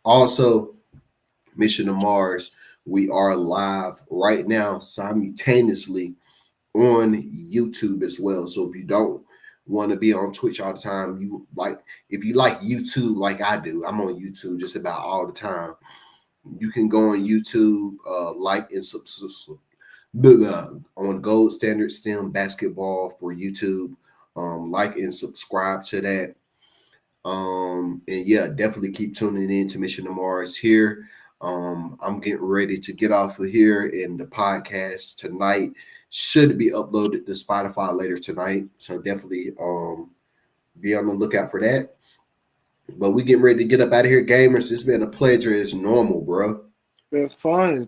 Also, Mission to Mars, we are live right now simultaneously on YouTube as well. So if you don't want to be on Twitch all the time, if you like YouTube like I do, I'm on YouTube just about all the time. You can go on YouTube, like and subscribe on Gold Standard STEM Basketball for YouTube. Like and subscribe to that. And yeah, definitely keep tuning in to Mission to Mars here. I'm getting ready to get off of here, and the podcast tonight should be uploaded to Spotify later tonight. So definitely be on the lookout for that. But we getting ready to get up out of here, gamers. It's been a pleasure as normal, bro. It's been fun.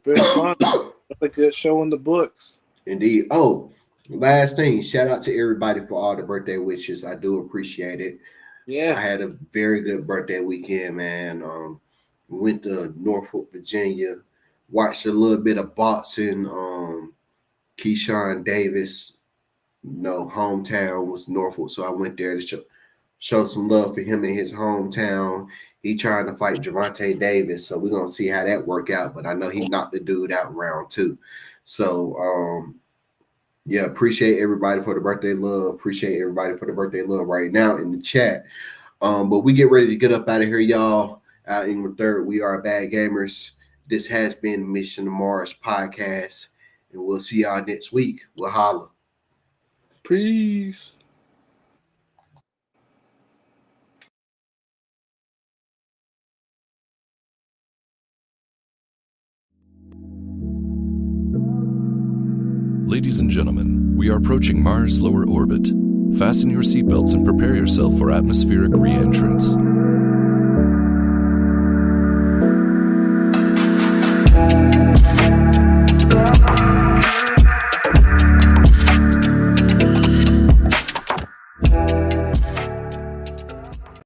A good show in the books. Indeed. Oh, last thing, shout out to everybody for all the birthday wishes. I do appreciate it. Yeah. I had a very good birthday weekend, man. Went to Norfolk, Virginia, watched a little bit of boxing. Keyshawn Davis, hometown was Norfolk, so I went there to show some love for him in his hometown. He trying to fight Gervonta Davis, so we're gonna see how that work out. But I know he knocked the dude out in round 2. So yeah, appreciate everybody for the birthday love. Appreciate everybody for the birthday love right now in the chat. But we get ready to get up out of here, y'all. Out in the third, we are Bad Gamers. This has been Mission to Mars podcast, and we'll see y'all next week. We'll holla. Peace. Ladies and gentlemen, we are approaching Mars' lower orbit. Fasten your seatbelts and prepare yourself for atmospheric re-entrance.